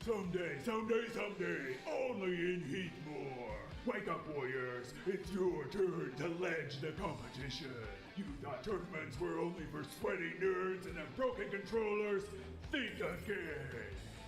Someday, only in Heatmore. Wake up, warriors. It's your turn to ledge the competition. You thought tournaments were only for sweaty nerds and have broken controllers? Think again.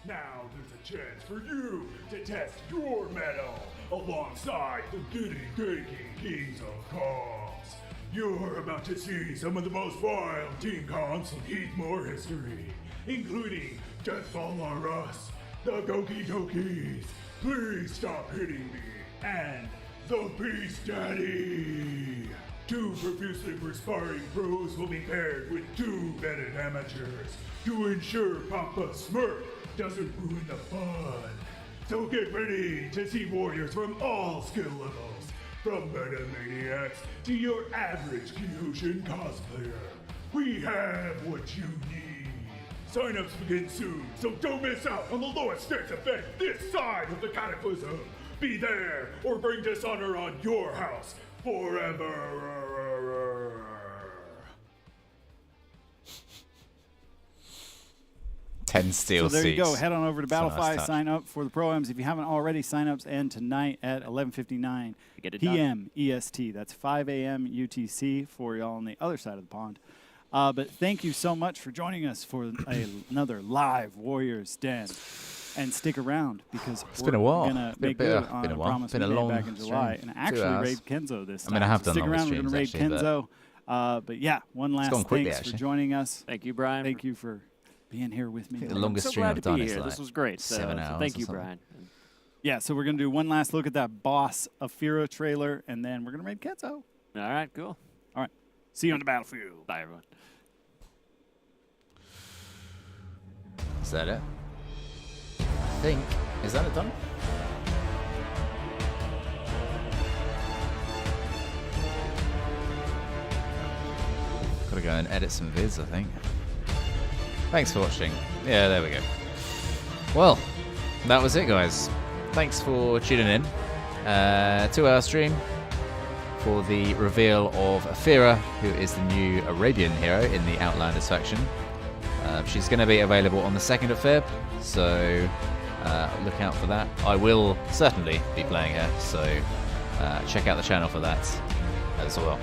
Now there's a chance for you to test your mettle alongside the giddy kings of comms. You're about to see some of the most wild team comps in Heatmore history, including Deathball R Us, the Goki Dokis, please stop hitting me, and the Beast Daddy. 2 profusely perspiring pros will be paired with 2 vetted amateurs to ensure Papa Smurf doesn't ruin the fun. So get ready to see warriors from all skill levels, from meta maniacs to your average Kyushin cosplayer. We have what you need. Sign-ups begin soon, so don't miss out on the lowest stakes event this side of the Cataclysm. Be there or bring dishonor on your house forever. 10 steel So there you seats. go. Head on over to That's a nice Battlefy, touch. sign up for the Pro-Ams. If you haven't already, sign-ups end tonight at 11:59 Get it done. p.m. EST. That's 5 a.m. UTC for y'all on the other side of the pond. But thank you so much for joining us for another live Warriors Den. And stick around because we're been a while. gonna Been a make bit good of- on been a a while. promise Been we a made long back in July stream. and 2 actually hours. raid Kenzo this I time. mean, I have So done stick longer around. We're gonna raid streams actually, Kenzo. But yeah, one last gone quickly, thanks for actually. joining us. Thank you, Brian. Thank you for being here with me. I think the I'm longest so stream glad I've to done be is here. like This was great. 7 hours Thank or you, something. Brian. Yeah, so we're gonna do one last look at that Boss Afira trailer, and then we're gonna raid Kenzo. All right, cool. All right, see you on the battlefield. Bye, everyone. Is that it? I think. Is that it done? Gotta go and edit some vids, I think. Thanks for watching. Yeah, there we go. Well, that was it, guys. Thanks for tuning in. 2-hour stream for the reveal of Afira, who is the new Arabian hero in the Outlanders faction. She's going to be available on the 2nd of Feb, so look out for that. I will certainly be playing her, so check out the channel for that as well.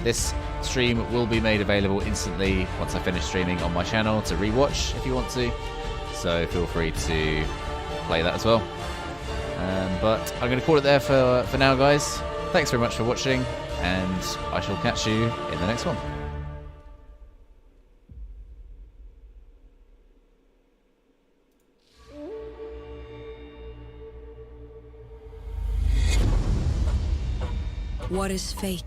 This stream will be made available instantly once I finish streaming on my channel to rewatch if you want to, so feel free to play that as well. But I'm going to call it there for now, guys. Thanks very much for watching, and I shall catch you in the next one. What is fate?